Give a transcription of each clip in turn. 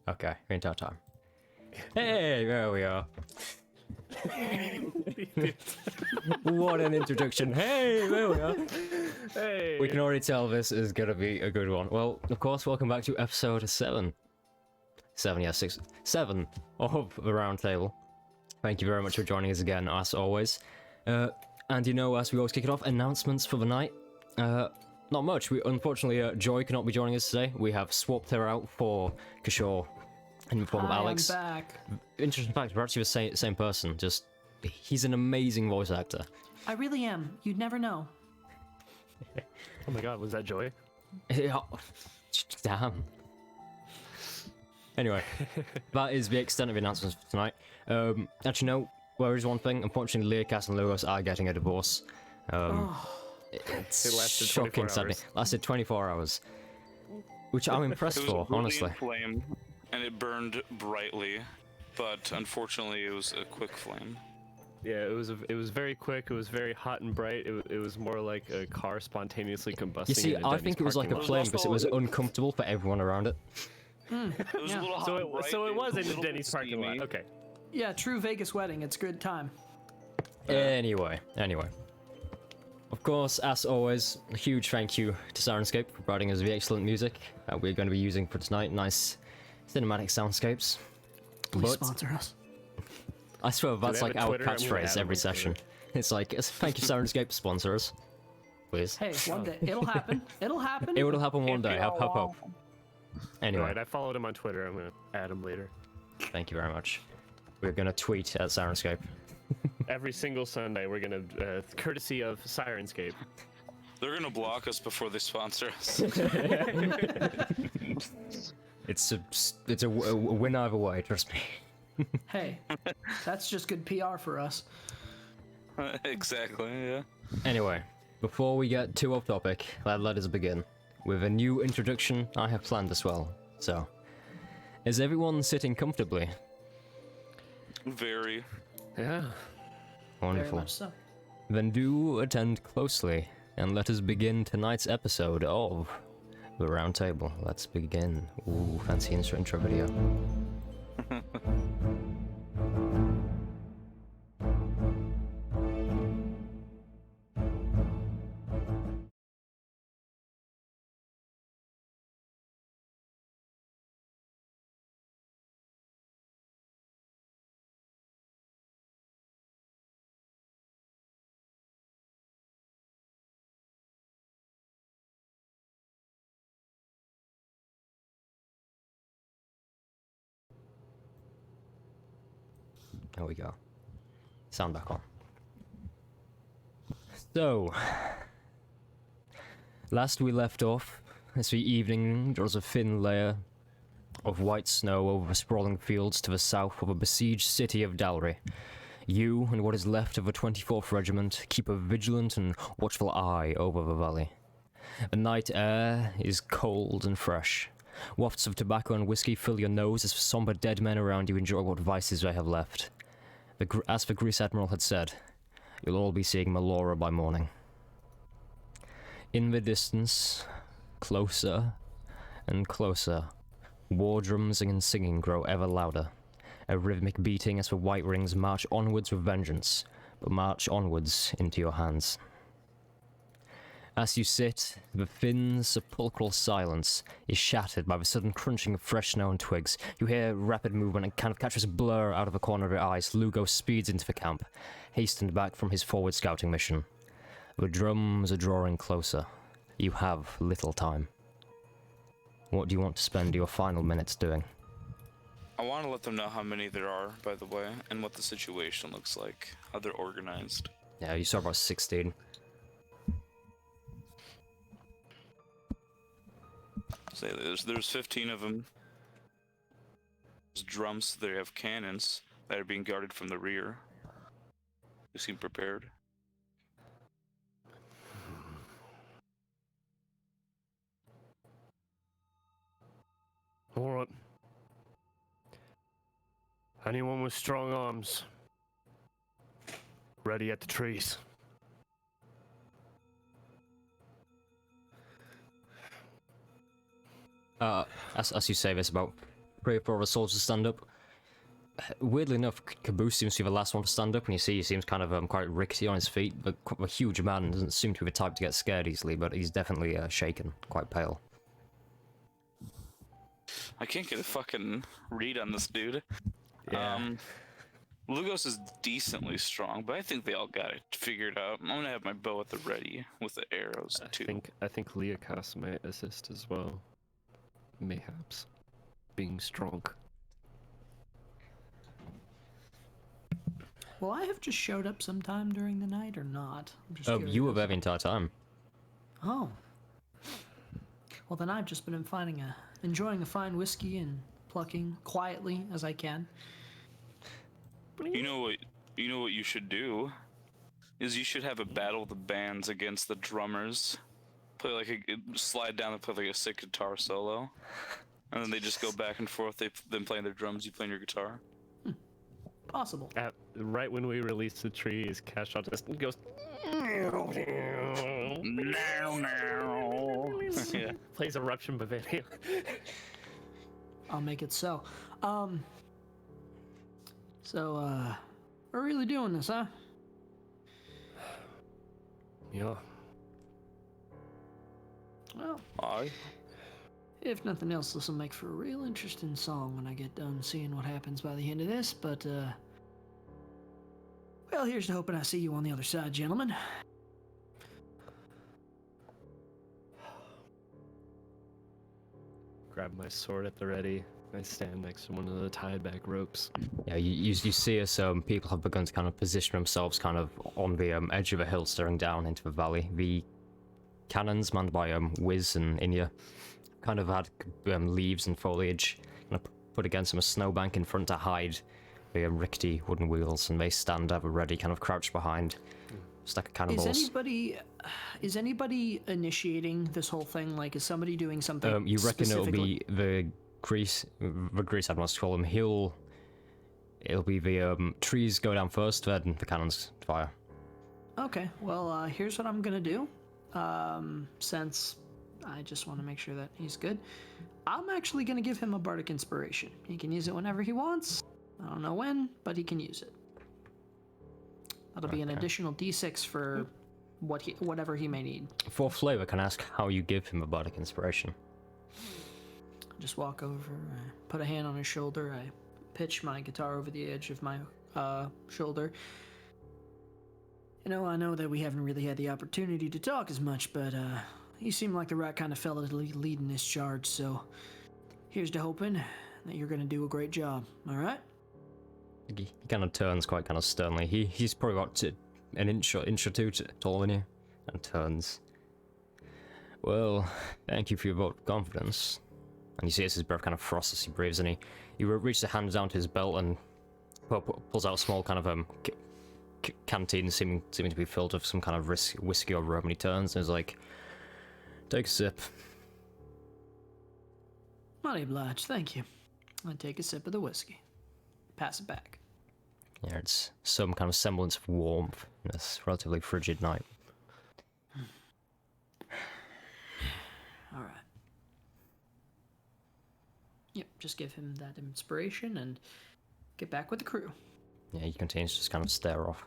Okay, the entire time. Hey, there we are. What an introduction. Hey, there we are. Hey. We can already tell this is going to be a good one. Well, of course, welcome back to episode 7. 7 of the Roundtable. Thank you very much for joining us again, as always. And you know, as we always kick it off, announcements for the night. Not much. Unfortunately, Joy cannot be joining us today. We have swapped her out for Kishore in the form of Alex. I'm back. Interesting fact, we're actually the same person. Just, he's an amazing voice actor. I really am. You'd never know. Oh my god, was that Joy? Damn. Anyway, that is the extent of the announcements for tonight. Actually, no, there is one thing. Unfortunately, Leocast and Logos are getting a divorce. It's It lasted shocking, 24 sadly. hours. Lasted 24 hours. Which I'm impressed It was for, really honestly. in flame, and it burned brightly, but unfortunately it was a quick flame. Yeah, it was very quick. It was very hot and bright. It was more like a car spontaneously combusting. You see, in a I Denny's think it was like a parking lot. flame because it was uncomfortable for everyone around it. It was Yeah. a little hot and bright, So it was a in the little Denny's bit parking lot. steamy. Okay. Yeah, true Vegas wedding. It's a good time. Anyway. Of course, as always, a huge thank you to Sirenscape for providing us the excellent music that we're going to be using for tonight. Nice cinematic soundscapes. Please But sponsor us. I swear that's have like a our Twitter? I'm gonna add catchphrase them every on session. It's like, thank you Sirenscape, sponsor us. Please. Hey, one day it'll happen. It'll happen. It will happen one day, have hope. Anyway, Right, I followed him on Twitter. I'm gonna add him later. thank you very much. We're going to tweet at Sirenscape. Every single Sunday, we're gonna, courtesy of Sirenscape. They're gonna block us before they sponsor us. It's a win either way, trust me. Hey, that's just good PR for us. Exactly, yeah. Anyway, before we get too off topic, let us begin with a new introduction I have planned as well. So, is everyone sitting comfortably? Very. Yeah. Very Wonderful. much so. Then do attend closely, and let us begin tonight's episode of The Roundtable. Let's begin. Ooh, fancy intro video. There we go. Sound back on. So, last we left off, as the evening draws a thin layer of white snow over the sprawling fields to the south of the besieged city of Dalry. You and what is left of the 24th Regiment keep a vigilant and watchful eye over the valley. The night air is cold and fresh. Wafts of tobacco and whiskey fill your nose as the somber dead men around you enjoy what vices they have left. As the Grease Admiral had said, you'll all be seeing Melora by morning. In the distance, closer and closer, war drums and singing grow ever louder, a rhythmic beating as the White Rings march onwards with vengeance, but march onwards into your hands. As you sit, the thin, sepulchral silence is shattered by the sudden crunching of fresh snow and twigs. You hear rapid movement and kind of catches a blur out of the corner of your eyes. Lugo speeds into the camp, hastened back from his forward scouting mission. The drums are drawing closer. You have little time. What do you want to spend your final minutes doing? I want to let them know how many there are, by the way, and what the situation looks like, how they're organized. Yeah, you saw about 16. Say there's 15 of them. There's drums. They have cannons that are being guarded from the rear. They seem prepared. Alright. Anyone with strong arms, ready at the trees. As you say this, about pray for the soldiers to stand up. Weirdly enough, Caboose seems to be the last one to stand up, and you see he seems kind of quite rickety on his feet, but a huge man, doesn't seem to be the type to get scared easily, but he's definitely shaken, quite pale. I can't get a fucking read on this dude. Yeah. Lugos is decently strong, but I think they all got it figured out. I'm gonna have my bow at the ready with the arrows too. I think Leocas might assist as well. Mayhaps. Being strong. Will I have just showed up sometime during the night or not? I'm just You were curious. there the entire time. Oh. Well, then I've just been enjoying a fine whiskey and plucking quietly as I can. You know what you should do is you should have a battle of the bands against the drummers. Play like slide down and play like a sick guitar solo, and then they just go back and forth. Them playing their drums, you playing your guitar. Possible. Right when we release the trees, Cash just goes. No. Yeah. Plays Eruption Bavaria. I'll make it so. We're really doing this, huh? Yeah. Well, Aye. if nothing else, this will make for a real interesting song when I get done seeing what happens by the end of this, but, well, here's to hoping I see you on the other side, gentlemen. Grab my sword at the ready. I stand next to one of the tied back ropes. Yeah, you see as people have begun to kind of position themselves kind of on the edge of a hill staring down into the valley. The cannons manned by Wiz and Inya kind of had leaves and foliage kind of put against them, a snowbank in front to hide the rickety wooden wheels, and they stand ever ready, kind of crouched behind stack of cannonballs. Is anybody initiating this whole thing? Like, is somebody doing something You reckon it'll specifically? be the grease I want to call him. It'll be the trees go down first, then the cannons fire. Okay, well, here's what I'm gonna do. Since I just want to make sure that he's good, I'm actually gonna give him a bardic inspiration. He can use it whenever he wants. I don't know when, but he can use it. That'll be an Okay. additional d6 for whatever he may need. For flavor, can I ask how you give him a bardic inspiration? Just walk over, I put a hand on his shoulder, I pitch my guitar over the edge of my shoulder. You know, I know that we haven't really had the opportunity to talk as much, but you seem like the right kind of fella to lead in this charge, so here's to hoping that you're gonna do a great job, alright? He kind of turns quite kind of sternly. He's probably about an inch or two taller than you, and turns. Well, thank you for your vote of confidence. And you see as his breath kind of frosts as he breathes, and he reaches a hand down to his belt and pulls out a small kind of canteen seeming to be filled with some kind of whiskey or rum, and he turns and is like, take a sip. Mighty obliged, thank you. I take a sip of the whiskey. Pass it back. Yeah, it's some kind of semblance of warmth in this relatively frigid night. Alright. Yep, just give him that inspiration and get back with the crew. Yeah, he continues to just kind of stare off.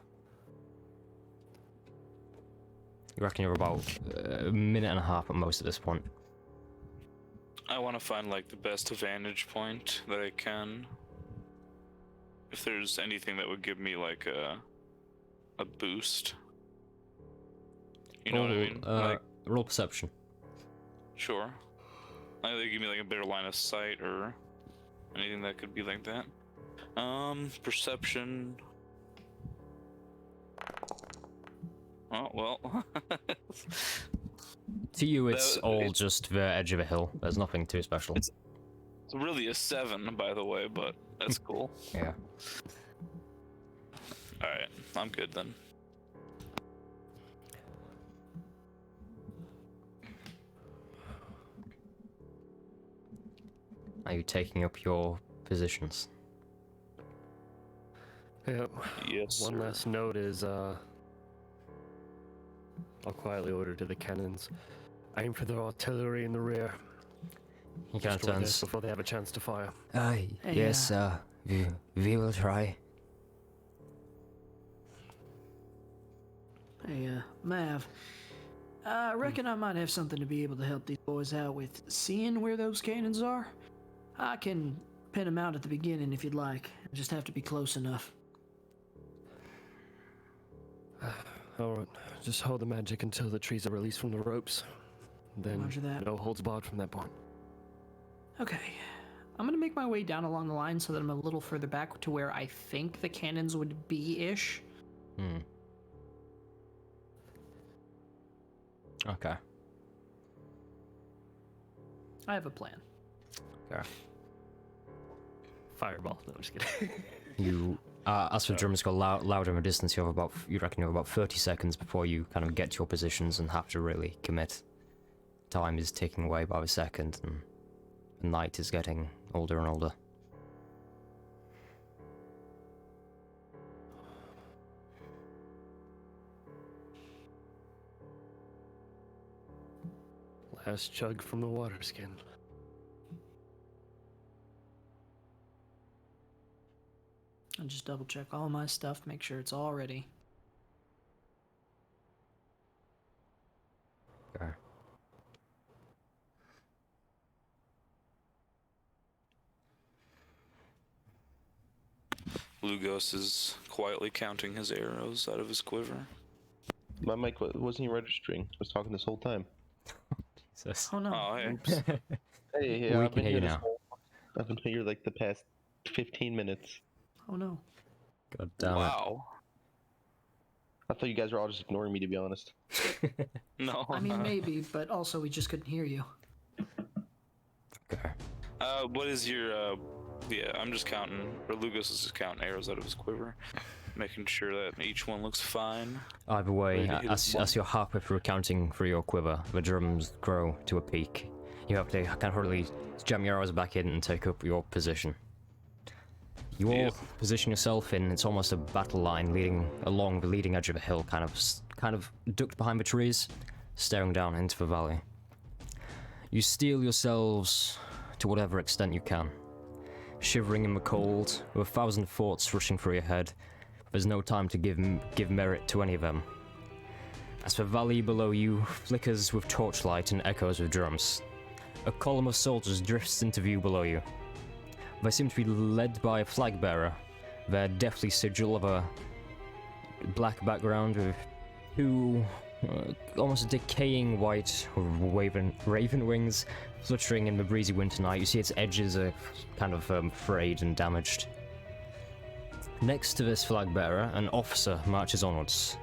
You reckon you're about a minute and a half at most at this point. I want to find like the best vantage point that I can. If there's anything that would give me like a boost. You know what I mean? Like, Roll perception. sure. Either give me like a better line of sight or anything that could be like that. Perception. Oh well. To you, it's That- all just the edge of a hill. There's nothing too special. It's really a 7, by the way, but that's cool. Yeah. All right, I'm good then. Are you taking up your positions? Yep. Yes. One sir. last note is, I'll quietly order to the cannons. Aim for the artillery in the rear. He kind of Destroy this turns. before they have a chance to fire. Hey, Yes, we will try. Hey, Mav. I reckon I might have something to be able to help these boys out with seeing where those cannons are. I can pin them out at the beginning if you'd like. I just have to be close enough. Alright, just hold the magic until the trees are released from the ropes. Then Roger that. no holds barred from that point. Okay. I'm gonna make my way down along the line so that I'm a little further back to where I think the cannons would be-ish. Hmm. Okay. I have a plan. Okay. Fireball. No, I'm just kidding. You, as for drums go louder in a distance, you reckon you have about 30 seconds before you kind of get to your positions and have to really commit. Time is ticking away by the second, and the night is getting older and older. Last chug from the water skin. I'll just double check all my stuff, make sure it's all ready. Okay. Lugos is quietly counting his arrows out of his quiver. My mic wasn't even registering. I was talking this whole time. Jesus. Oh no. Oh, hey. Oops. Hey, We I've can been hear here you this now. I've been here like the past 15 minutes. Oh no. God damn Wow. I thought you guys were all just ignoring me, to be honest. it. No. I mean, maybe, but also we just couldn't hear you. Okay. What is your, yeah, I'm just counting, or Lugos is just counting arrows out of his quiver, making sure that each one looks fine. Either way, Ready to hit his as you're halfway through counting through your quiver, the drums grow to a peak. You have to kind of hurriedly jam your arrows back in and take up your position. You all Yep. position yourself in, it's almost a battle line leading along the leading edge of a hill, kind of ducked behind the trees, staring down into the valley. You steel yourselves to whatever extent you can. Shivering in the cold, with 1,000 thoughts rushing through your head, there's no time to give merit to any of them. As the valley below you flickers with torchlight and echoes with drums, a column of soldiers drifts into view below you. They seem to be led by a flag bearer, their deathly sigil of a black background with two almost decaying white raven wings fluttering in the breezy winter night. You see its edges are kind of frayed and damaged. Next to this flag bearer, an officer marches onwards.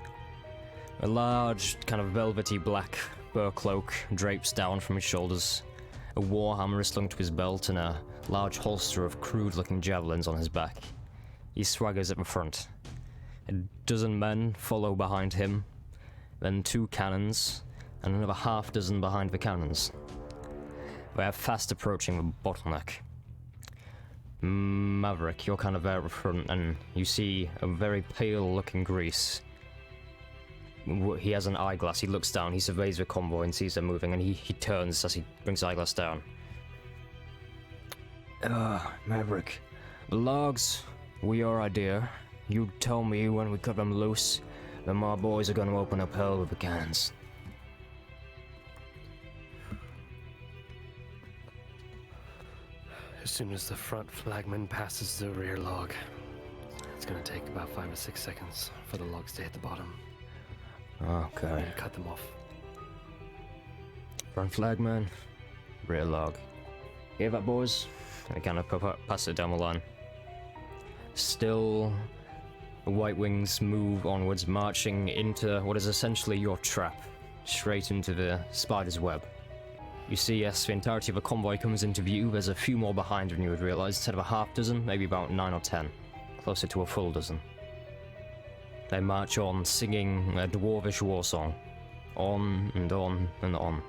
A large, kind of velvety black fur cloak drapes down from his shoulders. A warhammer is slung to his belt and a large holster of crude-looking javelins on his back. He swaggers at the front. A dozen men follow behind him, then 2 cannons, and another half dozen behind the cannons. They are fast approaching the bottleneck. Maverick, you're kind of there at the front, and you see a very pale-looking Grease. He has an eyeglass, he looks down, he surveys the convoy and sees them moving, and he turns as he brings the eyeglass down. Maverick, the logs were your idea. You told me when we cut them loose, then my boys are gonna open up hell with the cannons. As soon as the front flagman passes the rear log, it's gonna take about 5 or 6 seconds for the logs to hit the bottom Okay. and cut them off. Front flagman, rear log. Hear that, boys? I kind of pass it down the line. Still, the White Wings move onwards, marching into what is essentially your trap, straight into the spider's web. You see, as the entirety of a convoy comes into view, there's a few more behind than you would realize. Instead of a half dozen, maybe about 9 or 10. Closer to a full dozen. They march on, singing a dwarvish war song. On and on and on.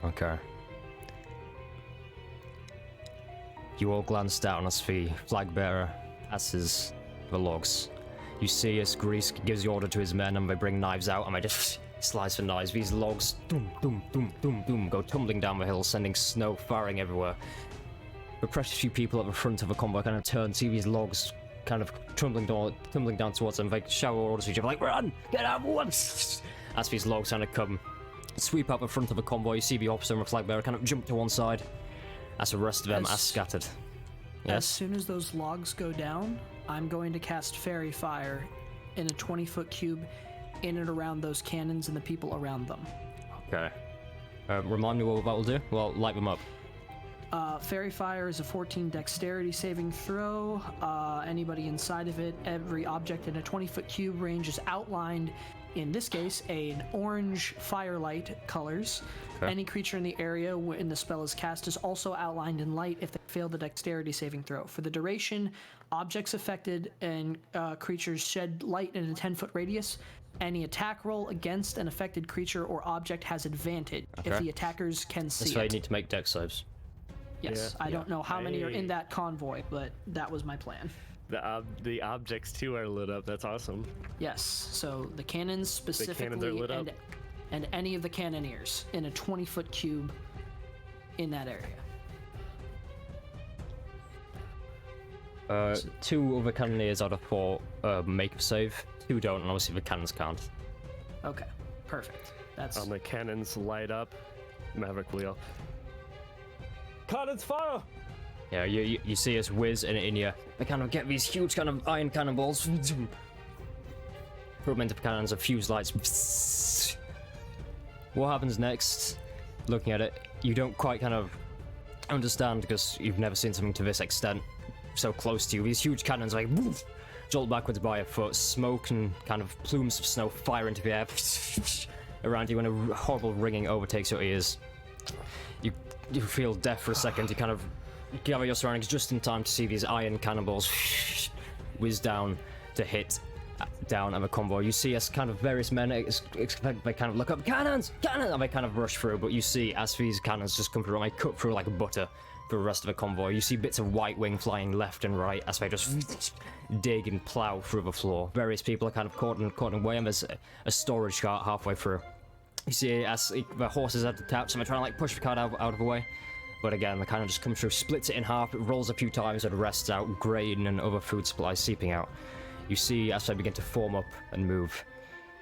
Okay. You all glance down as the flag bearer passes the logs You see as Grease gives the order to his men and they bring knives out and they just slice for knives. These logs, doom, doom, doom, doom, doom, go tumbling down the hill, sending snow firing everywhere. The precious few people at the front of the convoy kind of turn, see these logs kind of tumbling down towards them. They shout orders to each other like, "Run! Get out once!" As these logs kind of come, sweep out the front of the convoy, you see the officer and the flag bearer kind of jump to one side, as the rest of them are scattered. As Yes? soon as those logs go down, I'm going to cast Fairy Fire in a 20-foot cube in and around those cannons and the people around them. Okay. Remind me what that will do? Well, light them up. Fairy Fire is a 14 dexterity saving throw. Anybody inside of it, every object in a 20-foot cube range is outlined, in this case, an orange firelight colors. Okay. Any creature in the area when the spell is cast is also outlined in light if they fail the dexterity saving throw. For the duration, objects affected and creatures shed light in a 10-foot radius. Any attack roll against an affected creature or object has advantage if Okay. the attackers can see That's why you it. need to make dex saves. Yes, Yeah. I don't know how many are in Hey. that convoy, but that was my plan. The objects too are lit up. That's awesome. Yes, so the cannons specifically, lit up. and any of the cannoneers in a 20-foot cube in that area. Two other cannoneers out of 4 make a save. 2 don't, and obviously the cannons can't. Okay, perfect. That's The cannons light up. Maverick wheel. Cannons fire! Yeah, you see us whiz and in you. They kind of get these huge kind of iron cannonballs. Throw them into the cannons and fuse lights. What happens next? Looking at it, you don't quite kind of understand because you've never seen something to this extent so close to you. These huge cannons like woof, jolt backwards by a foot, smoke and kind of plumes of snow fire into the air around you, and a horrible ringing overtakes your ears. You feel deaf for a second. You kind of gather your surroundings just in time to see these iron cannonballs whiz down to hit down at the convoy. You see as kind of various men expect they kind of look up, cannons, and they kind of rush through, but you see as these cannons just come through and they cut through like butter for the rest of the convoy. You see bits of white wing flying left and right as they just dig and plow through the floor. Various people are kind of caught in way, and there's a storage cart halfway through. You see as the horses are detached and they're trying to like push the cart out of the way. But again, the kind of just comes through, splits it in half, it rolls a few times and rests out, grain and other food supplies seeping out. You see as they begin to form up and move,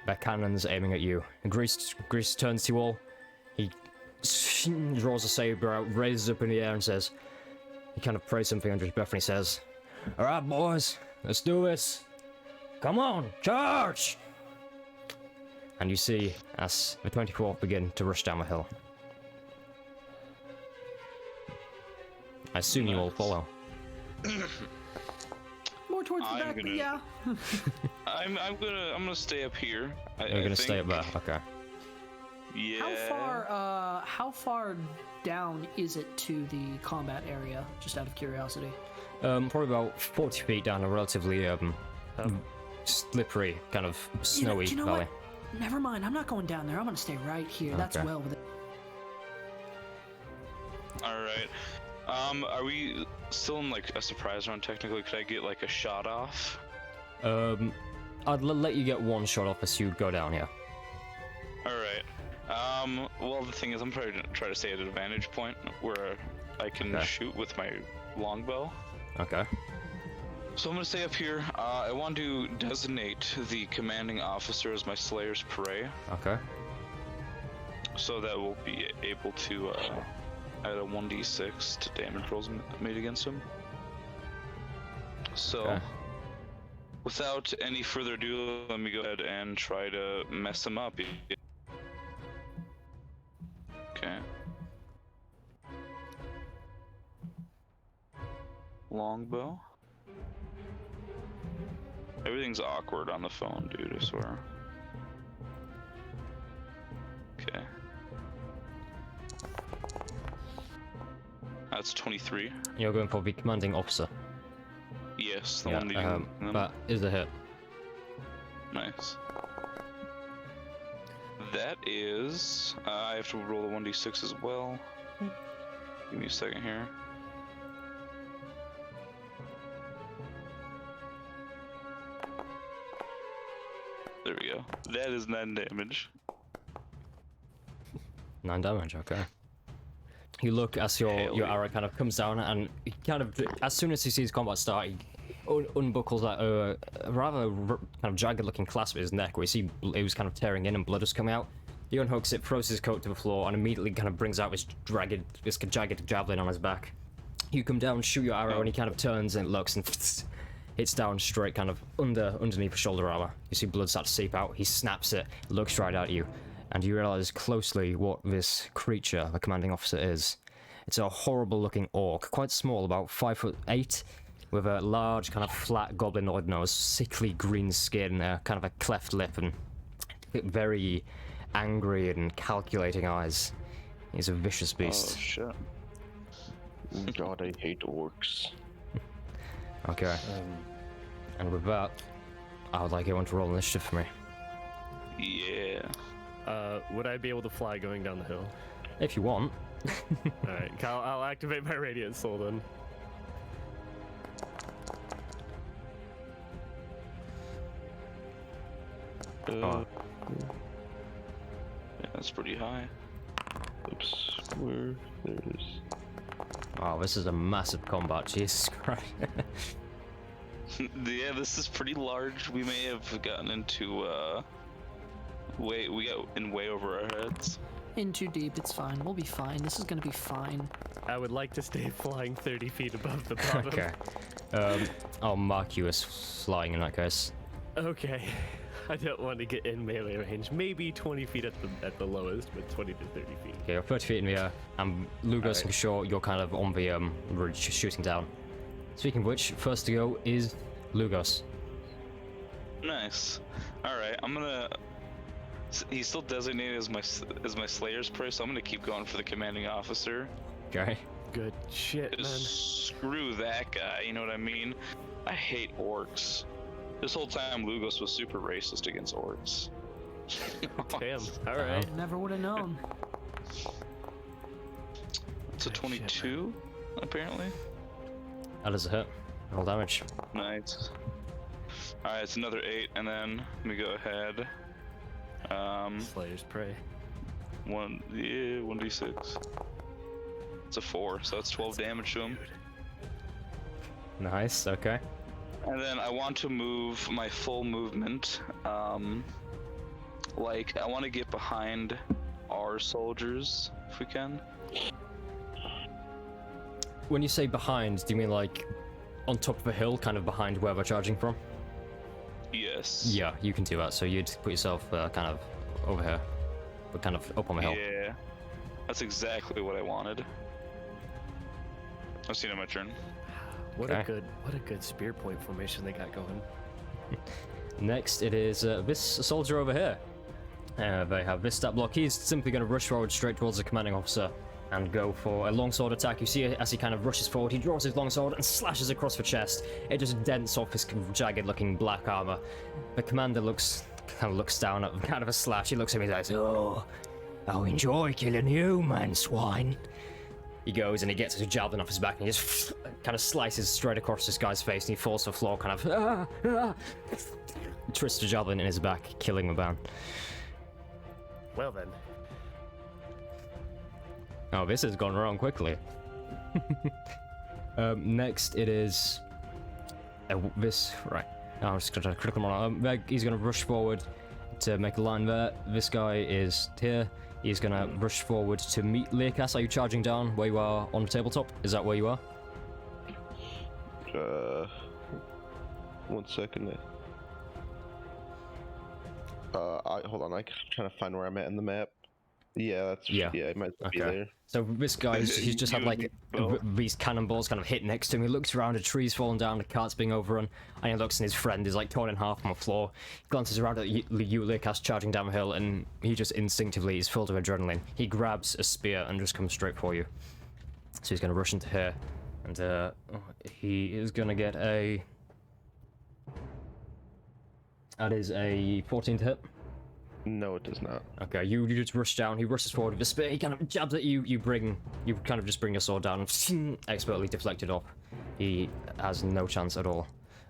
their cannons aiming at you. And Grease turns to you all. He draws a saber out, raises up in the air and says, he kind of prays something under his breath and he says, "Alright boys, let's do this. Come on, charge!" And you see as the 24th begin to rush down the hill. I assume you all follow. more towards the I'm back, but gonna- yeah. I'm gonna stay up here. You're gonna stay up there, okay. Yeah. How far down is it to the combat area? Just out of curiosity. Probably about 40 feet down a relatively slippery, kind of snowy you know valley. what? Never mind. I'm not going down there. I'm gonna stay right here. That's Okay. well within. All right. Are we still in like a surprise round technically? Could I get like a shot off? I'd let you get one shot off as you go down here. All right. Well, the thing is, I'm probably gonna try to stay at an advantage point where I can Okay. shoot with my longbow. Okay. So I'm gonna stay up here. I want to designate the commanding officer as my Slayer's prey, Okay. so that we'll be able to add a 1d6 to damage rolls made against him. So, Okay. without any further ado, let me go ahead and try to mess him up. Okay. Longbow. Everything's awkward on the phone, dude, I swear. Okay. That's 23. You're going for the commanding officer. Yes, the Yeah, one leading them. that is a hit. Nice. That is... I have to roll a 1d6 as well. Give me a second here. That is 9 damage. 9 damage, okay. You look as your Hell yeah. arrow kind of comes down, and he kind of, as soon as he sees combat start, he unbuckles that rather kind of jagged-looking clasp at his neck, where you see it was kind of tearing in and blood was coming out. He unhooks it, throws his coat to the floor, and immediately kind of brings out this jagged javelin on his back. You come down, shoot your arrow, and he kind of turns and looks and hits down straight, kind of underneath the shoulder armor. You see blood start to seep out. He snaps it, looks right at you, and you realize closely what this creature, the commanding officer, is. It's a horrible-looking orc, quite small, about 5'8", with a large, kind of flat goblinoid nose, sickly green skin, kind of a cleft lip, and very angry and calculating eyes. He's a vicious beast. Oh shit. God, I hate orcs. Okay. And with that, I would like everyone to roll initiative for me. Yeah. Would I be able to fly going down the hill? If you want. Alright, I'll activate my Radiant Soul then. Oh. Yeah, that's pretty high. Oops. Where? There it is. Wow, this is a massive combat, Jesus Christ. Yeah, this is pretty large. We may have gotten into we got in way over our heads. In too deep, it's fine. We'll be fine. This is gonna be fine. I would like to stay flying 30 feet above the bottom. Okay. I'll mark you as flying in that case. Okay. I don't want to get in melee range. Maybe 20 feet at the lowest, but 20 to 30 feet. Okay, you're 30 feet in the air, and Lugos Alright. and Kishore, you're kind of on the ridge shooting down. Speaking of which, first to go is Lugos. Nice. All right, I'm gonna. He's still designated as my Slayer's Prey, so I'm gonna keep going for the commanding officer. Okay. Good shit, man. Screw that guy. You know what I mean? I hate orcs. This whole time, Lugos was super racist against orcs. Damn. All right. Never would have known. It's a Good shit, 22, apparently. That is a hit. Roll damage. Nice. All right, it's another 8, and then let me go ahead. Slayer's Prey. 1d6. It's a 4, so that's 12 damage to him. Nice, okay. And then I want to move my full movement. Like, I want to get behind our soldiers, if we can. When you say behind, do you mean like on top of a hill, kind of behind where they're charging from? Yes. Yeah, you can do that. So you'd put yourself kind of over here, but kind of up on the hill. Yeah. That's exactly what I wanted. I've seen it on my turn. What Okay. a good spear point formation they got going. Next, it is this soldier over here. They have this stat block. He's simply going to rush forward straight towards the commanding officer and go for a longsword attack. You see as he kind of rushes forward, he draws his longsword and slashes across the chest. It just dents off his jagged-looking black armor. The commander kind of looks down at kind of a slash. He looks at me and says, "Oh, I'll enjoy killing you, man swine." He goes and he gets his javelin off his back and he just kind of slices straight across this guy's face, and he falls to the floor, kind of twists the javelin in his back, killing the man. Well then. Oh, this has gone wrong quickly. Next, it is this. Right. I'm just gonna click him on. He's gonna rush forward to make a line there. This guy is here. He's gonna rush forward to meet Learcast. Are you charging down where you are on the tabletop? Is that where you are? 1 second. Hold on. I'm trying to find where I'm at in the map. Yeah, that's Yeah. it might be Okay. there. So this guy, he's just had You like and me both. these cannonballs kind of hit next to him. He looks around, a tree's fallen down, the cart's being overrun, and he looks and his friend is like torn in half on the floor. He glances around at you, Learcast, charging down the hill, and he just instinctively is filled with adrenaline. He grabs a spear and just comes straight for you. So he's going to rush into here, and he is going to get a... That is a 14 to hit. No, it does not. Okay, you just rush down, he rushes forward with a spear, he kind of jabs at you, you kind of just bring your sword down and expertly deflect it off. He has no chance at all.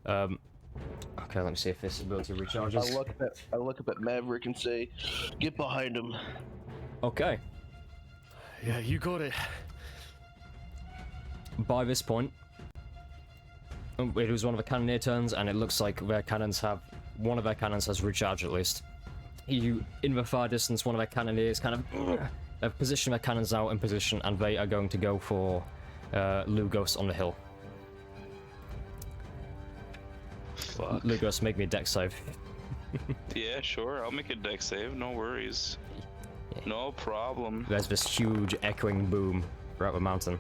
Okay, Okay, let me see if this ability I recharges. look up at Maverick and say, "Get behind him." Okay. Yeah, you got it. By this point, it was one of the cannoneer turns, and it looks like one of their cannons has recharged at least. You, in the far distance, one of their cannoneers kind of have positioned their cannons out in position, and they are going to go for Lugos on the hill. Fuck. Lugos, make me a dex save. Yeah, sure. I'll make a deck save. No worries. No problem. There's this huge echoing boom throughout the mountain.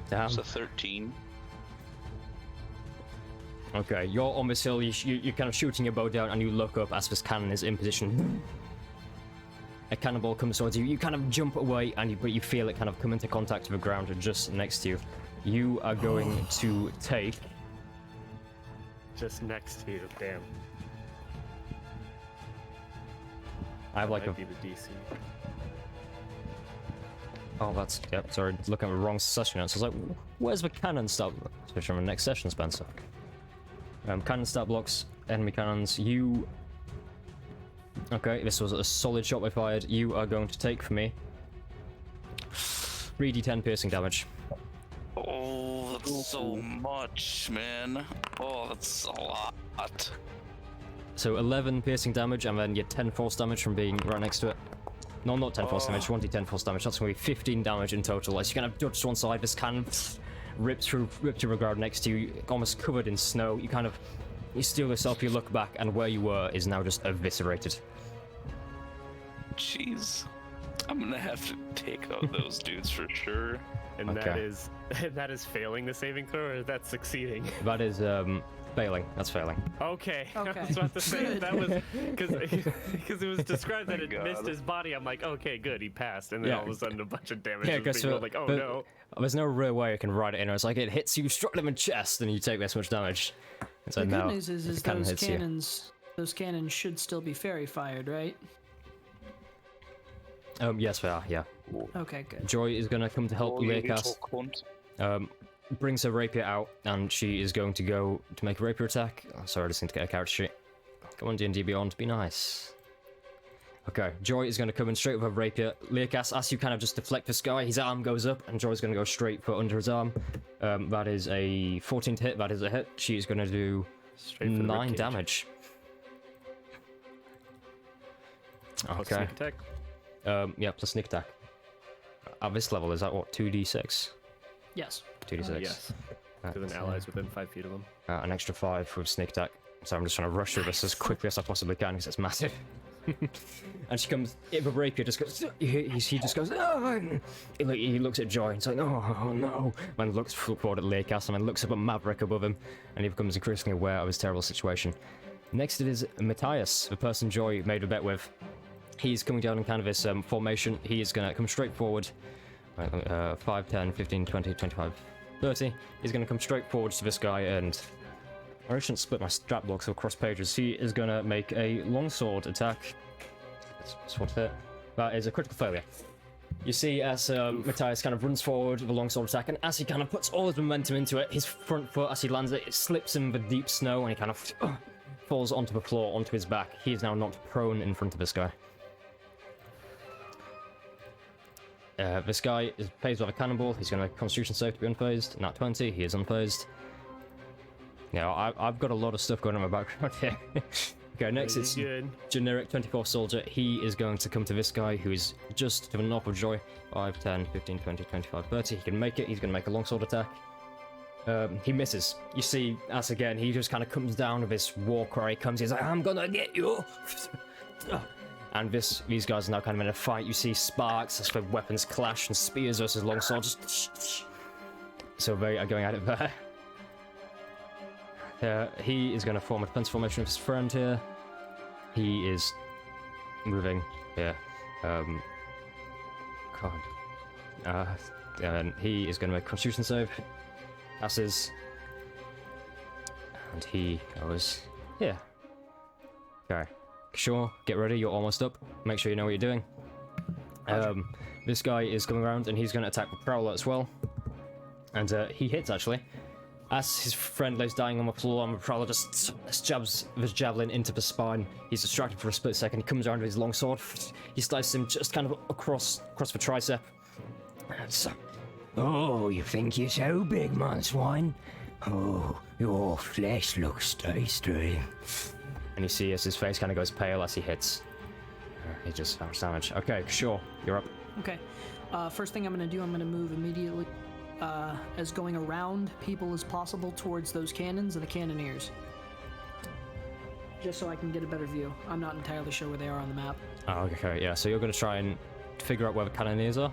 Damn. It's a 13. Okay, you're on this hill, you're kind of shooting your bow down, and you look up as this cannon is in position. A cannonball comes towards you, you kind of jump away, but you feel it kind of come into contact with the ground just next to you. You are going to take... Just next to you, damn. I have like a... Might be the DC. Oh, that's... Yep, sorry, looking at the wrong session notes. I was like, where's the cannon start? Switch from the next session, Spencer. Cannon start blocks, enemy cannons. You... Okay, this was a solid shot we fired. You are going to take for me 3d10 piercing damage. Oh, that's so much, man. Oh, that's a lot. So 11 piercing damage, and then your 10 force damage from being right next to it. No, not 10 force damage, 1d10 force damage. That's going to be 15 damage in total. As you kind of dodge to one side, this cannon ripped through the ground next to you, almost covered in snow. You steal yourself, you look back, and where you were is now just eviscerated. Jeez. I'm gonna have to take out those dudes for sure. And Okay. that is failing the saving throw, or that's succeeding? That is failing. That's failing. Okay. Okay. I was about to say that was because it was described that it God. missed his body. I'm like, okay, good, he passed, and then Yeah. all of a sudden a bunch of damage Yeah, was because being rolled, like, oh no. there's no real way I can write it in. It's like it hits you straight in the chest, and you take this much damage. And so The now good news is the cannon those hits those cannons should still be fairy fired, right? you. Yes, they are. Yeah. Okay, good. Joy is gonna come to help Oh, you Learcast. little cunt. Brings her rapier out, and she is going to go to make a rapier attack. Oh, sorry, I just need to get a character sheet. Come on, D&D Beyond, be nice. Okay, Joy is going to come in straight with her rapier. Learcast, as you kind of just deflect this guy, his arm goes up, and Joy's going to go straight for under his arm. That is a 14 to hit, that is a hit. She is going to do Straight for the 9 ribcage. damage. Plus Okay. sneak attack. Yeah, plus sneak attack. At this level, is that what, 2d6? Yes. 2d6. Yes. To That's, an allies within 5 feet of him. an extra 5 with sneak attack. So I'm just trying to rush through this as quickly as I possibly can because it's massive. And she comes, the rapier just goes, he just goes, "Ah!" He looks at Joy and he's like, oh no. And looks forward at Learcast and then looks up at Maverick above him, and he becomes increasingly aware of his terrible situation. Next it is Matthias, the person Joy made a bet with. He's coming down in kind of this formation. He is going to come straight forward. 5, 10, 15, 20, 25, 30. He's going to come straight forward to this guy, and I shouldn't split my strap blocks across pages. He is going to make a longsword attack. That's what hit. That is a critical failure. You see as Matthias kind of runs forward with a longsword attack, and as he kind of puts all his momentum into it, his front foot, as he lands it, it slips in the deep snow, and he kind of falls onto the floor, onto his back. He is now knocked prone in front of this guy. This guy is phased with a cannonball. He's going to make a constitution save to be unfazed. Nat 20, he is unfazed. Yeah, I've got a lot of stuff going on in my background here. Okay, next it's Good. generic 24 soldier. He is going to come to this guy who is just to the north of Joy. 5, 10, 15, 20, 25, 30. He can make it. He's going to make a longsword attack. He misses. You see, as again, he just kind of comes down with this war cry. He comes, he's like, I'm gonna get you! And these guys are now kind of in a fight. You see sparks as the weapons clash and spears versus longswords. So they are going at it there. He is going to form a defense formation with his friend here. He is moving here. And he is going to make a constitution save. Passes. And he goes here. Okay. Sure, get ready, you're almost up. Make sure you know what you're doing. This guy is coming around and he's going to attack the Prowler as well. And he hits, actually. As his friend lays dying on the floor, Prowler just jabs his javelin into the spine. He's distracted for a split second. He comes around with his long sword. He slices him just kind of across the tricep. Oh, you think you're so big, man, swine? Oh, your flesh looks tasty. And you see as his face kind of goes pale as he hits. He just found damage. Okay, sure, you're up. Okay. First thing I'm going to do, I'm going to move immediately as going around people as possible towards those cannons and the cannoneers. Just so I can get a better view. I'm not entirely sure where they are on the map. Oh, okay, yeah. So you're going to try and figure out where the cannoneers are?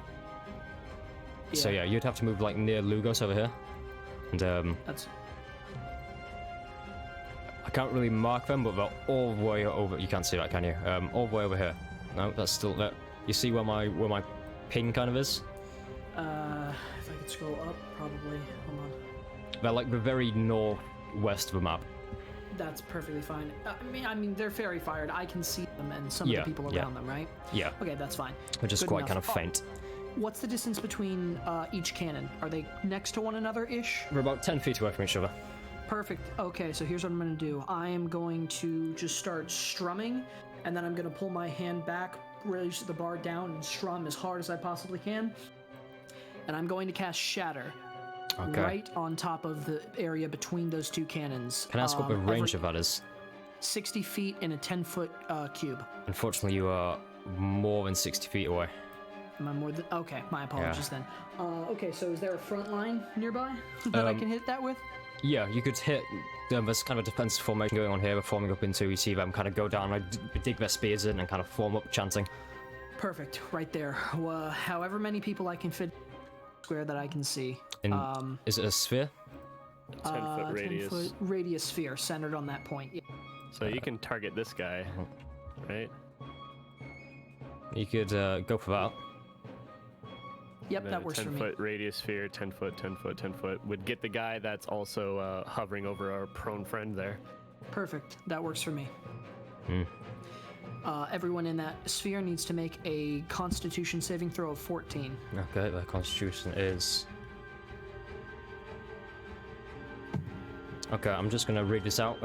Yeah. So yeah, you'd have to move like near Lugos over here. And That's... I can't really mark them, but they're all the way over. You can't see that, can you? All the way over here. No, that's still there. You see where my pin kind of is? if I could scroll up, probably. Hold on. They're like the very northwest of the map. That's perfectly fine. I mean, they're fairy fired. I can see them and some Yeah, of the people yeah. around them, right? Yeah, Okay, that's fine. they're just Good quite enough. kind of faint. What's the distance between each cannon? Are they next to one another-ish? We're about 10 feet away from each other. Perfect. Okay, so here's what I'm going to do. I am going to just start strumming, and then I'm going to pull my hand back, raise the bar down, and strum as hard as I possibly can. And I'm going to cast Shatter Okay. right on top of the area between those two cannons. Can I ask what the range of that is? 60 feet in a 10-foot cube. Unfortunately, you are more than 60 feet away. Am I more than... Okay, my apologies then. Okay, so is there a front line nearby that I can hit that with? Yeah, you could hit. There's kind of a defensive formation going on here. We're forming up into. You see them kind of go down, like dig their spears in, and kind of form up, chanting. Perfect, right there. However many people I can fit square that I can see. Is it a sphere? 10-foot radius. 10-foot radius sphere centered on that point. Yeah. So you can target this guy, right? You could go for that. Yep, that works for me. 10-foot radius sphere, 10 foot, 10 foot, 10 foot. Would get the guy that's also hovering over our prone friend there. Perfect, that works for me. Hmm. Everyone in that sphere needs to make a Constitution saving throw of 14. Okay, the Constitution is. Okay, I'm just gonna read this out.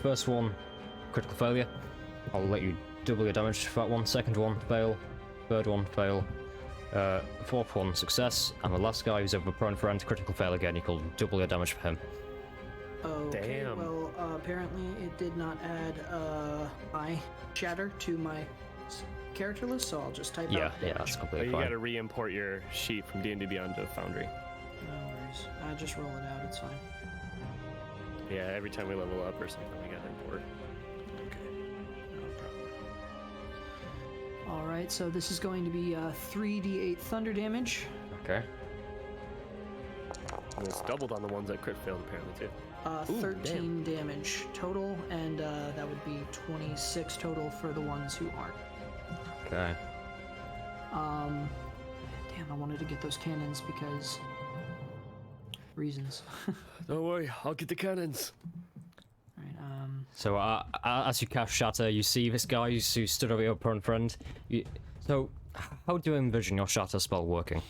First one, critical failure. I'll let you double your damage for that one. Second one, fail. Third one, fail. Fourth one, success. And the last guy who's over prone friend, critical fail again. You can double your damage for him. Okay, Damn. well, apparently it did not add my shatter to my character list, so I'll just type Yeah, out yeah, damage. that's But completely you fine. gotta re-import your sheet from D&D Beyond to Foundry. No worries. I just roll it out, it's fine. Yeah, every time we level up or something, we gotta import. Okay, no problem. Alright, so this is going to be 3d8 thunder damage. Okay. And it's doubled on the ones that crit failed apparently too. Ooh, 13 damage total, and that would be 26 total for the ones who aren't. Okay. Damn, I wanted to get those cannons because reasons. Don't worry, I'll get the cannons. Alright, So as you cast Shatter, you see this guy who stood over your prone friend. So how do you envision your Shatter spell working?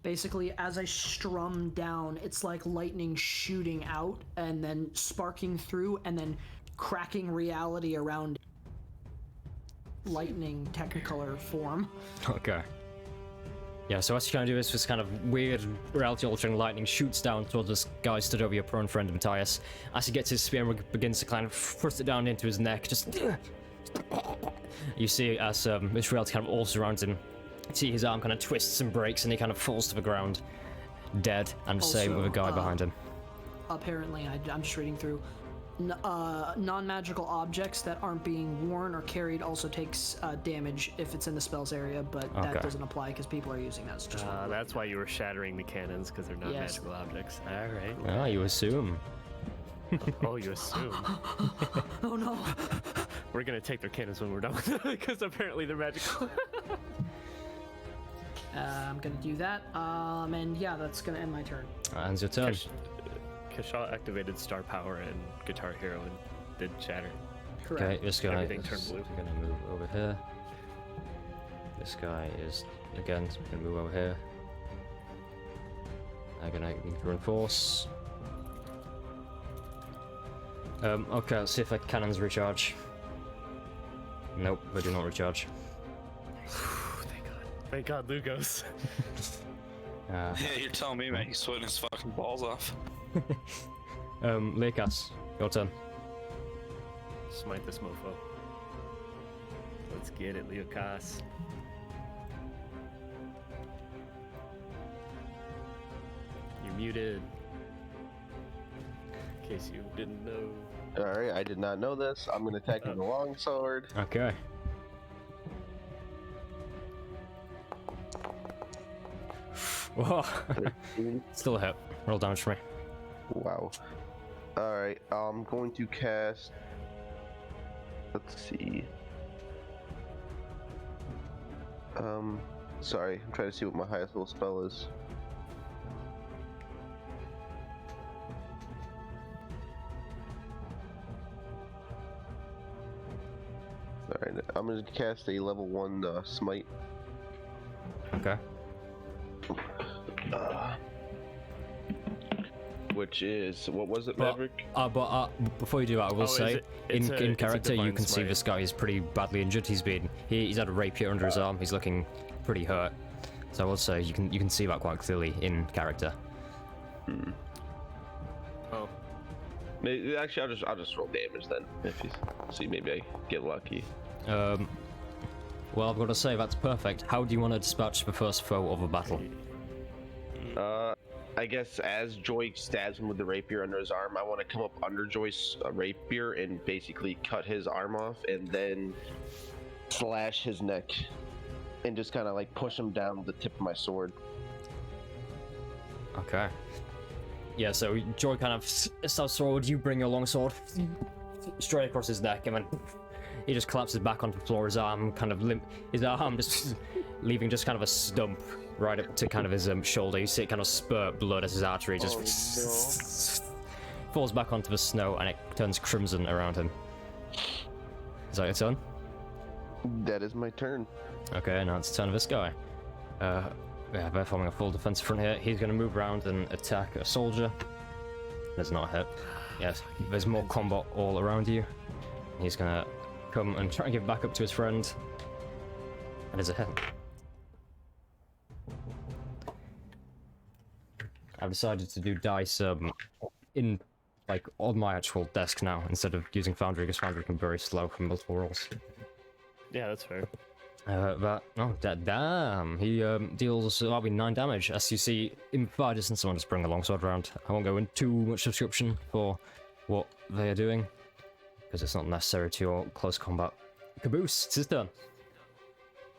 basically, as I strum down, it's like lightning shooting out and then sparking through and then cracking reality around lightning technicolor form. Okay. Yeah, so as you kind of do this kind of weird reality-altering lightning shoots down towards this guy stood over your prone friend Matthias. As he gets his spear and begins to kind of thrust it down into his neck, just... You see as this reality kind of all surrounds him. You see his arm kind of twists and breaks and he kind of falls to the ground, dead, and the same with a guy behind him. Apparently, I'm just reading through. Non-magical objects that aren't being worn or carried also takes damage if it's in the spell's area, but Okay. that doesn't apply because people are using that. It's just That's why you were shattering the cannons, because they're not Yes. magical objects. All right. Ah, you assume. Oh, you assume. oh no! We're gonna take their cannons when we're done with it, because apparently they're magical. I'm gonna do that, and yeah, that's gonna end my turn. Ends your turn. Kashaw activated Star Power and Guitar Hero and did Shatter. Correct. Okay, just gonna Everything turned blue. Gonna move over here. This guy is again gonna move over here. I'm gonna reinforce. Okay, let's see if our cannons recharge. Nope, they do not recharge. Thank God. Thank God, Lugos. Uh, Yeah, you're telling me, man. He's sweating his fucking balls off. Lekas, your turn. Smite this mofo. Let's get it, Leokas. You're muted. In case you didn't know. Alright, I did not know this. I'm gonna attack with the longsword. Okay. Whoa. 13. Still a hit. Roll damage for me. Wow. Alright, I'm going to cast. Let's see. Sorry, I'm trying to see what my highest level spell is. Alright, I'm gonna cast a level 1 smite. Okay. Which is, what was it, But- Maverick? But before you do that, I will Oh, say, it's a in character, you divine can see smite. this guy is pretty badly injured. He's had a rapier under his arm. He's looking pretty hurt. So I will say you can see that quite clearly in character. Oh. Maybe, actually, I'll just roll damage then. If you see, maybe I get lucky. Well, I've got to say that's perfect. How do you want to dispatch the first foe of a battle? I guess as Joy stabs him with the rapier under his arm, I want to come up under Joy's rapier and basically cut his arm off and then slash his neck and just kind of like push him down with the tip of my sword. Okay. Yeah, so Joy kind of steps forward, you bring your longsword straight across his neck, and then he just collapses back onto the floor, his arm kind of limp, his arm just leaving just kind of a stump right up to kind of his shoulder. You see it kind of spurt blood as his artery just falls back onto the snow, and it turns crimson around him. Is that your turn? That is my turn. Okay, now it's the turn of this guy. Yeah, they're forming a full defensive front here. He's going to move around and attack a soldier. There's not a hit. Yes, there's more combat all around you. He's going to come and try and give back up to his friend. And there's a hit. I've decided to do dice in like on my actual desk now instead of using Foundry, because Foundry can be very slow for multiple rolls. Yeah, that's fair. Damn, he deals that'll be 9 damage. As you see, in far distance, someone just bring a longsword around. I won't go into too much description for what they are doing, because it's not necessary to your close combat. Caboose, it's his turn.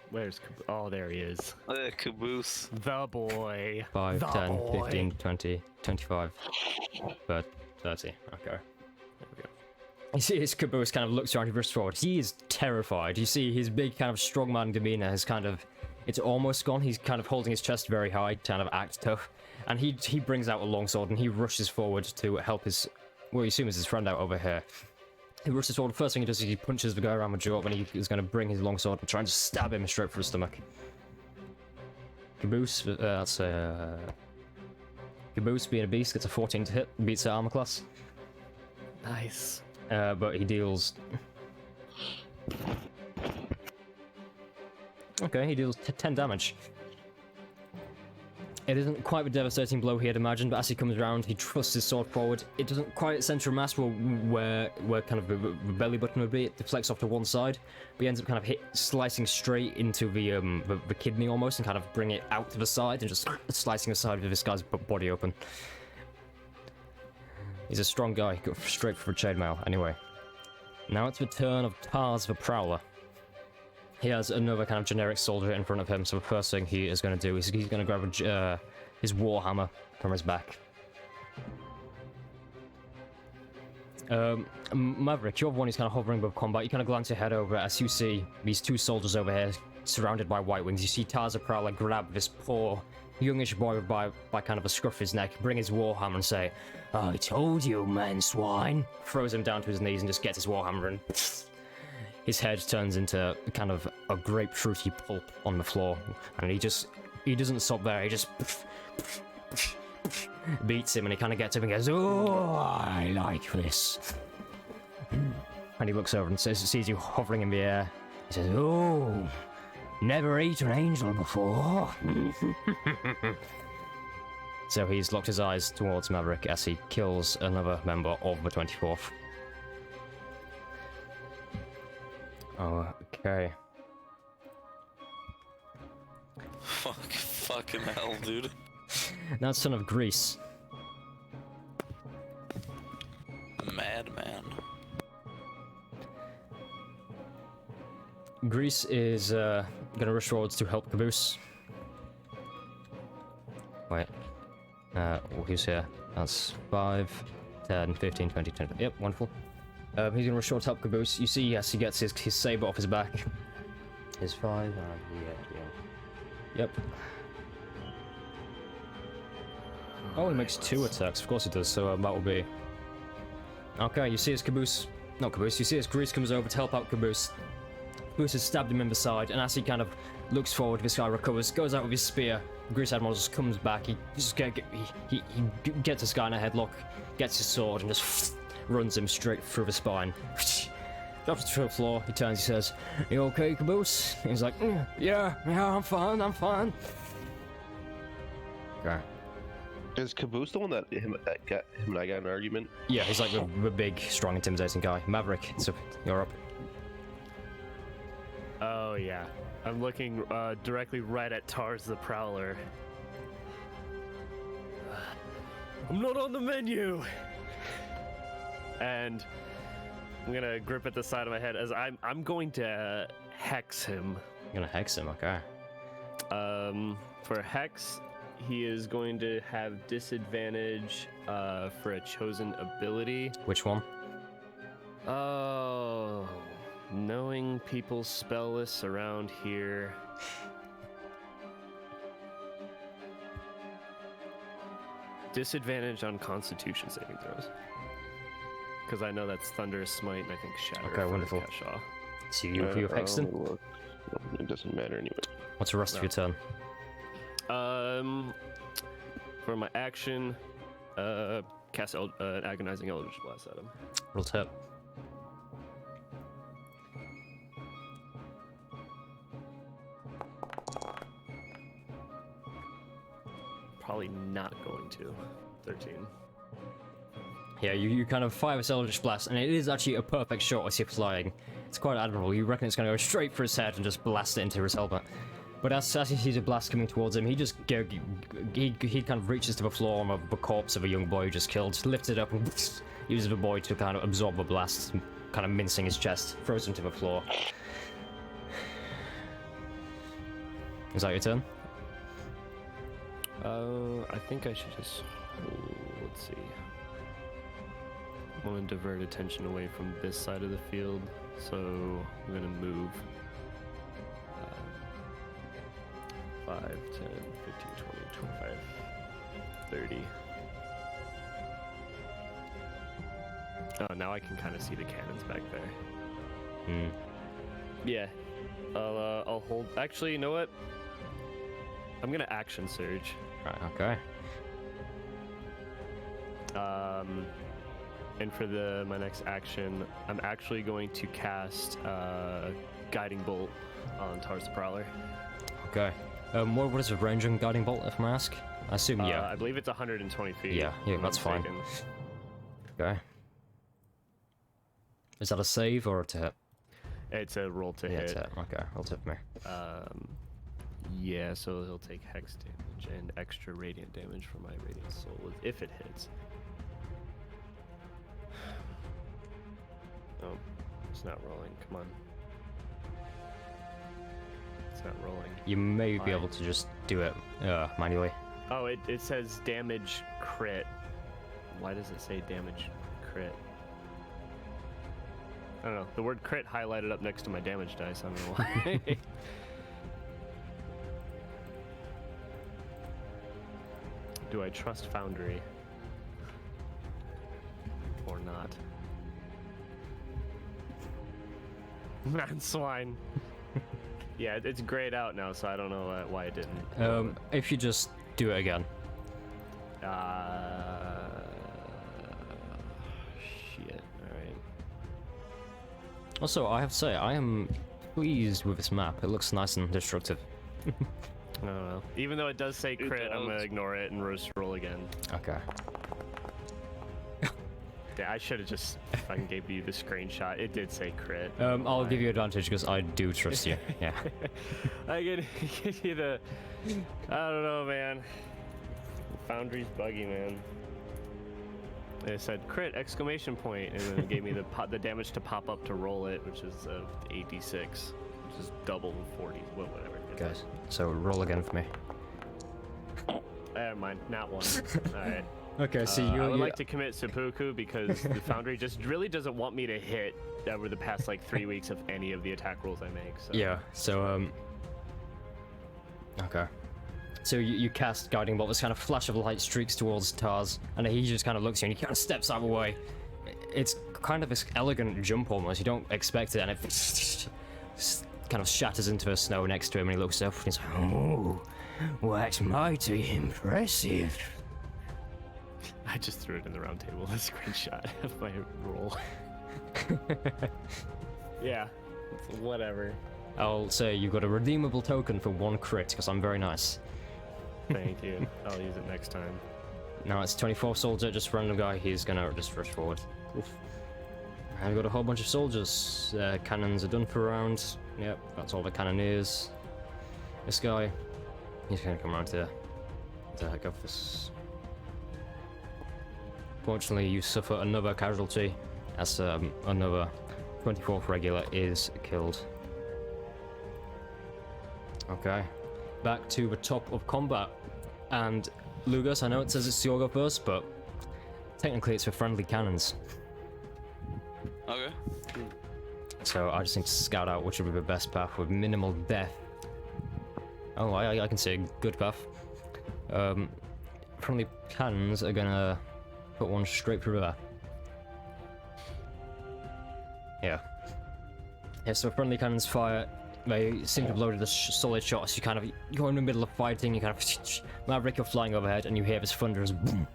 Where's oh, there he is. Caboose. The boy. 5, The 10, boy. 15, 20, 25, 30. Okay. There we go. You see his caboose kind of looks around, he rushes forward. He is terrified. You see his big kind of strongman demeanor has kind of, it's almost gone. He's kind of holding his chest very high to kind of act tough. And he brings out a longsword and he rushes forward to help his, well, you assume is his friend out over here. He rushes forward. First thing he does is he punches the guy around the jaw, and he's going to bring his longsword and try and just stab him straight through the stomach. Caboose, that's Caboose being a beast gets a 14 to hit, beats the armor class. Nice. But he deals... Okay, he deals 10 damage. It isn't quite the devastating blow he had imagined, but as he comes around, he thrusts his sword forward. It doesn't quite center mass where kind of the belly button would be. It deflects off to one side, but he ends up kind of slicing straight into the kidney almost, and kind of bring it out to the side, and just slicing the side of this guy's body open. He's a strong guy, go straight for a chainmail. Anyway, now it's the turn of Tars the Prowler. He has another kind of generic soldier in front of him, so the first thing he is going to do is he's going to grab his warhammer from his back. Maverick, you're the one who's kind of hovering above combat. You kind of glance your head over as you see these 2 soldiers over here surrounded by white wings. You see Tars the Prowler grab this poor youngish boy by kind of a scruff of his neck, bring his warhammer and say, "I told you, man swine." Throws him down to his knees and just gets his warhammer and his head turns into kind of a grapefruity pulp on the floor. And he doesn't stop there, he just beats him, and he kind of gets up and goes, "Oh, I like this." And he looks over and sees you hovering in the air. He says, "Oh, never ate an angel before." So he's locked his eyes towards Maverick as he kills another member of the 24th. Okay. Fucking hell, dude. Now Son of Greece. Madman. Greece is gonna rush forwards to help Caboose. Wait. Who's here? That's 5, 10, 15, 20, 20. Yep, wonderful. He's gonna rush forward to help Caboose. You see, yes, he gets his saber off his back. His 5, yeah. Yep. Oh, he makes 2 attacks. Of course he does, so that will be... Okay, you see as Caboose... Not Caboose, you see as Grease comes over to help out Caboose. Caboose has stabbed him in the side, and as he kind of looks forward, this guy recovers, goes out with his spear. Grease Admiral just comes back, he gets this guy in a headlock, gets his sword, and just runs him straight through the spine. Drops to the floor, he turns, he says, "You okay, Caboose?" He's like, yeah, I'm fine. Okay. Is Caboose the one that him and I got in an argument? Yeah, he's like the big, strong, intimidating guy. Maverick, so you're up. Oh yeah, I'm looking directly right at Tars the Prowler. I'm not on the menu. And I'm gonna grip at the side of my head as I'm going to hex him. You're gonna hex him, okay. For hex, he is going to have disadvantage for a chosen ability. Which one? Oh, knowing people's spell lists around here. Disadvantage on Constitution saving throws. Because I know that's Thunderous Smite and I think Shatter. Okay, wonderful. Kashaw. So you've hexed him? Look. It doesn't matter anyway. What's the rest of your turn? For my action, cast an Agonizing Eldritch Blast at him. Roll tip. Probably not going to. 13. Yeah, you kind of fire this Eldritch Blast, and it is actually a perfect shot as you're flying. It's quite admirable. You reckon it's going to go straight for his head and just blast it into his helmet. But as he sees a blast coming towards him, he kind of reaches to the floor of the corpse of a young boy who just killed, lifts it up and uses the boy to kind of absorb the blast, kind of mincing his chest, throws him to the floor. Is that your turn? I think I should just let's see. I want to divert attention away from this side of the field, so I'm gonna move 5, 10, 15, 20, 25, 30. Oh, now I can kind of see the cannons back there. Yeah, I'll hold. Actually, you know what? I'm gonna action surge. Right, okay. And for my next action, I'm actually going to cast Guiding Bolt on Tars the Prowler. Okay. What is the range on Guiding Bolt, if I may ask? I assume, yeah. I believe it's 120 feet. Yeah, if I'm that's fine. mistaken. Okay. Is that a save or a to hit? It's a roll to Yeah, hit. to hit. Okay, roll to hit for me. Yeah, so he'll take hex damage and extra radiant damage from my radiant soul if it hits. Oh, it's not rolling. Come on. It's not rolling. You may Why? be able to just do it manually. Oh, it says damage crit. Why does it say damage crit? I don't know. The word crit highlighted up next to my damage dice. I don't know why. Do I trust Foundry? Or not? Man, swine. Yeah, it's grayed out now, so I don't know why it didn't. If you just do it again. Shit. All right. Also, I have to say, I am pleased with this map. It looks nice and destructive. I don't know. Even though it does say crit, I'm gonna does. ignore it and roast roll again. Okay. Yeah, I should have just fucking gave you the screenshot. It did say crit. I'll give you advantage because I do trust you. Yeah. I can give you the. I don't know, man. Foundry's buggy, man. It said crit exclamation point, and then it gave me the damage to pop up to roll it, which is 8d6, which is double 40. Well, whatever. Guys, so roll again for me. Never mind, not one. All right. Okay, so I would like to commit seppuku because the Foundry just really doesn't want me to hit over the past like 3 weeks of any of the attack rolls I make. So. Yeah, so, okay. So you cast Guiding Bolt, this kind of flash of light streaks towards Tars, and he just kind of looks at you and he kind of steps out of the way. It's kind of this elegant jump almost, you don't expect it, and it kind of shatters into the snow next to him, and he looks up and he's like, Oh, that's mighty impressive. I just threw it in the round table, a screenshot of my roll. Yeah, whatever. I'll say you've got a redeemable token for 1 crit, because I'm very nice. Thank you. I'll use it next time. Now it's 24 soldier, just random guy, he's gonna just rush forward. Oof. I've got a whole bunch of soldiers. Cannons are done for a round. Yep, that's all the cannoneers. This guy, he's gonna come around to go for this. Fortunately, you suffer another casualty as another 24th regular is killed. Okay, back to the top of combat. And Lugas, I know it says it's your go first, but technically it's for friendly cannons. Okay. So I just need to scout out which would be the best path with minimal death. Oh, I can see a good path. Friendly cannons are gonna put one straight through there. Yeah. Yeah, so friendly cannons fire. They seem to have loaded a solid shot, so you're in the middle of fighting, you kind of Maverick, you're flying overhead, and you hear this thunderous boom.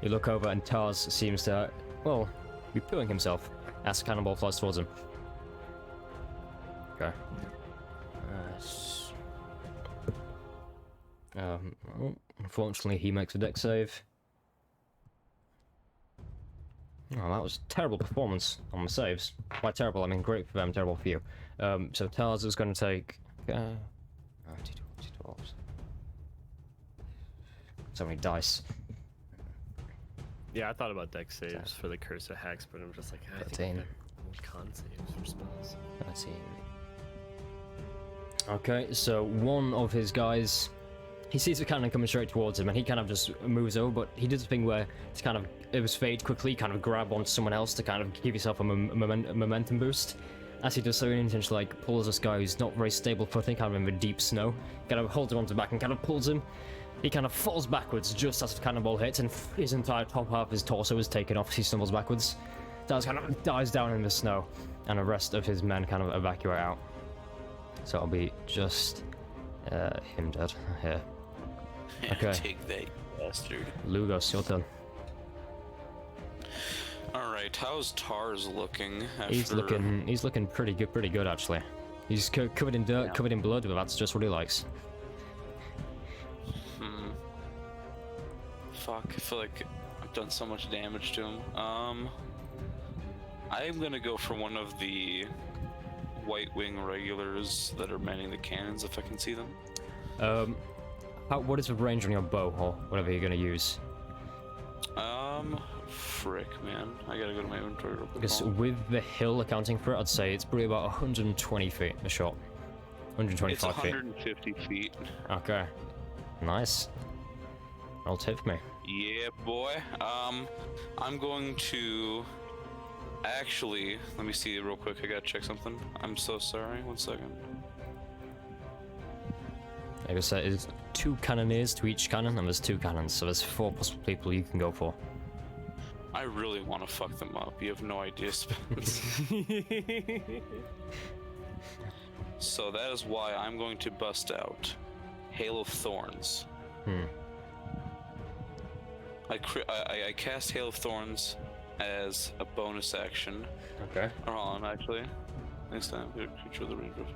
You look over, and Tars seems to, well, be pooing himself as the cannonball flies towards him. Okay. Well, unfortunately, he makes a deck save. Oh, that was terrible performance on the saves. By terrible, I mean great for them, terrible for you. So Tars is going to take... so many dice. Yeah, I thought about deck saves for the Curse of Hex, but I'm just like, I think 13. I got con saves for spells. 13. Okay, so one of his guys, he sees the cannon coming straight towards him, and he kind of just moves over, but he does a thing where to kind of, it was fade quickly, kind of grab onto someone else to kind of give yourself a momentum boost. As he does so, he intentionally like pulls this guy who's not very stable footing, kind of in the deep snow, kind of holds him onto the back and kind of pulls him. He kind of falls backwards just as the cannonball hits, and his entire top half of his torso is taken off as he stumbles backwards. Daz kind of dies down in the snow, and the rest of his men kind of evacuate out. So it'll be just him dead here. Okay. Take that, you bastard. Lugos, your turn. Alright, how's Tars looking after... He's looking pretty good actually. He's covered in dirt, covered in blood, but that's just what he likes. Fuck, I feel like I've done so much damage to him. I'm gonna go for one of the White Wing regulars that are manning the cannons, if I can see them. What is the range on your bow, or whatever you're gonna use? Frick, man. I gotta go to my inventory real quick. Because with the hill accounting for it, I'd say it's probably about 120 feet a shot. 125 it's feet. 150 feet. Okay. Nice. Roll tip me. Yeah, boy. I'm going to... Actually, let me see real quick. I gotta check something. I'm so sorry. 1 second. Like I said, it's 2 cannoneers to each cannon, and there's 2 cannons, so there's 4 possible people you can go for. I really want to fuck them up. You have no idea, Spence. So that is why I'm going to bust out Hail of Thorns. I cast Hail of Thorns as a bonus action. Okay. Or hold on, actually. Next time, control the range of.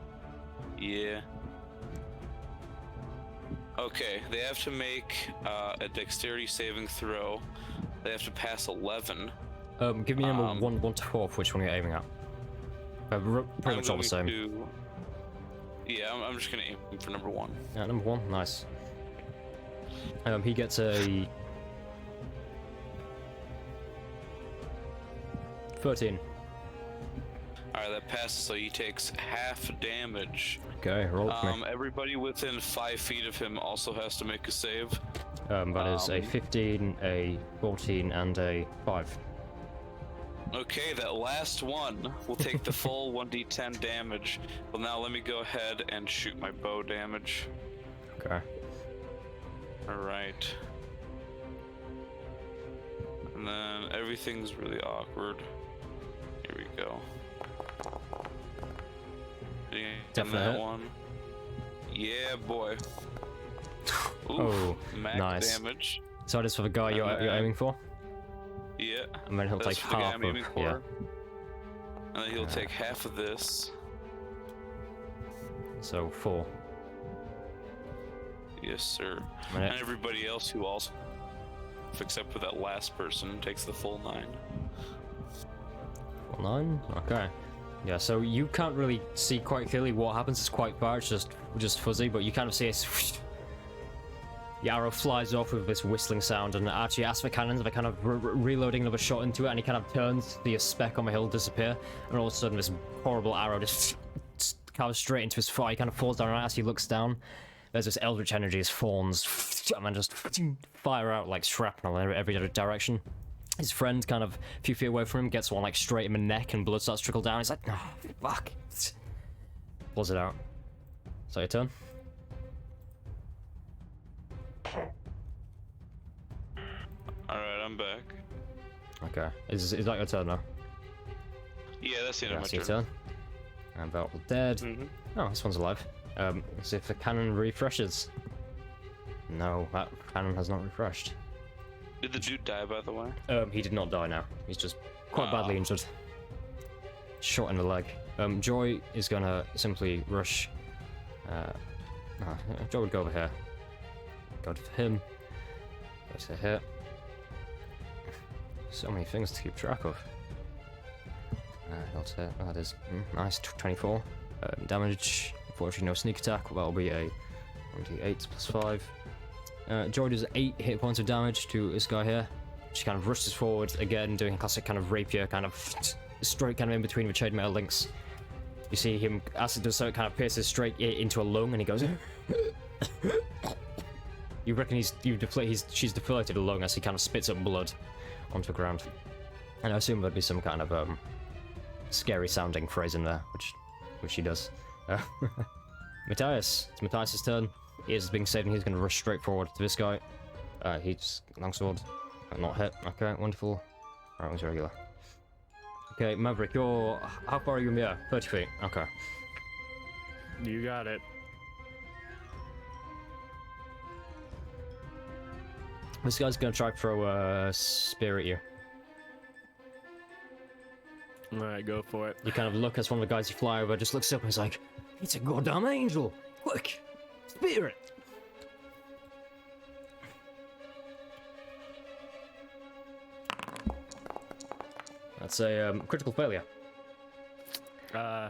Yeah. Okay, they have to make a dexterity saving throw. They have to pass 11. Give me number 1 to 4 for which one you're aiming at. Pretty much all the same. Yeah, I'm just gonna aim for number 1. Yeah, number 1, nice. He gets a 13. Alright, that passes, so he takes half damage. Okay, roll with me. Everybody within 5 feet of him also has to make a save. That is a 15, a 14, and a 5. Okay, that last one will take the full 1d10 damage. Well, now let me go ahead and shoot my bow damage. Okay. Alright. And then everything's really awkward. Here we go. Definitely that hit. one. Yeah, boy. Oof, Oh, max nice. damage. So that is for the guy you're aiming for? Yeah. And then he'll That's take for the guy half I'm of, aiming for. yeah. And then he'll take half of this. So 4. Yes, sir. And And everybody else who also, except for that last person, takes the full 9. 9? Okay. Yeah, so you can't really see quite clearly what happens. It's quite far, it's just fuzzy, but you kind of see it. The arrow flies off with this whistling sound, and actually as for cannons, they're kind of reloading another shot into it, and he kind of turns, the speck on the hill disappear, and all of a sudden this horrible arrow just comes straight into his foot. He kind of falls down, and as he looks down, there's this eldritch energy as fawns, and then just fire out like shrapnel in every direction. His friend, kind of a few feet away from him, gets one like straight in the neck, and blood starts to trickle down. He's like, oh, fuck. Pulls it out. So your turn. Alright, I'm back. Okay. Is that your turn now? Yeah, that's the end That's of my your turn. turn. And Val dead. Oh, this one's alive. Let's see if the cannon refreshes. No, that cannon has not refreshed. Did the dude die, by the way? He did not die now. He's just quite badly injured. Shot in the leg. Joy is gonna simply rush. Joy would go over here. Go for him. Go to here. So many things to keep track of. That is nice. 24 damage. Unfortunately, no sneak attack. That'll be a 1d8 plus 5. Joy does 8 hit points of damage to this guy here. She kind of rushes forward again, doing a classic kind of rapier, kind of straight kind of in between the chainmail links. You see him, as it does so, it kind of pierces straight into a lung, and he goes. You reckon she's deflated a lung as he kind of spits up blood onto the ground. And I assume there'd be some kind of scary sounding phrase in there, which she does. Matthias, it's Matthias' turn. He is being saved, and he's going to rush straight forward to this guy. He's longsword, not hit. Okay, wonderful. Alright, was regular. Okay, Maverick, you're how far are you in the air? 30 feet. Okay. You got it. This guy's going to try to throw a spear at you. Alright, go for it. You kind of look as one of the guys you fly over just looks up and he's like, "It's a goddamn angel! Quick, spear it!" That's a critical failure. Nah.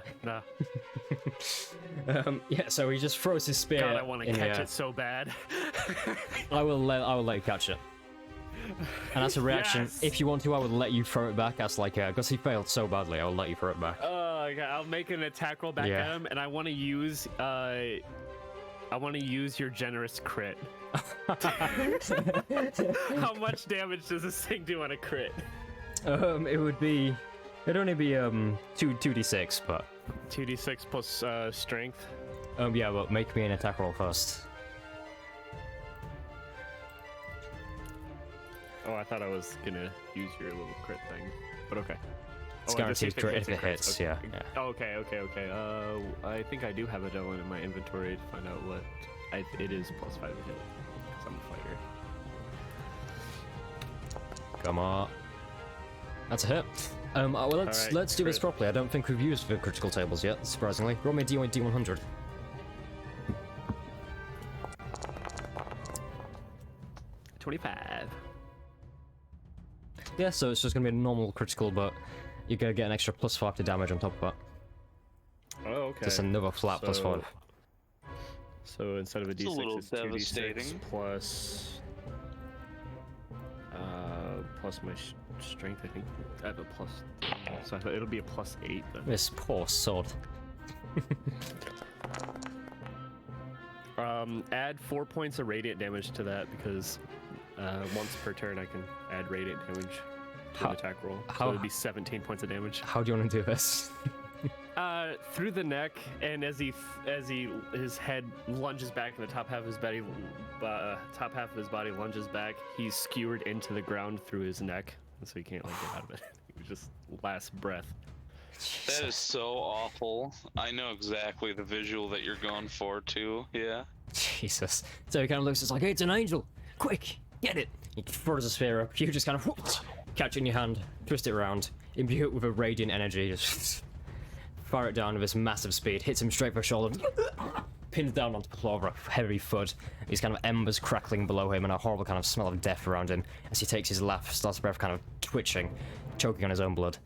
Yeah, so he just throws his spear. God, I want to in the catch air. it so bad. I will let you catch it. And as a reaction, Yes! if you want to, I would let you throw it back as like, because he failed so badly, I'll let you throw it back. Okay, I'll make an attack roll back Yeah. at him, and I want to use your generous crit. How much damage does this thing do on a crit? It'd only be 2d6, but 2d6 plus strength. yeah, but make me an attack roll first. Oh, I thought I was gonna use your little crit thing, but okay. It's Oh, I just see guaranteed crit if it crits. hits, Okay. yeah. Okay. I think I do have a devil in my inventory to find out what it is plus 5 to hit, because I'm a fighter. Come on. That's a hit. Well, let's Alright, do this crit. properly. I don't think we've used the critical tables yet, surprisingly. Roll me a D100. $25. Yeah, so it's just gonna be a normal critical, but you're gonna get an extra +5 to damage on top of that. Oh, okay. Just another flat +5. So instead of a It's a D6, little it's 2d6 devastating. plus my strength. I think I have a plus. So I thought it'll be a +8 then. This poor sod. Add 4 points of radiant damage to that because once per turn I can add radiant damage to How- an attack roll. So how- it'd be 17 points of damage. How do you want to do this? Through the neck, and as his head lunges back, and the top half of his body lunges back, he's skewered into the ground through his neck, so he can't like get out of it. He just last breath. That is so awful. I know exactly the visual that you're going for too. Yeah. Jesus. So he kind of looks, it's like, hey, it's an angel! Quick, get it! He throws a sphere up, you just kind of catch it in your hand, twist it around, imbue it with a radiant energy, just fire it down with this massive speed, hits him straight for the shoulder, pins down onto the floor with a heavy thud. These kind of embers crackling below him and a horrible kind of smell of death around him as he takes his last breath, kind of twitching, choking on his own blood.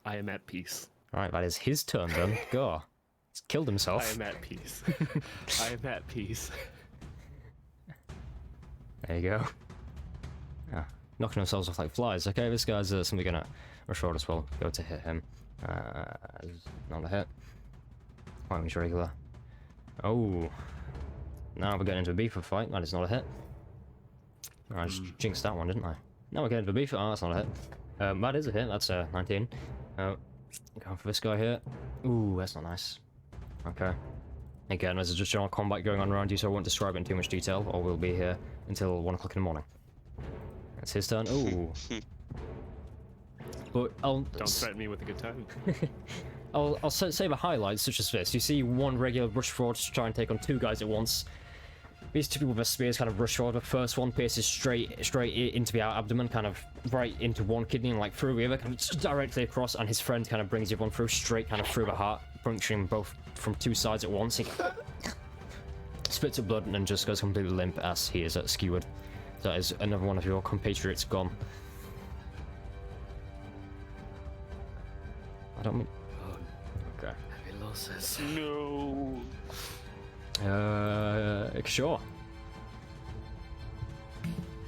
I am at peace. Alright, that is his turn then. Go. He's killed I himself. am at peace. I am at peace. There you go. Ah, knocking themselves off like flies. Okay, this guy's somebody gonna rush forward as well. Go to hit him. Not a hit. Quite much regular. Oh. Now we're getting into a beefer fight. That is not a hit. I just jinxed that one, didn't I? Now we're getting into a beefer. Oh, that's not a hit. That is a hit. That's 19. Going for this guy here. Ooh, that's not nice. Okay. Again, there's just general combat going on around you, so I won't describe it in too much detail, or we'll be here until 1 o'clock in the morning. It's his turn. Ooh. But Don't threaten me with a good time. I'll say the highlights, such as this. You see one regular rush forward to try and take on 2 guys at once. These 2 people with their spears kind of rush forward. The first one pierces straight into the abdomen, kind of right into one kidney and like through the other, kind of directly across, and his friend kind of brings the other one through, straight kind of through the heart, puncturing both from 2 sides at once. He spits up blood and then just goes completely limp as he is skewered. That is another one of your compatriots gone. I don't mean... Okay. Heavy losses. No. Sure.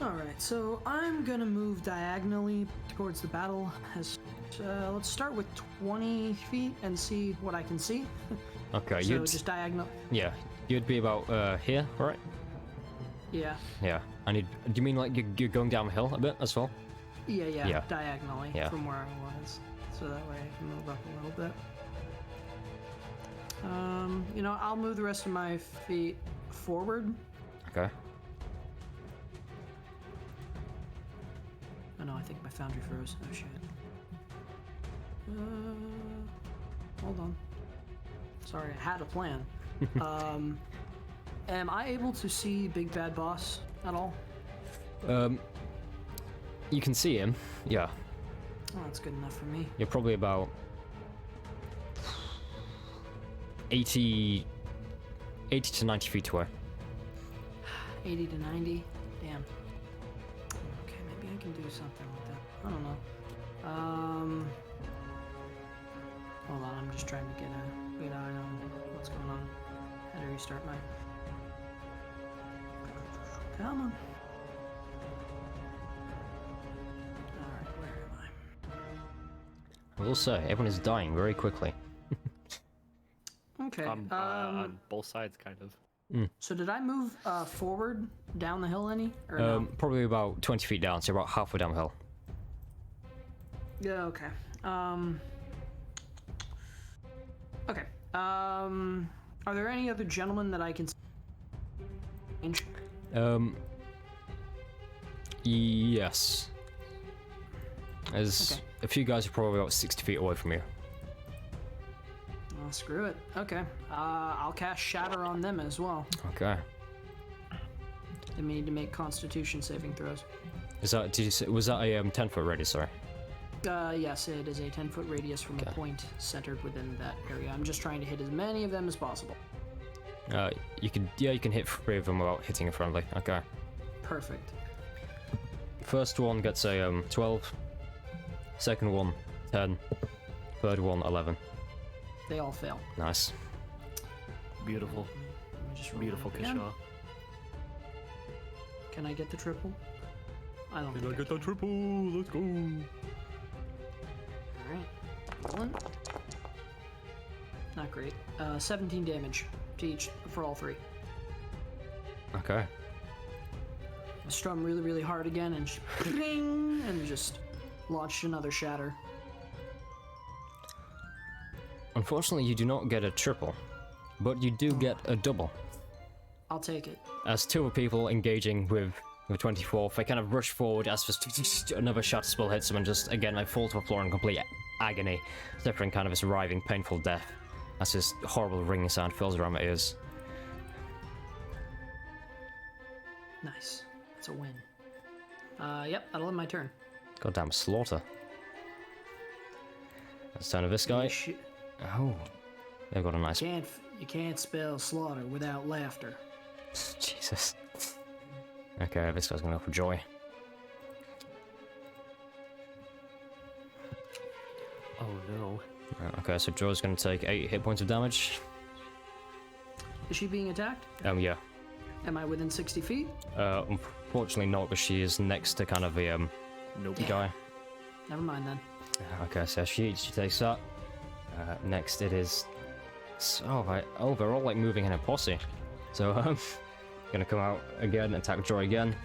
Alright, so I'm gonna move diagonally towards the battle. Let's start with 20 feet and see what I can see. Okay, So you'd... just diagonal. Yeah, you'd be about here, right? Yeah. Yeah. And do you mean like you're going down the hill a bit as well? Yeah, Yeah. diagonally Yeah. from where I was. So that way I can move up a little bit. I'll move the rest of my feet forward. Okay. Oh no, I think my foundry froze. Oh shit. Hold on. Sorry, I had a plan. Am I able to see Big Bad Boss at all? You can see him. Yeah. Oh, that's good enough for me. You're probably about 80 to 90 feet away. 80 to 90? Damn. Okay, maybe I can do something like that. I don't know. Hold on, I'm just trying to get a good eye on what's going on. How to restart my... Come on. Alright, where am I will say, everyone is dying very quickly. I? Okay, On both sides, kind of. so did I move forward down the hill any? Or no? Probably about 20 feet down, so about halfway down the hill. Yeah, okay. Okay. Are there any other gentlemen that I can range? Yes. There's Okay. a few guys who are probably about 60 feet away from you. Oh, screw it. Okay. I'll cast Shatter on them as well. Okay. They need to make Constitution saving throws. Is that, did you say, was that a 10-foot radius, sorry? Yes, it is a 10-foot radius from a point centered within that area. I'm just trying to hit as many of them as possible. You can hit 3 of them without hitting a friendly. Okay. Perfect. First one gets a 12. Second one, 10. Third one, 11. They all fail. Nice. Beautiful. Let me just roll Beautiful again. Kishaw. Can I get the triple? I don't think I Get the can. triple. Let's go. Alright. One. Not great. 17 damage to each for all 3. Okay. I strum really, really hard again and ping, and just launched another shatter. Unfortunately, you do not get a triple, but you do get a double. I'll take it. As 2 people engaging with 24th, they kind of rush forward as just another shatter spell hits them and just, again, they fall to the floor in complete agony, suffering kind of this writhing, painful death as this horrible ringing sound fills around my ears. Nice. That's a win. Yep, that'll end my turn. Goddamn slaughter. Let's turn to this guy. Oh, they've got a nice... You can't spell slaughter without laughter. Jesus. Okay, this guy's gonna go for joy. Oh no. Okay, so Joy's gonna take 8 hit points of damage. Is she being attacked? Yeah. Am I within 60 feet? Unfortunately not, because she is next to kind of the Nope. guy. Never mind then. Okay, so she takes that. Next it is... Oh, they're all like moving in a posse. So, gonna come out again, attack Joy again.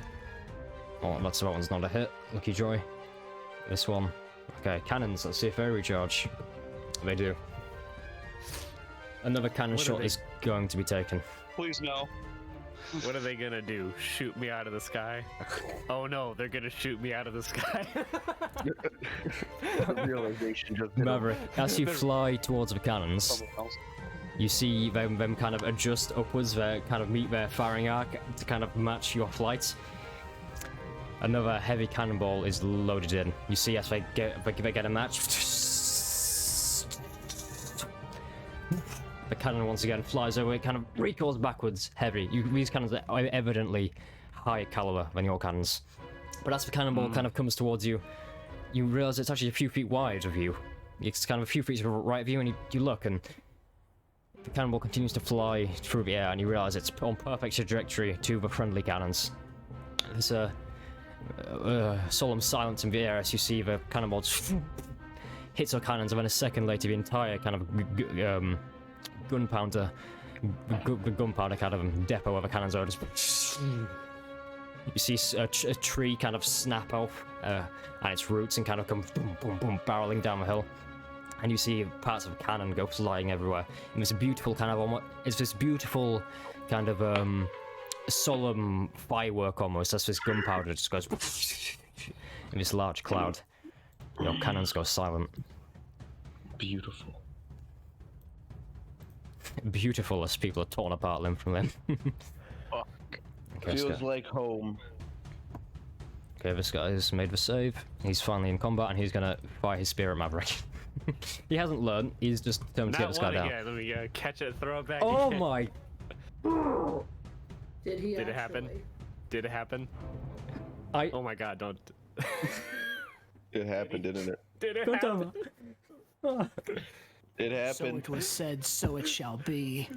Oh, that one's not a hit. Lucky Joy. This one. Okay, cannons, let's see if they recharge. They do. Another cannon What are shot they- is going to be taken. Please no. What are they gonna do? Shoot me out of the sky? Oh no, they're gonna shoot me out of the sky. Realization just hit him. Maverick, as you fly towards the cannons, you see them kind of adjust upwards, they kind of meet their firing arc to kind of match your flight. Another heavy cannonball is loaded in. You see as they get a match. The cannon once again flies over, it kind of recoils backwards, heavy. These cannons are evidently higher caliber than your cannons. But as the cannonball kind of comes towards you, you realize it's actually a few feet wide of you. It's kind of a few feet to the right of you, and you look, and the cannonball continues to fly through the air, and you realize it's on perfect trajectory to the friendly cannons. There's a solemn silence in the air as you see the cannonball hits your cannons, and then a second later, the entire kind of gunpowder kind of depot where the cannons are just... You see a tree kind of snap off and its roots and kind of come boom, boom, boom, barreling down the hill. And you see parts of a cannon go flying everywhere. And it's a beautiful kind of it's this beautiful kind of solemn firework almost. As this gunpowder just goes in this large cloud. Your cannons go silent. Beautiful. Beautiful as people are torn apart limb from limb. Fuck. Okay, Feels like home. Okay, this guy's made the save. He's finally in combat and he's gonna fire his spear at Maverick. He hasn't learned, he's just determined to get Not this guy one down. again. Let me catch it, throw it back. Oh again. my... Did he Did it happen? Did it happen? Oh my god, don't. It happened, didn't it? Did it Don't tell happen? It So happened. it was said, so it shall be.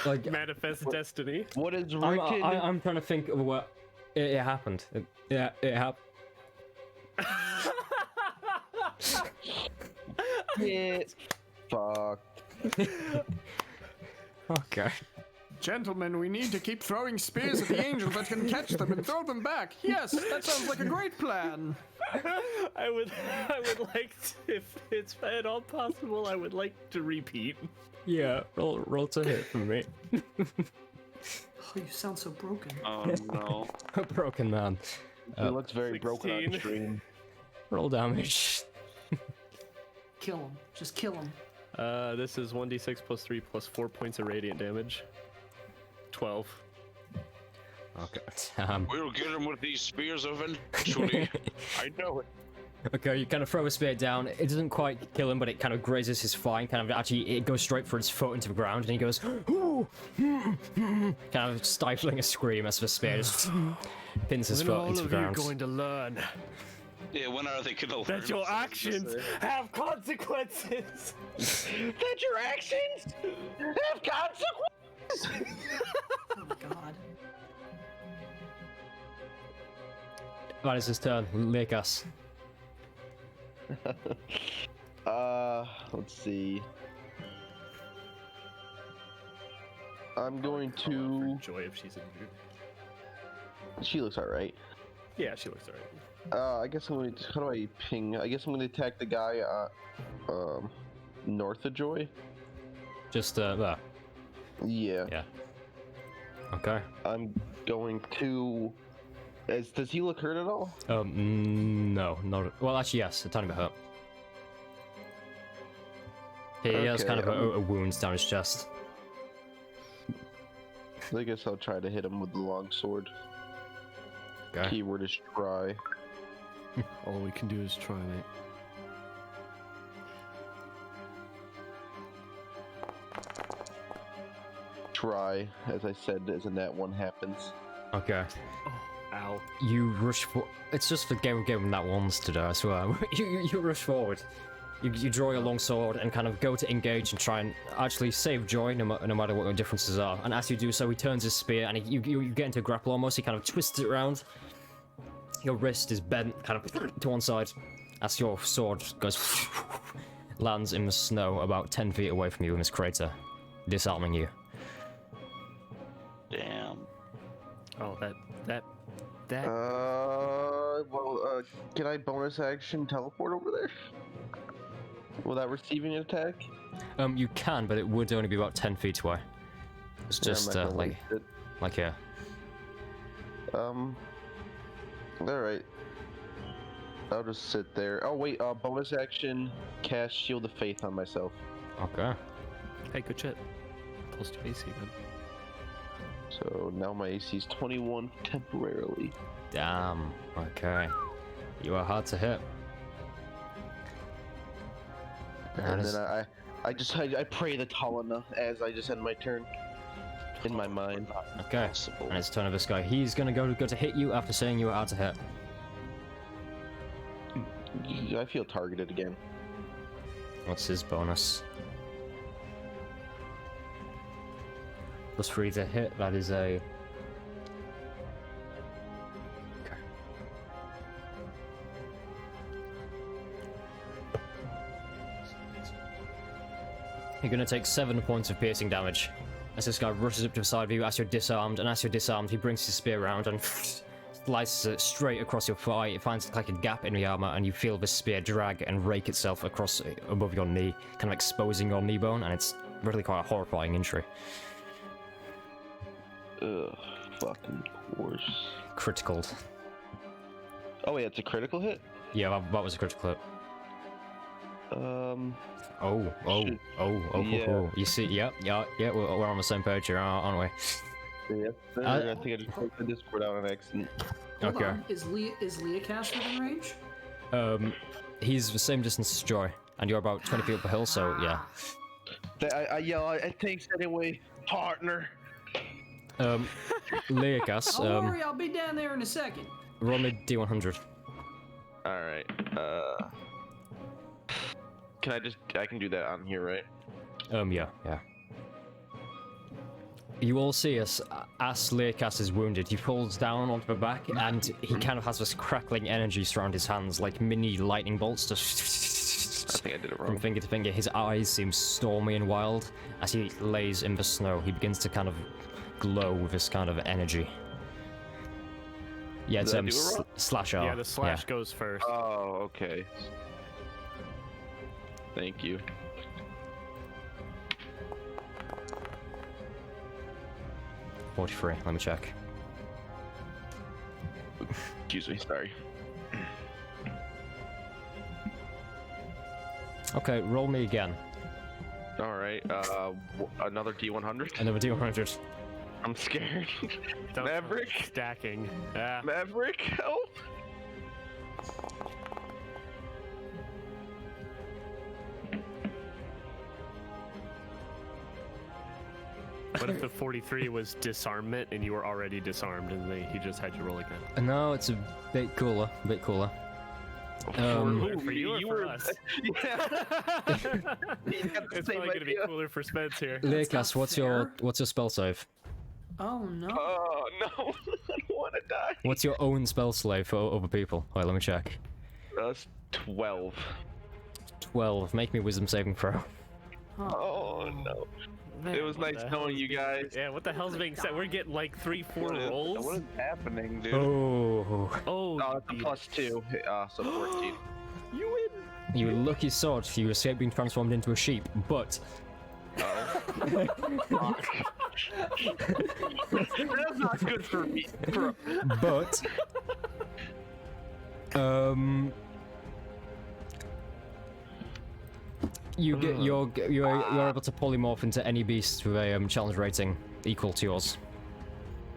Like, Manifest destiny. What is written? I'm trying to think of what... It happened. It happened. It. Fuck. Okay. Gentlemen, we need to keep throwing spears at the angel that can catch them and throw them back. Yes, that sounds like a great plan. I would like to, if it's at all possible, I would like to repeat. Yeah, roll to hit for me. Oh, you sound so broken. Oh no. A broken man. He looks very broken on 16. stream. Roll damage. Kill him. Just kill him. This is 1d6 plus 3 plus 4 points of radiant damage. 12. Okay. We'll get him with these spears eventually. I know it. Okay, you kind of throw a spear down. It doesn't quite kill him, but it kind of grazes his thigh. Kind of actually, it goes straight for his foot into the ground, and he goes, "Ooh!" kind of stifling a scream as the spear just pins his foot into the ground. going to learn Yeah, when are they gonna learn? that your what I'm supposed actions to say? have consequences? That your actions have consequences. Oh my god. That is his turn. Make us. Let's see. I'm going to. Joy if she's injured. She looks alright. Yeah, she looks alright. I guess I'm going to. How do I ping? I guess I'm going to attack the guy north of Joy. Just there. Yeah. Yeah. Okay. I'm going to. Does he look hurt at all? No, not. Well, actually, yes, a tiny bit hurt. He has Okay, kind of a wound down his chest. I guess I'll try to hit him with the long sword. Okay. Keyword is try. All we can do is try, mate. Try, as I said, as a nat 1 happens. Okay. Ow. You rush for. It's just the game him that ones to do, I swear. you rush forward. You draw your long sword and kind of go to engage and try and actually save Joy, no matter what your differences are. And as you do so, he turns his spear and you get into a grapple almost. He kind of twists it around. Your wrist is bent kind of to one side as your sword goes lands in the snow about 10 feet away from you in this crater, disarming you. Damn. Oh, that. Can I bonus action teleport over there? Without receiving an attack? You can, but it would only be about 10 feet away. It's Yeah, I'm just not gonna like waste it. here. Alright. I'll just sit there. Oh wait, bonus action, cast Shield of Faith on myself. Okay. Hey, good shit. Plus 2 AC, man. So now my AC is 21 temporarily. Damn. Okay. You are hard to hit. That And is- then I pray the Talana as I just end my turn. In my mind. Okay. Possible. And it's turn of this guy. He's gonna go to hit you after saying you were hard to hit. I feel targeted again. What's his bonus? +3 to hit. That is a. Okay. You're gonna take 7 points of piercing damage as this guy rushes up to the side of you as you're disarmed, and as you're disarmed, he brings his spear around and slices it straight across your thigh. It finds like a gap in the armor, and you feel the spear drag and rake itself across above your knee, kind of exposing your knee bone, and it's really quite a horrifying injury. Ugh, fucking course. Critical. Oh wait, it's a critical hit? Yeah, that was a critical hit. Oh. Yeah. You see, yeah, we're on the same page here, aren't we? Yeah. I think I just broke the Discord out on accident. Hold Okay. on. Is Leah cast within range? He's the same distance as Joy, and you're about 20 feet up the hill, so yeah. I yell, it takes anyway, partner. Leogas, Don't worry, I'll be down there in a second. roll me D100. Alright, I can do that on here, right? Yeah. You all see as Leokas is wounded, he falls down onto the back, and he kind of has this crackling energy surround his hands, like mini lightning bolts, just I think I did it from wrong. finger to finger. His eyes seem stormy and wild. As he lays in the snow, he begins to kind of glow with this kind of energy. Yeah, it's Did I do it wrong? slash R. Yeah, the slash goes first. Oh, okay. Thank you. 43, let me check. Excuse me, sorry. Okay, roll me again. Alright, another D100? Another D100. I'm scared. Don't Maverick? stacking. Yeah. Maverick, help! What if the 43 was disarmament and you were already disarmed and he just had you roll again? No, it's a bit cooler. A bit cooler. For you or for us? Yeah. It's probably gonna be cooler for Spence here. Learcast, not fair. what's your spell save? Oh no. Oh no, I don't want to die. What's your own spell slave for other people? Alright, let me check. That's 12. 12. Make me wisdom saving throw. Oh no. It was What nice the hell knowing is you being- guys. Yeah, what the hell's being said? We're getting like 3-4 rolls. What is happening, dude? Oh, Oh, Oh, it's a +2, so 14. you win. you lucky sod, you escaped being transformed into a sheep, but That's not good for me. but you're able to polymorph into any beast with a challenge rating equal to yours.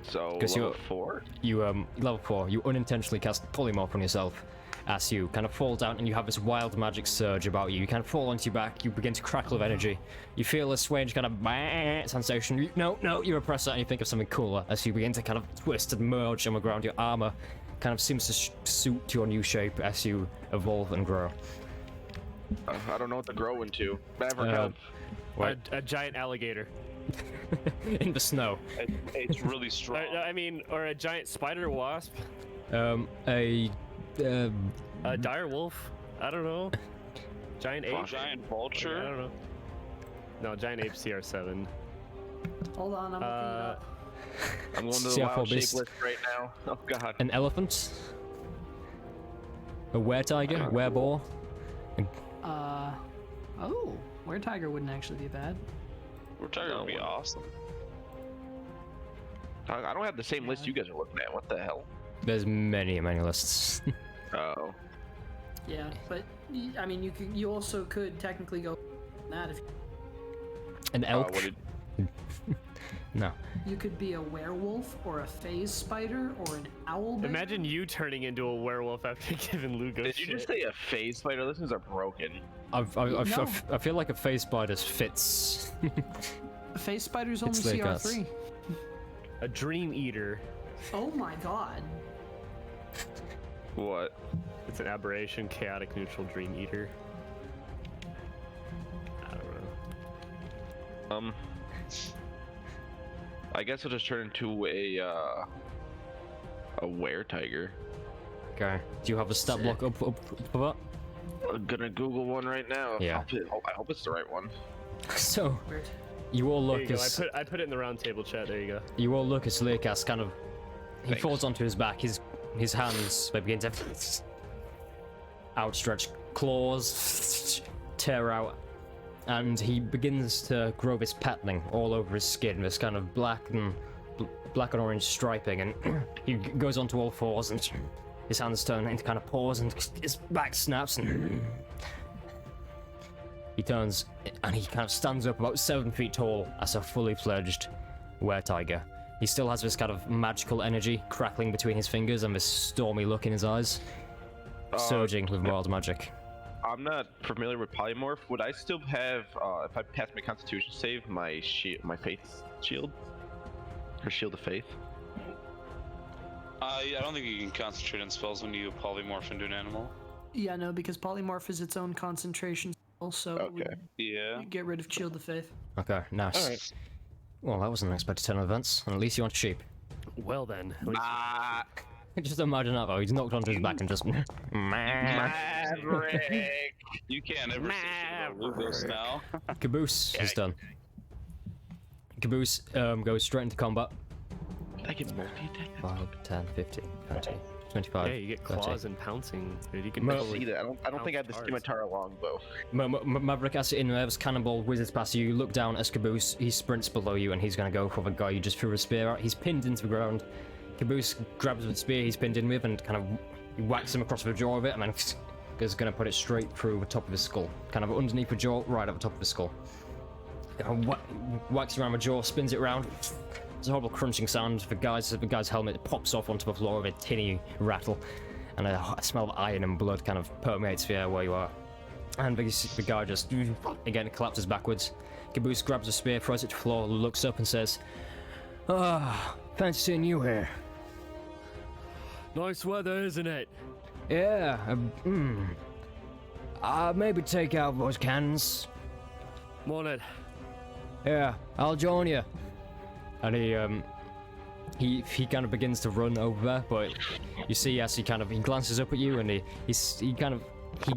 So, 'Cause level you're- 4? You level 4, you unintentionally cast polymorph on yourself as you kind of fall down and you have this wild magic surge about you. You kind of fall onto your back, you begin to crackle of energy. You feel a strange kind of sensation. You repress that and you think of something cooler as you begin to kind of twist and merge on the ground. Your armor kind of seems to suit your new shape as you evolve and grow. I don't know what to grow into. Maverick, Uh, help. A giant alligator. In the snow. It's really strong. Or a giant spider wasp. A A dire wolf. I don't know. Giant ape. Giant I vulture. don't know. No, giant ape CR7. Hold on, I'm looking it up. I'm going to the CR4 wild shape beast. list right now. Oh god. an elephant. A were-tiger, were-boar. Oh, were tiger wouldn't actually be bad. We're talking would be awesome. I don't have the same list you guys are looking at. What the hell? There's many lists. Oh. Yeah, but I mean, you also could technically go that if An elk. what did- No. you could be a werewolf or a phase spider or an owl bear. Imagine you turning into a werewolf after giving Lugo Did you shit. just say a phase spider? Those things are broken. I No. feel like a face spider fits. A phase spider's only It's like us. CR3. A dream eater. Oh my god. What? It's an aberration, chaotic neutral dream eater. I don't know. I guess I'll just turn into a were tiger. Okay. Do you have a stat block up for that? I'm gonna Google one right now. Yeah. I hope it's the right one. So Weird. you all There look you go. as I put it in the round table chat. There you go. Learcast kind of he Thanks. falls onto his back. His hands they begin to outstretched claws tear out, and he begins to grow this patterning all over his skin, this kind of black and orange striping, and he goes onto all fours, and his hands turn into kind of paws, and his back snaps, and he turns, and he kind of stands up about 7 feet tall as a fully fledged were-tiger. He still has this kind of magical energy crackling between his fingers and this stormy look in his eyes, surging with wild magic. I'm not familiar with polymorph. Would I still have, if I pass my Constitution save, my faith shield, or shield of faith? I don't think you can concentrate on spells when you polymorph into an animal. Yeah, no, because polymorph is its own concentration spell, so it would Okay. Yeah. get rid of Shield of Faith. Okay, nice. Alright. Well, that was an unexpected turn of events, and at least you want sheep. Well then. At least- Ah, Just imagine that though, he's knocked onto his back and just... Maverick! You can't ever say shit about Lugos now. Caboose is done. Caboose goes straight into combat. I can multi-attack. 5, 10, 15, 20, 25, Yeah, you get 30. claws and pouncing. Dude, you can Mo- I totally- see that. I don't think I have the Pounce scimitar longbow. Maverick has it in there, this cannonball whizzes past you, look down as Caboose, he sprints below you and he's gonna go for the guy you just threw a spear at. He's pinned into the ground. Caboose grabs the spear he's pinned in with and kind of whacks him across the jaw of it, and then is gonna put it straight through the top of his skull. Kind of underneath the jaw, right at the top of his skull. Whacks around the jaw, spins it around, There's a horrible crunching sound. The guy's helmet pops off onto the floor with a tinny rattle, and a smell of iron and blood kind of permeates the air where you are. And the guy just again collapses backwards. Caboose grabs a spear, throws it to the floor, looks up and says, "Ah, fancy seeing you here." Nice weather, isn't it? Yeah. Maybe take out those cans. Morning. Yeah, I'll join you. And he kind of begins to run over there, but you see as he glances up at you and he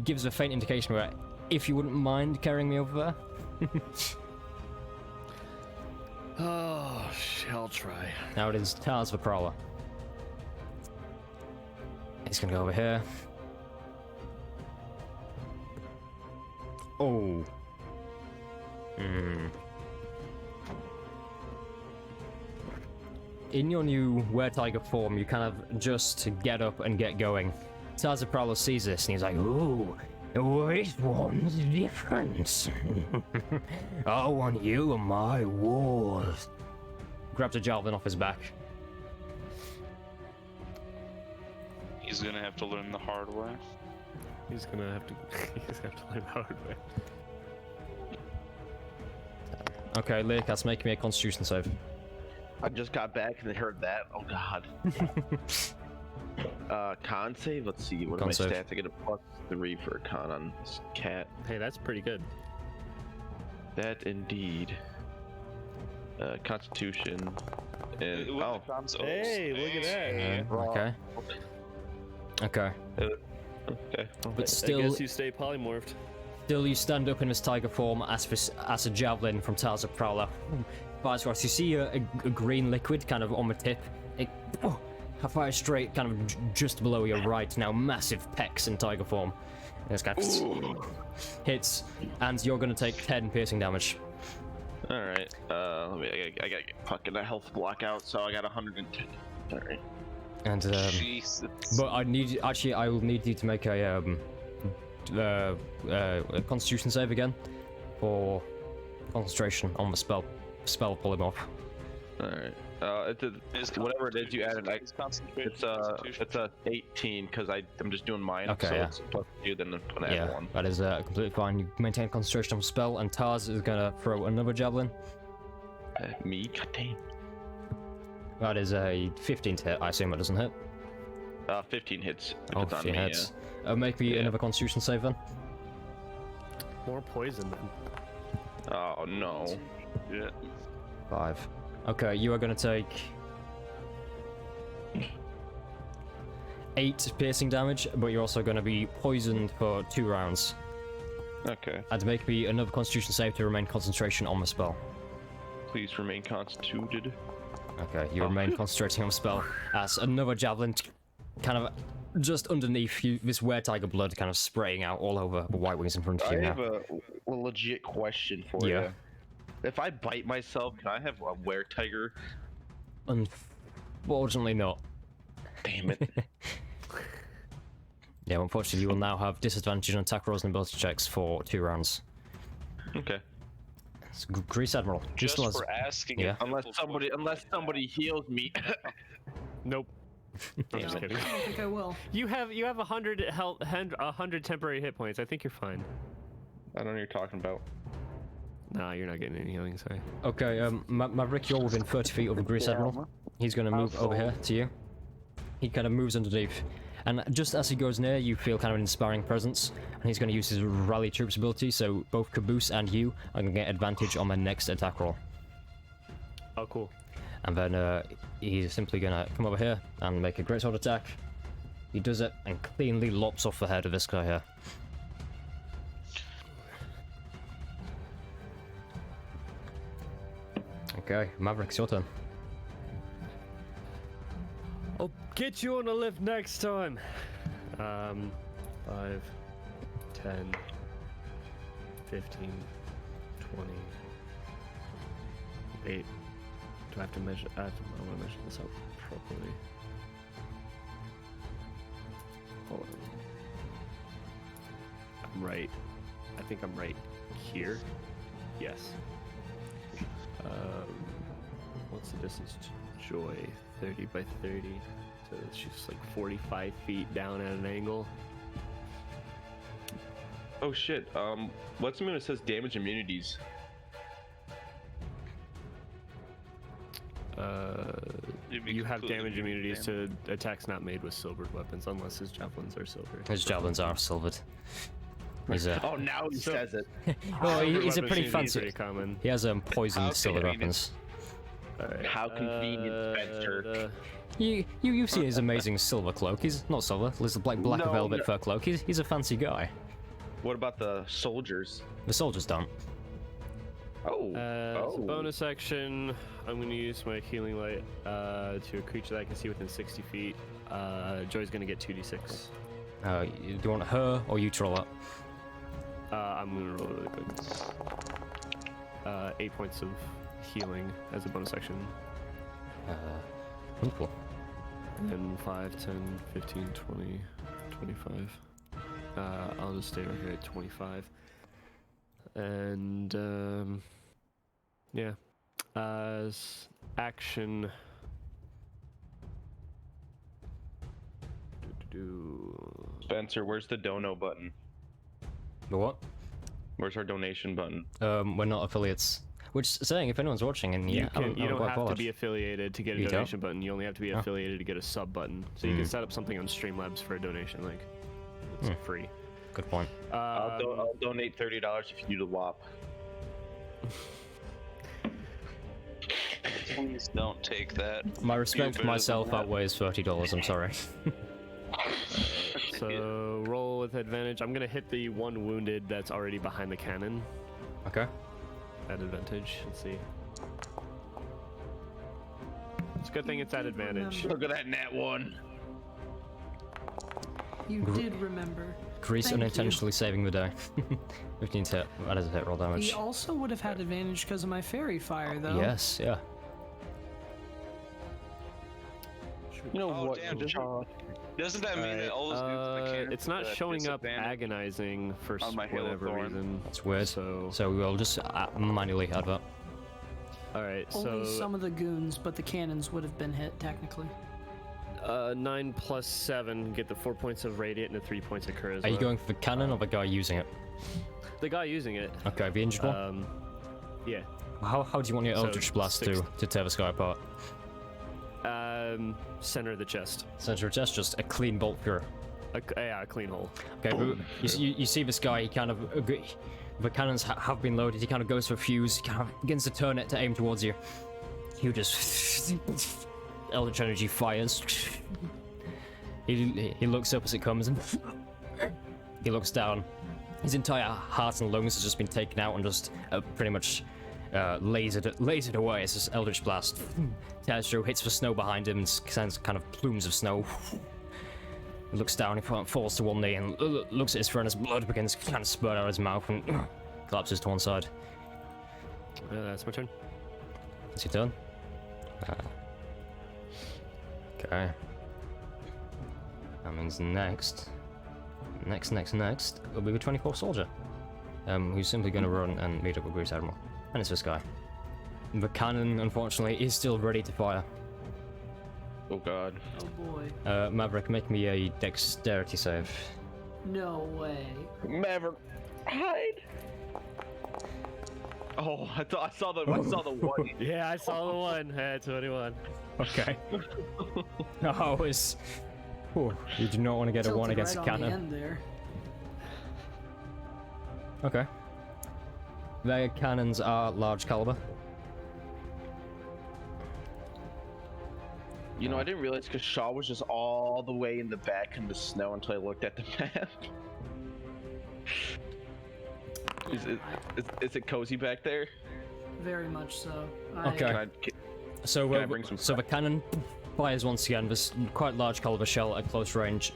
gives a faint indication where if you wouldn't mind carrying me over there. Oh, I'll try. Now it is Taz the Prowler. He's gonna go over here. Oh. In your new were-tiger form, you kind of just get up and get going. Taz the Prowler sees this and he's like, Ooh, this one's different. I want you on my walls. grabs a javelin off his back. He's gonna have to learn the hard way. He's gonna have to learn the hard way. Okay, Learcat's making me a constitution save. I just got back and I heard that. Oh god. Con save? Let's see. What are Con my save. stats? I get a +3 for a con on this cat. Hey, that's pretty good. That indeed. Constitution. And Hey, look at that. Okay. Okay. okay. But I still, guess you stay polymorphed. you stand up in this tiger form as a javelin from Taz the Prowler. Fires across. You see a green liquid kind of on the tip. It fires straight kind of just below your right. Now massive pecs in tiger form. And this guy hits, and you're going to take 10 piercing damage. All right. Let me. I gotta get fucking a health block out. So I got 110. All right. And Jesus. but I will need you to make a Constitution save again for concentration on the spell polymorph. All right. Whatever it is, you add an X. It's a 18 because I'm just doing mine. Okay, so yeah. it's +2, then I'm gonna add Yeah, 1. that is completely fine. You maintain concentration on the spell, and Taz is gonna throw another javelin. Me? God damn. That is a 15 to hit. I assume it doesn't hit. 15 hits. If Oh, it's on 15 me, hits. Make me Yeah. another Constitution save then. More poison then. Yeah. Oh no. Yeah. 5. Okay, you are gonna take 8 piercing damage, but you're also gonna be poisoned for 2 rounds. Okay. And make me another Constitution save to remain concentration on the spell. Please remain constituted. Okay, you remain concentrating on the spell as another javelin kind of just underneath you, this were-tiger blood kind of spraying out all over the white wings in front of I you have now. a legit question for Yeah. you. If I bite myself, can I have a were-tiger? Unfortunately not. Damn it. Yeah, unfortunately you will now have disadvantage on attack rolls and ability checks for 2 rounds. Okay. It's Grease Admiral. Just still has- for asking. Yeah. if Unless people- somebody heals me. Nope. I'm just No, kidding. I don't think I will. You have 100 health, 100 temporary hit points. I think you're fine. I don't know what you're talking about. Nah, you're not getting any healing. Sorry. Okay, Maverick, you're within 30 feet of the Grease Admiral. He's going to move over here to you. He kind of moves underneath. And just as he goes near, you feel kind of an inspiring presence. And he's going to use his Rally Troops ability, so both Caboose and you are going to get advantage on their next attack roll. Oh, cool. And then he's simply going to come over here and make a great sword attack. He does it and cleanly lops off the head of this guy here. Okay, Maverick, it's your turn. I'll get you on a lift next time. 5, 10, 15, 20. Wait. Do I have to measure? I want to measure this out properly. Hold on. I'm right. I think I'm right here. Yes. What's the distance to Joy? 30 by 30. So she's like 45 feet down at an angle. Oh shit. What's the moon? It says damage immunities. You have damage immunities to attacks not made with silvered weapons, unless his javelins are silver. His javelins are silvered. He's a Oh, now he says it. well, he's a Weapons pretty seem fancy. pretty common. He has poisoned How silver convenient. weapons. Alright, How convenient, Spencer. You've seen his amazing silver cloak. He's not silver. It's black No, velvet no. fur cloak. He's a fancy guy. What about the soldiers? The soldiers don't. Oh. As a bonus action, I'm going to use my healing light to a creature that I can see within 60 feet. Joy's going to get 2d6. Do you want her or you to roll up? I'm going to roll really quick. 8 points of healing as a bonus action. Wonderful. And 5, 10, 15, 20, 25. I'll just stay right here at 25. And, yeah. As action... Spencer, where's the dono button? The what? Where's our donation button? We're not affiliates. Which saying, if anyone's watching and You haven't don't quite have to followed. be affiliated to get a You don't? donation button. You only have to be Oh. affiliated to get a sub button. So you can set up something on Streamlabs for a donation link. It's free. Good point. I'll donate $30 if you do the WAP. Please don't take that. My respect for better than myself that. outweighs $30. I'm sorry. So roll with advantage. I'm gonna hit the one wounded that's already behind the cannon Okay. at advantage. Let's see. It's a good thing it's at advantage. Look at that nat one. You did remember. Grease Thank you. unintentionally saving the day. 15 to hit. That is a hit roll damage. He also would have had advantage because of my fairy fire, though. Yes, yeah. You know Oh, what, damn, Sean? Doesn't that mean that all those dudes in the cannon it's not have showing up disadvantage? agonizing for on my Hail of whatever Thorn. reason. That's weird. So, So we'll just manually add that. alright, Only so some of the goons, but the cannons would have been hit technically. 9 plus 7, get the 4 points of radiant and the 3 points of charisma. Are you going for the cannon or the guy using it? The guy using it. Okay, the injured one? Yeah. How do you want your so Eldritch Blast six- to tear the sky apart? Center of the chest. Center of chest, just a clean bolt through. Yeah, a clean hole. Okay, but you see this guy, he kind of... the cannons have been loaded, he kind of goes for a fuse, he kind of begins to turn it to aim towards you. You just... Eldritch energy fires. He looks up as it comes and... he looks down. His entire heart and lungs has just been taken out and just pretty much lasered away as this Eldritch Blast tears through, hits the snow behind him and sends kind of plumes of snow. He looks down, he falls to one knee and looks at his friend as blood begins to kind of spurt out of his mouth and collapses to one side. That's my turn. It's your turn. Okay. That means next will be the 24th soldier, who's simply going to run and meet up with Bruce Admiral. And it's this guy. The cannon, unfortunately, is still ready to fire. Oh god. Oh boy. Maverick, make me a dexterity save. No way. Maverick, hide. Oh, I saw the one. Yeah, I saw the one. 21. Okay. No, it's... Ooh, you do not want to get a 1 Tilted against right a on the cannon. end there. Okay. Their cannons are large caliber. You know, I didn't realize because Shaw was just all the way in the back in the snow until I looked at the map. Is it cozy back there? Very much so. Okay. So, Can I bring some so the cannon fires once again. This quite large caliber shell at close range.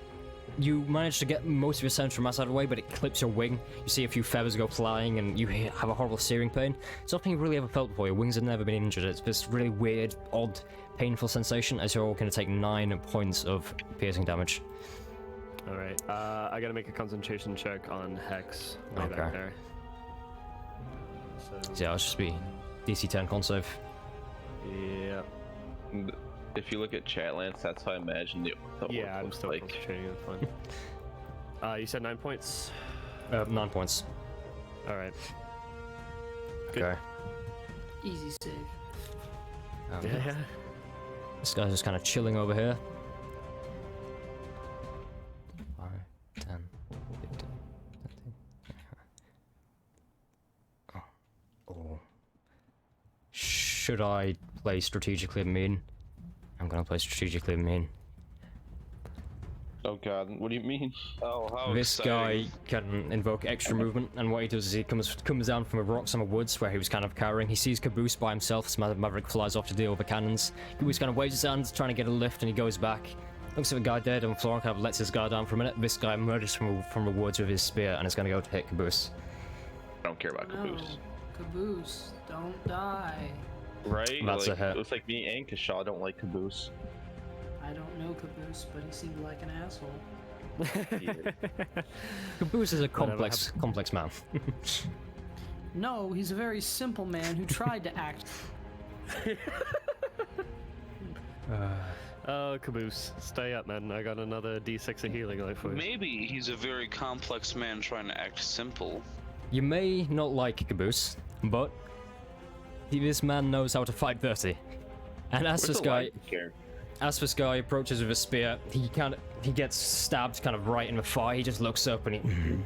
You manage to get most of your central mass out of the way, but it clips your wing. You see a few feathers go flying, and you have a horrible searing pain. It's nothing you've really ever felt before. Your wings have never been injured. It's this really weird, odd, painful sensation as you're all going to take 9 points of piercing damage. Alright, I gotta make a concentration check on Hex way Okay. back there. So yeah, it'll just be DC 10 con save. Yep. If you look at Chatlance, that's how I imagine the Yeah, orc I'm looks still like. concentrating on fun. You said 9 points? 9 points. Alright. Good. Okay. Easy save. Yeah. This guy's just kind of chilling over here. 5, 10, 15, 20. Oh. Should I play strategically mean? I'm gonna play strategically mean. Oh god, what do you mean? Oh, how This exciting. guy can invoke extra movement, and what he does is he comes down from a rock on the woods where he was kind of cowering. He sees Caboose by himself, so Maverick flies off to deal with the cannons. Caboose kind of waves his hands, trying to get a lift, and he goes back. Looks at the guy dead on the floor and kind of lets his guard down for a minute. This guy emerges from the woods with his spear, and is going to go to hit Caboose. I don't care about No. Caboose. Caboose, don't die. Right? That's like, a hit. It looks like me and Kashaw don't like Caboose. I don't know Caboose, but he seemed like an asshole. Caboose is a complex man. No, he's a very simple man who tried to act. Oh, Caboose. Stay up, man. I got another D6 of healing life for you. Maybe he's a very complex man trying to act simple. You may not like Caboose, but this man knows how to fight dirty. And as this guy approaches with a spear, he gets stabbed kind of right in the thigh. He just looks up and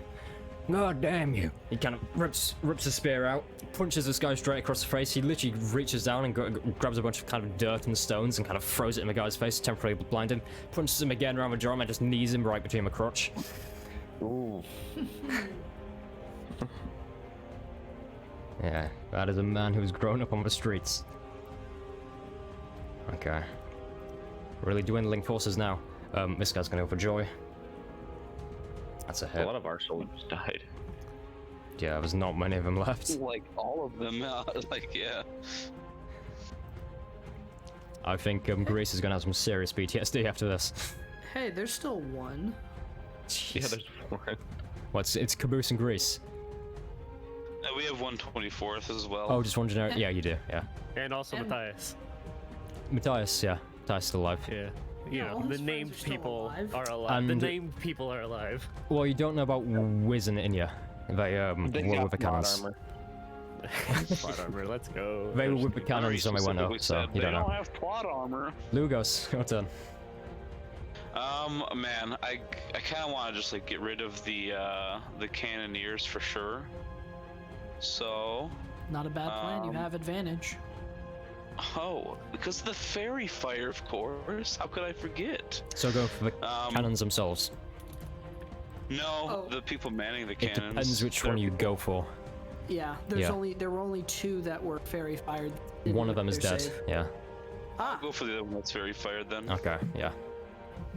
God damn you! He kind of rips the spear out, punches this guy straight across the face. He literally reaches down and grabs a bunch of kind of dirt and stones and kind of throws it in the guy's face, temporarily blind him. Punches him again around the jaw and just knees him right between the crotch. Ooh. Yeah, that is a man who's grown up on the streets. Okay. Really dwindling forces now. This guy's gonna go for Joy. That's a A hit. lot of our soldiers died. Yeah, there's not many of them left. Like all of them, like yeah. I think Greece is gonna have some serious PTSD after this. Hey, there's still one. Yeah, Jeez. there's one. It's Caboose and Greece. We have 124th as well. Oh, just one generic. Yeah, you do. Yeah. And also And- Matthias. Matthias, yeah. Matthias still alive. Yeah. You Yeah, all know, the his friends named are still people alive. are alive. The And- named people are alive. Well, you don't know about Wiz and Inya. They They were got with the plot cannons. armor. Plot armor, let's go. They were with the Remember, he cannons and they went specifically up, so said you they don't know. have plot armor. Lugos, your turn. Man, I kind of want to just like get rid of the cannoneers for sure. So, Not a bad plan. You have advantage. oh, because of the fairy fire, of course. How could I forget? So go for the cannons themselves. No, Oh. the people manning the It cannons. depends which one you go for. Yeah, Yeah. there were only two that were fairy fired. One of them is Their dead. save. Yeah. Ah, Go for the other one that's very fired then. Okay. Yeah.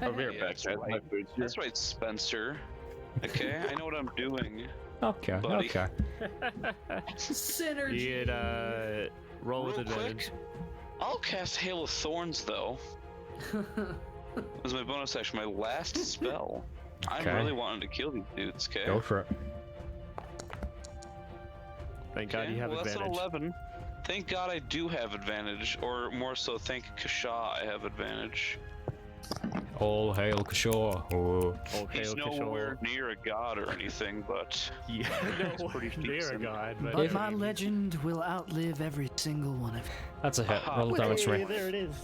hey, I'll be right Yeah, back. that's right. That's right, Spencer. Okay, I know what I'm doing. Okay. Buddy. Okay. synergy. You'd roll with Real advantage. quick, I'll cast Hail of Thorns though. As my bonus action, my last spell. Okay. I'm really wanting to kill these dudes, okay? Go for it. Thank God you have well, advantage. that's an 11. Thank God I do have advantage, or more so, thank Kashaw I have advantage. All hail Kishore. Oh. Oh, He's hail nowhere Kishore. near a god or anything, but Yeah, no, pretty near a decent. god, but But my legend will outlive every single one of you. That's a hit. Aha. Roll the damage for Hey, me. there it is.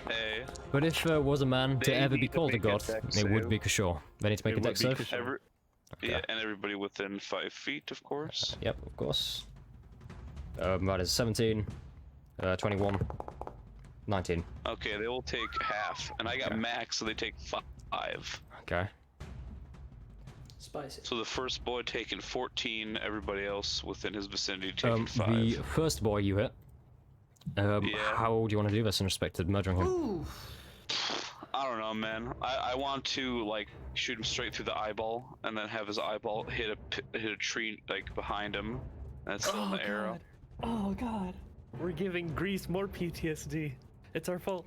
hey, But if there was a man to They ever be need to called a make a god, dex it would save. be Kishore. They need to make It a dex would be save. Kishore. yeah, and everybody within 5 feet, of course. Yep, of course. That is 17, 21, 19. Okay, they will take half, and I got Okay. max, so they take 5. Okay. Spicy. So the first boy taking 14, everybody else within his vicinity taking 5. The first boy you hit. Yeah. How do you want to do this in respect to murdering him? Ooh, I don't know, man. I want to like shoot him straight through the eyeball, and then have his eyeball hit a tree like behind him. That's still the arrow. oh god. We're giving Greece more PTSD. It's our fault.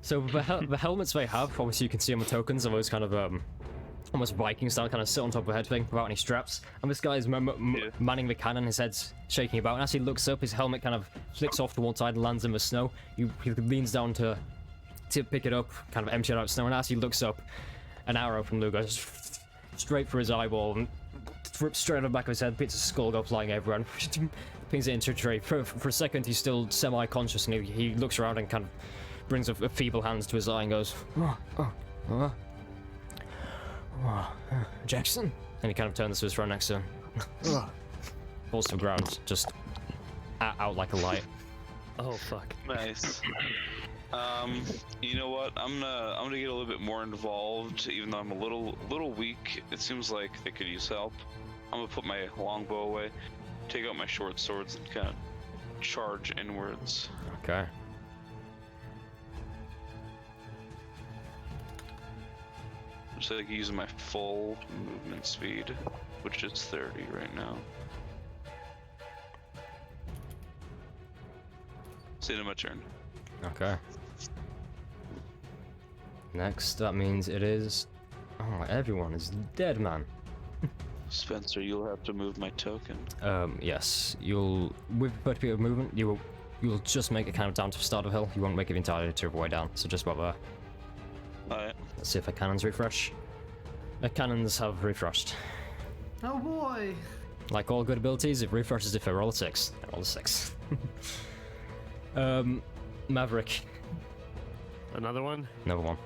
So the helmets they have, obviously you can see on the tokens, are those kind of almost Viking style, kind of sit on top of a head thing without any straps. And this guy's manning the cannon, his head's shaking about. And as he looks up, his helmet kind of flicks off to one side and lands in the snow. He leans down to pick it up, kind of empty it out of snow. And as he looks up, an arrow from Lugo goes straight for his eyeball and straight on the back of his head, bits of skull go flying everywhere and pings it into a tree. For a second, he's still semi-conscious, and he looks around and kind of brings a feeble hand to his eye and goes, Jackson? And he kind of turns to his friend next to him. Falls to the ground, just out like a light. Oh, fuck. Nice. You know what? I'm gonna get a little bit more involved, even though I'm a little weak. It seems like they could use help. I'm gonna put my longbow away, take out my short swords, and kind of charge inwards. Okay. Just like using my full movement speed, which is 30 right now. It's the end of my turn. Okay. Next, that means it is... Oh, everyone is dead, man. Spencer, you'll have to move my token. Yes. You'll... With 30 feet of movement, you'll just make it kind of down to the start of the hill. You won't make it entirely to the way down, so just about there. Alright. Let's see if the cannons refresh. The cannons have refreshed. Oh boy! Like all good abilities, it refreshes if I roll a 6. I roll a 6. Maverick. Another one? Another one.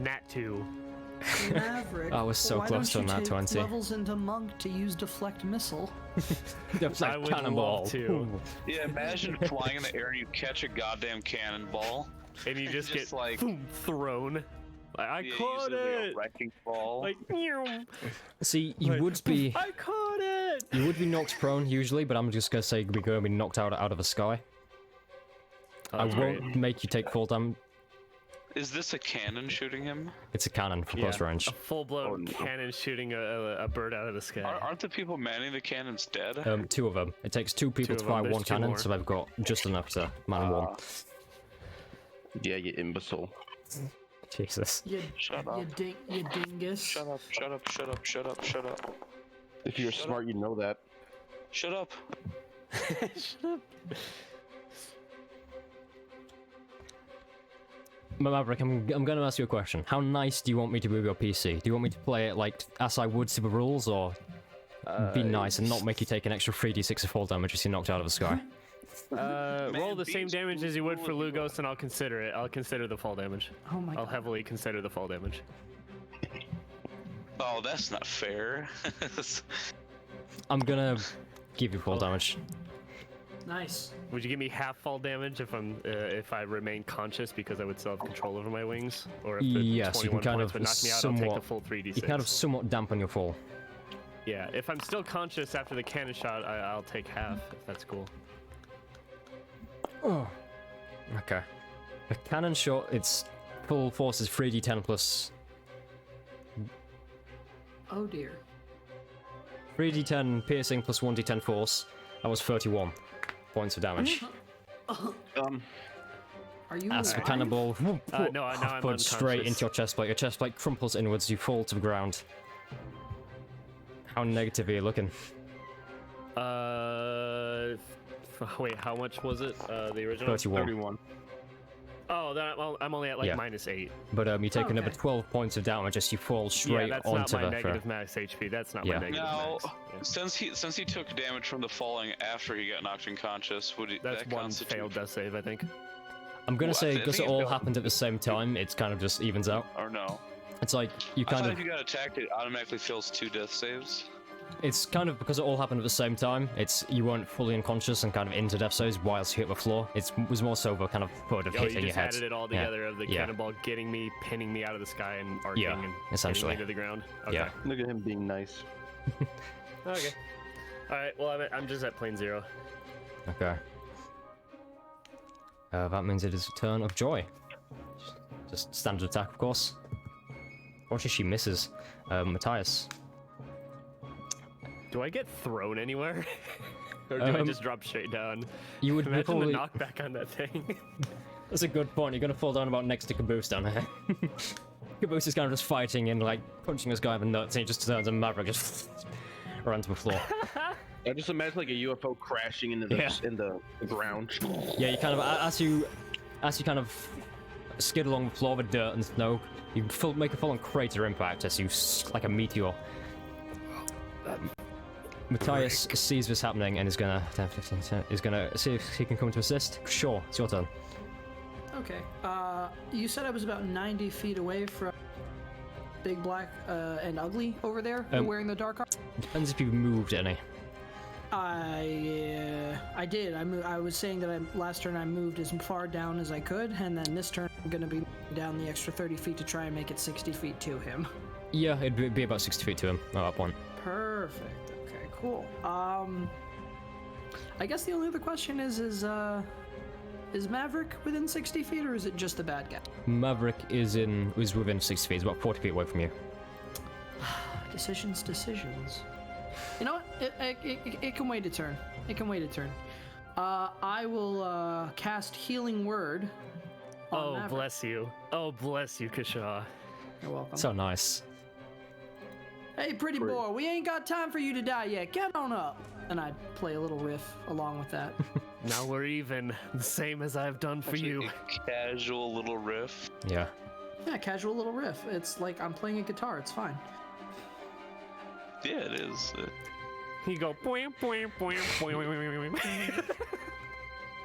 Nat 2. Maverick. I was so why close don't to a you nat take 20. levels into monk to use deflect missile? That's I like would cannonball. love to. Yeah, imagine flying in the air and you catch a goddamn cannonball. And you just Just get like- boom, thrown. Like, I Yeah, caught use like it! a wrecking ball. Like, meow. See, you Like, would be I caught it! you would be knocked prone usually, but I'm just gonna say you're gonna be knocked out of the sky. Oh, I that's won't great. make you take full damage. Is this a cannon shooting him? It's a cannon for Yeah, close range. a full-blown Oh, no. cannon shooting a bird out of the sky. Aren't the people manning the cannons dead? 2 of them. It takes 2 people Two to of them, fire there's 1 two cannon, more. so they've got just enough to man 1. Yeah, you imbecile. Jesus. You, Shut up. you dingus. Shut up, shut up, shut up, shut up, shut up. If you're Shut smart, you know that. Shut up. Shut up. Maverick, I'm gonna ask you a question. How nice do you want me to move your PC? Do you want me to play it like as I would to the rules, or be nice and not make you take an extra 3d6 of fall damage as you're knocked out of the sky? Roll the same beans damage cool, as you would cool for if you Lugos, and I'll consider it. I'll consider the fall damage. Oh my I'll god. heavily consider the fall damage. Oh, that's not fair. I'm gonna give you fall damage. Nice. Would you give me half fall damage if I remain conscious because I would still have control over my wings? Or if the Yes, you can 21 kind points of would knock me out, I'll take somewhat- the full 3d6. You kind of somewhat dampen your fall. Yeah, if I'm still conscious after the cannon shot, I'll take half, if that's cool. Oh. Okay. A cannon shot, its full force is 3d10 plus... Oh dear. 3d10 piercing plus 1d10 force. That was 31 points of damage. Are you As the alive? cannonball No, I'm put straight unconscious. into your chest plate. Your chest plate crumples inwards, you fall to the ground. How negative are you looking? Wait, how much was it? The original? 31. Oh, then I'm only at like Yeah. -8. But you take another Okay. 12 points of damage as you fall Yeah, straight that's onto not my the negative max HP. That's not Yeah. my negative Now, max. Yeah. since he took damage from the falling after he got knocked unconscious, would he, That's that one constitute? failed death save, I think. I'm gonna Well, say I because it think it all failed. happened at the same time, it's kind of just evens out. Or no? It's like you I kind thought of if you got attacked, it automatically fails 2 death saves. it's kind of because it all happened at the same time. It's you weren't fully unconscious and kind of into death saves whilst you hit the floor. It was more so the kind of thought of Oh, you hitting your just head. added it all Yeah. together of the Yeah. cannonball getting me, pinning me out of the sky and arcing Yeah, and essentially. hitting me to the ground. Okay. Yeah. Look at him being nice. Okay. All right. Well, I'm just at plane 0. Okay. That means it is a turn of Joy. Just standard attack, of course. Fortunately, she misses. Matthias. Do I get thrown anywhere? Or do I just drop straight down? You would Imagine probably the knockback on that thing. That's a good point. You're gonna fall down about next to Caboose down here. Caboose is kind of just fighting and like punching this guy in the nuts, and he just turns and Maverick just runs to the floor. I just imagine like a UFO crashing into the ground. Yeah, you kind of as you kind of skid along the floor with dirt and snow, you make a full-on crater impact as you like a meteor. Matthias sees this happening and is gonna 10, 15, is gonna see if he can come to assist. Sure, it's your turn. Okay. You said I was about 90 feet away from Big Black and Ugly over there, wearing the dark armor. Depends if you've moved any. I did. I was saying that last turn I moved as far down as I could, and then this turn I'm gonna be down the extra 30 feet to try and make it 60 feet to him. Yeah, it'd be about 60 feet to him. Oh, up one. Perfect. Okay, cool. I guess the only other question is Maverick within 60 feet, or is it just the bad guy? Maverick is within 60 feet. He's about 40 feet away from you. Decisions. You know what? It can wait a turn. It can wait a turn. I will cast Healing Word on Maverick. Bless you. Oh, bless you, Kashaw. You're welcome. So nice. Hey, pretty boy, we ain't got time for you to die yet. Get on up. And I play a little riff along with that. Now we're even, the same as I've done for you. A casual little riff. Yeah. Yeah, casual little riff. It's like I'm playing a guitar. It's fine. Yeah, it is. You go. Boing, boing, boing, boing,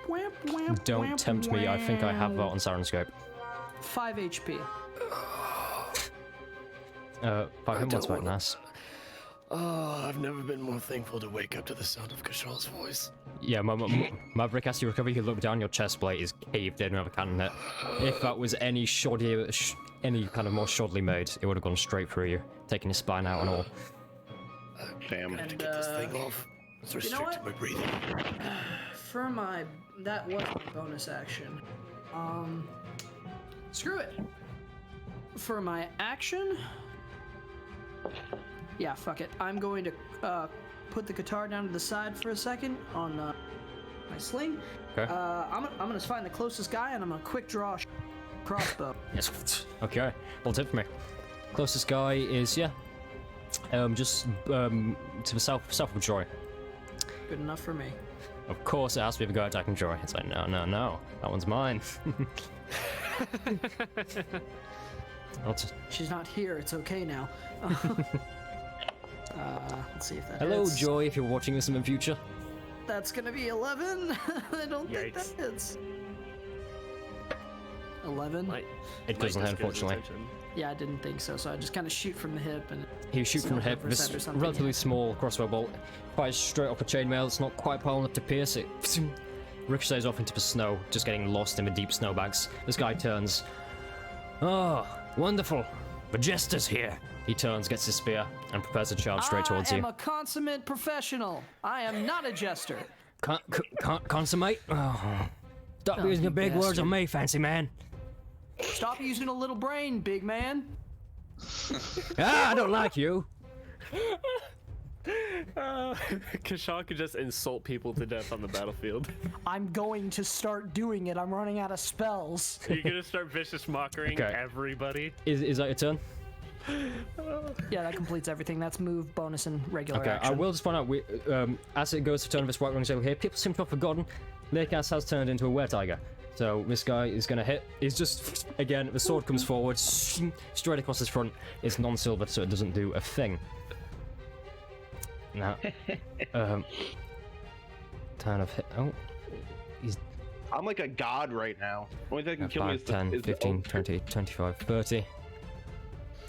boing. Don't tempt me. I think I have that on Sirenscope. 5 HP. 5 hit points back, nice. Oh, I've never been more thankful to wake up to the sound of Kashaw's voice. Yeah, Maverick, as you recover, you look down, your chest plate is caved in with a cannon hit. If that was any kind of more shoddily made, it would have gone straight through you, taking your spine out and all. Damn. I have to get this thing off. It's restricting my breathing. That was my bonus action. Screw it. For my action, yeah, fuck it. I'm going to put the guitar down to the side for a second on my sling. Okay. I'm gonna find the closest guy and I'm gonna quick draw a crossbow. Yes. Okay. Well, tip for me. Closest guy is just to the south of Joy. Good enough for me. Of course, it has to be the guy attacking Joy. It's like no, that one's mine. She's not here. It's okay now. Let's see if that Hello, hits. Joy, if you're watching this in the future. That's gonna be 11. I don't think that hits. 11. It doesn't hit, unfortunately. Yeah, I didn't think so. So I just kind of shoot from the hip and. He shoots from the hip. This relatively small crossbow bolt fires straight off a chainmail. It's not quite powerful enough to pierce it. Ricochets off into the snow, just getting lost in the deep snowbags. This guy turns. Oh, wonderful! The jester's here. He turns, gets his spear, and prepares to charge straight towards you. I am a consummate professional. I am not a jester. Consummate? Oh. Stop using the big words on me, fancy man. Stop using a little brain, big man. I don't like you. Kashaw could just insult people to death on the battlefield. I'm going to start doing it. I'm running out of spells. You're gonna start vicious mockering everybody? Is that your turn? Yeah, that completes everything. That's move, bonus, and regular Okay, action. I will just point out, as it goes to turn of this white running table here, people seem to have forgotten Lakeas has turned into a were-tiger. So this guy is going to hit. He's just, again, the sword comes forward, straight across his front. It's non-silver, so it doesn't do a thing. Now, kind of hit. Oh, he's. I'm like a god right now. Only thing that can kill me 5, is 10, 15, 20, 25, 30.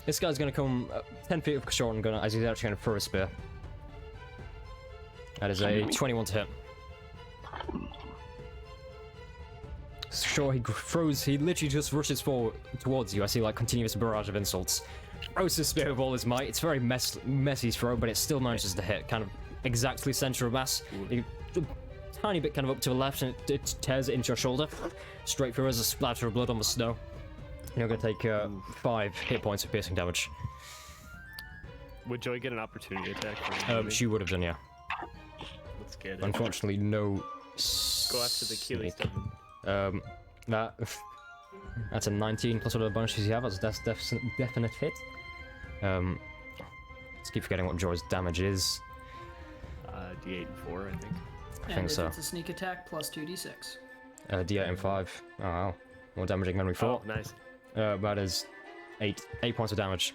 This guy's going to come 10 feet short and as he's actually going to throw a spear. That is a 21 to hit. Sure, he literally just rushes forward towards you. I see like continuous barrage of insults. Throws his spear with all his might. It's very messy throw, but it still manages to hit, kind of exactly center of mass. A tiny bit kind of up to the left, and it tears it into your shoulder. Straight through as a splatter of blood on the snow. You're going to take 5 hit points of piercing damage. Would Joy get an opportunity attack? She would have done, yeah. Let's get it. Unfortunately, no. Go after the Achilles tendon. That's a 19 plus whatever bonuses you have. That's definite hit. Let's keep forgetting what Joy's damage is. D8 and 4, I think. I And think if so. it's a sneak attack, plus 2d6. D8 and 5. Oh wow. More damaging than we thought. Oh, nice. That is 8 points of damage.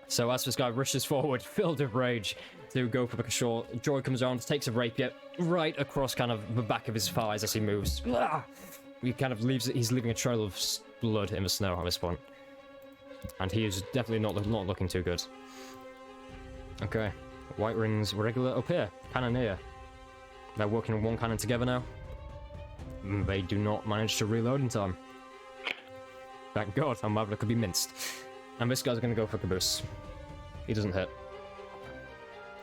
So as this guy rushes forward, filled with rage, to go for the short, Joy comes around, takes a rapier right across kind of the back of his thighs as he moves. He kind of he's leaving a trail of blood in the snow at this point. And he is definitely not looking too good. Okay. White Rings regular up here, cannoneer. They're working on one cannon together now. They do not manage to reload in time. Thank God, I'm mad that could be minced. And this guy's gonna go for Caboose. He doesn't hit.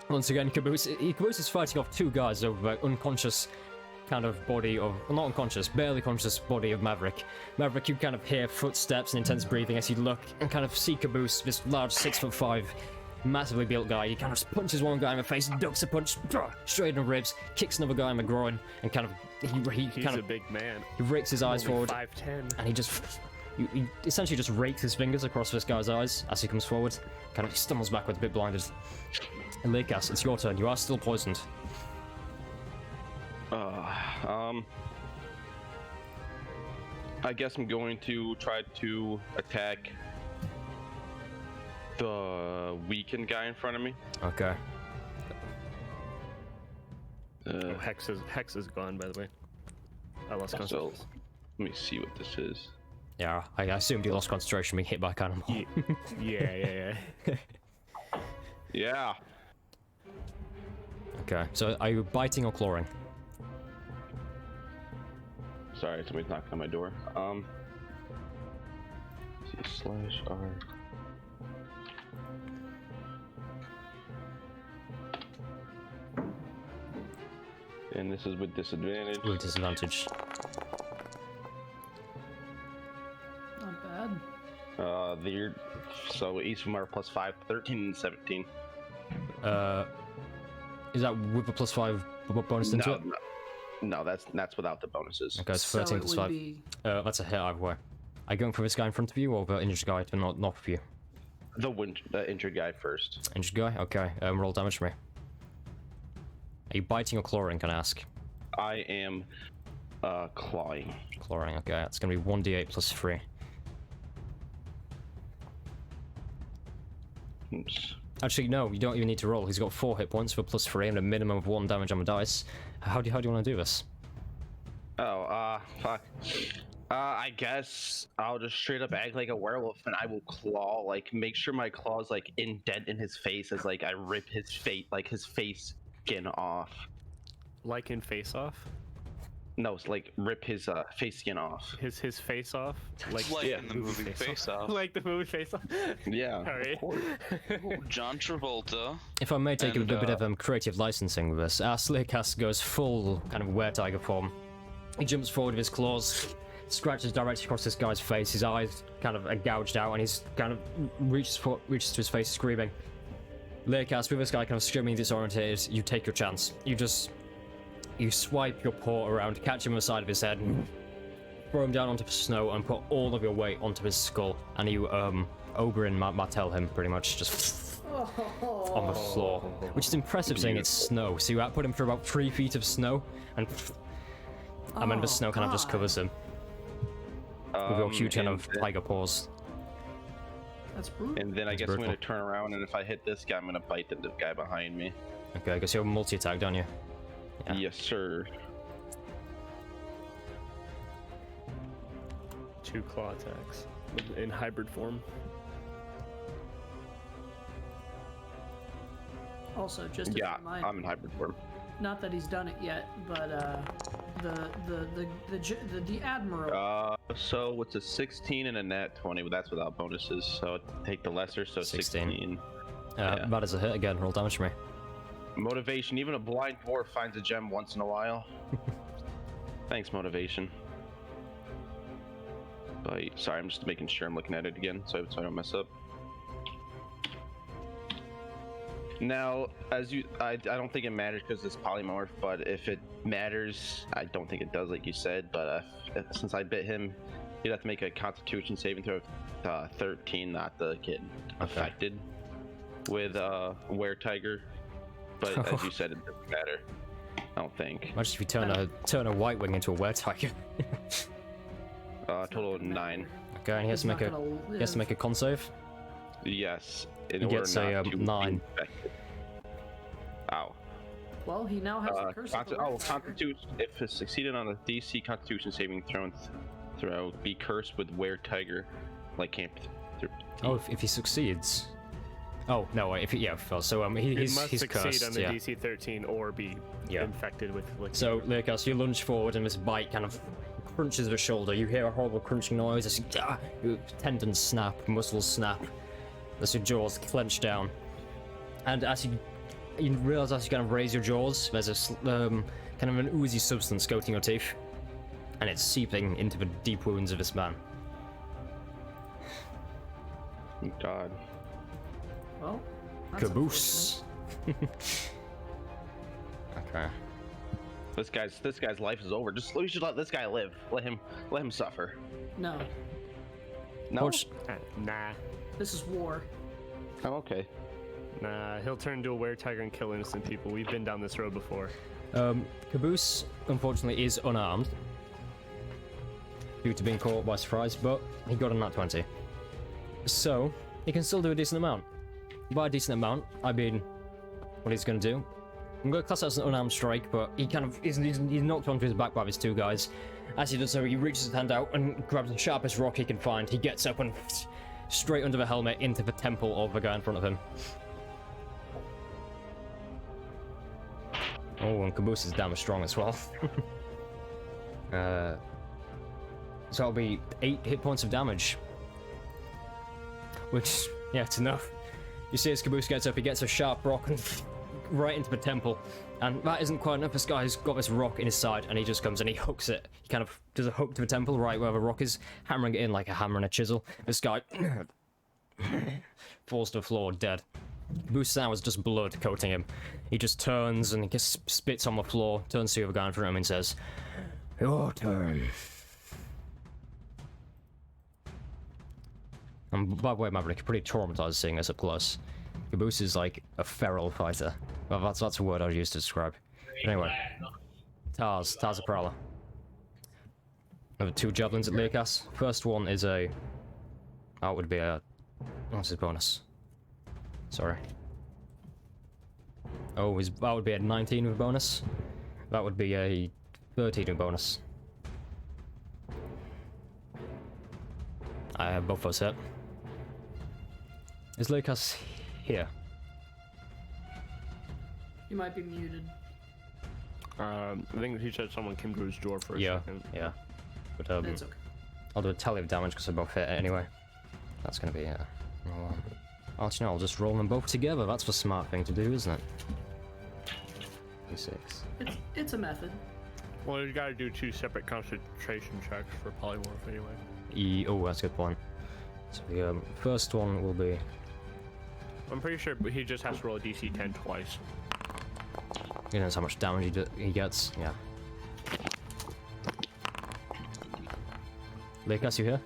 Once again, Caboose is fighting off two guys over the unconscious kind of body of, well, not unconscious, barely conscious body of Maverick. Maverick, you kind of hear footsteps and intense breathing as you look and kind of see Caboose, this large 6'5", massively built guy. He kind of punches one guy in the face, ducks a punch straight in the ribs, kicks another guy in the groin, and kind of He's a big man. he rakes his eyes forward, 5'10". and he he essentially just rakes his fingers across this guy's eyes as he comes forward. Kind of stumbles backwards, a bit blinded. And Lakas, it's your turn. You are still poisoned. I guess I'm going to try to attack the weakened guy in front of me. Okay. Oh, Hex is gone, by the way. I lost So concentration. let me see what this is. Yeah, I assumed you lost concentration being hit by a cannonball. Yeah. Yeah. Okay, so are you biting or clawing? Sorry, somebody's knocking on my door. /R. And this is with disadvantage. With disadvantage. Not bad. So each of them are +5, 13 and 17. Is that with a +5 bonus into it? No, that's without the bonuses. Okay, it's So 13 it plus would 5. be That's a hit either way. Are you going for this guy in front of you or the injured guy to not with you? The injured guy first. Injured guy? Okay, roll damage for me. Are you biting or clawing, can I ask? I am clawing. Clawing, okay, that's gonna be 1d8 plus 3. Oops. Actually, no, you don't even need to roll. He's got 4 hit points for +3 and a minimum of 1 damage on the dice. How do you want to do this? Oh, fuck. I guess I'll just straight up act like a werewolf and I will claw, like, make sure my claw's, like, indent in his face as, like, I rip his face skin off. Like in Face Off? No, it's like, rip his, face skin off. His face off? Like in the movie Face Off. Like the movie Face Off? Yeah, Alright. of course. John Travolta. If I may take And, a bit of creative licensing with this, our Slaycast goes full kind of were-tiger form. He jumps forward with his claws, scratches directly across this guy's face, his eyes kind of are gouged out, and he's kind of reaches to his face screaming. Laycast, with this guy kind of screaming disorientated, you take your chance. You swipe your paw around, catch him on the side of his head, and throw him down onto the snow and put all of your weight onto his skull. And you, Oberyn Martell him, pretty much, just on the floor. Which is impressive, seeing it's snow. So you output him for about 3 feet of snow, and then the snow kind of just covers him. With your huge kind of tiger paws. That's brutal. And then I guess brutal. I'm gonna turn around, and if I hit this guy, I'm gonna bite the guy behind me. Okay, I guess you have a multi-attack, don't you? Yeah. Yes, sir. 2 claw attacks in hybrid form. Also, just as Yeah, a reminder, I'm in hybrid form. not that he's done it yet, but the admiral. So it's a 16 and a nat 20, but that's without bonuses. So take the lesser, so 16. Yeah. That is a hit again. Roll damage for me. Motivation. Even a blind dwarf finds a gem once in a while. Thanks, motivation. Sorry, I'm just making sure I'm looking at it again, so I don't mess up. Now, I don't think it matters because it's polymorph, but if it matters, I don't think it does, like you said. But since I bit him, he'd have to make a Constitution saving throw of 13 not to get affected with Were Tiger. But as you said, it doesn't matter. I don't think. Imagine if you turn a white wing into a were tiger. Total of 9. Okay, and he has to He's make not a gonna he has to make a con save. Yes. In He order gets not a to be 9. infected. Ow. Well, he now has the curse of the Were Tiger. Constitution. If it succeeded on a DC Constitution saving throw, be cursed with Were Tiger, like Camp. Oh, if he succeeds. Oh no, wait, if he fails. So He he's must succeed cursed. on the Yeah. DC 13 or be infected with like. So Lurkas, you lunge forward and this bite kind of crunches the shoulder. You hear a horrible crunching noise as your tendons snap, muscles snap, as your jaws clench down. And as you realize as you kind of raise your jaws, there's a kind of an oozy substance coating your teeth, and it's seeping into the deep wounds of this man. God. Well, that's Caboose. Okay. This guy's life is over. We should let this guy live. Let him suffer. unfortunate. No, No. Nah. this is war. Oh, okay. Nah, he'll turn into a were tiger and kill innocent people. We've been down this road before. Caboose, unfortunately, is unarmed due to being caught by surprise, but he got a nat 20. So, he can still do a decent amount. By a decent amount, I mean, what he's going to do. I'm going to class that as an unarmed strike, but he kind of he's knocked onto his back by his two guys. As he does so, he reaches his hand out and grabs the sharpest rock he can find. He gets up and straight under the helmet into the temple of the guy in front of him. Oh, and Caboose is damn strong as well. So that'll be 8 hit points of damage. Which, yeah, it's enough. You see as Caboose gets up, he gets a sharp rock and right into the temple. And that isn't quite enough. This guy's got this rock in his side and he just comes and he hooks it. He kind of does a hook to the temple right where the rock is, hammering it in like a hammer and a chisel. This guy falls to the floor dead. Caboose now is just blood coating him. He just turns and he just spits on the floor, turns to the other guy in front of him and says, Your turn. and by the way, Maverick, pretty traumatized seeing us up close. Caboose is like a feral fighter. Well, that's a word I'd use to describe. But anyway, Tars a prowler. Another 2 javelins at Learcas. First one is that would be a, what's his bonus? Sorry. Oh, that would be a 19 with bonus. That would be a 13 with bonus. I have both those hit. Is Lucas here? You might be muted. I think he said someone came to his door for a second. Yeah. But It's okay. I'll do a tally of damage because they both hit anyway. That's gonna be actually, no, I'll just roll them both together. That's the smart thing to do, isn't it? D6. It's a method. Well, you gotta do 2 separate concentration checks for polymorph anyway. Oh, that's a good point. So the first one will be. I'm pretty sure he just has to roll a DC 10 twice. He knows how much damage he gets. Yeah. Lucas, you here?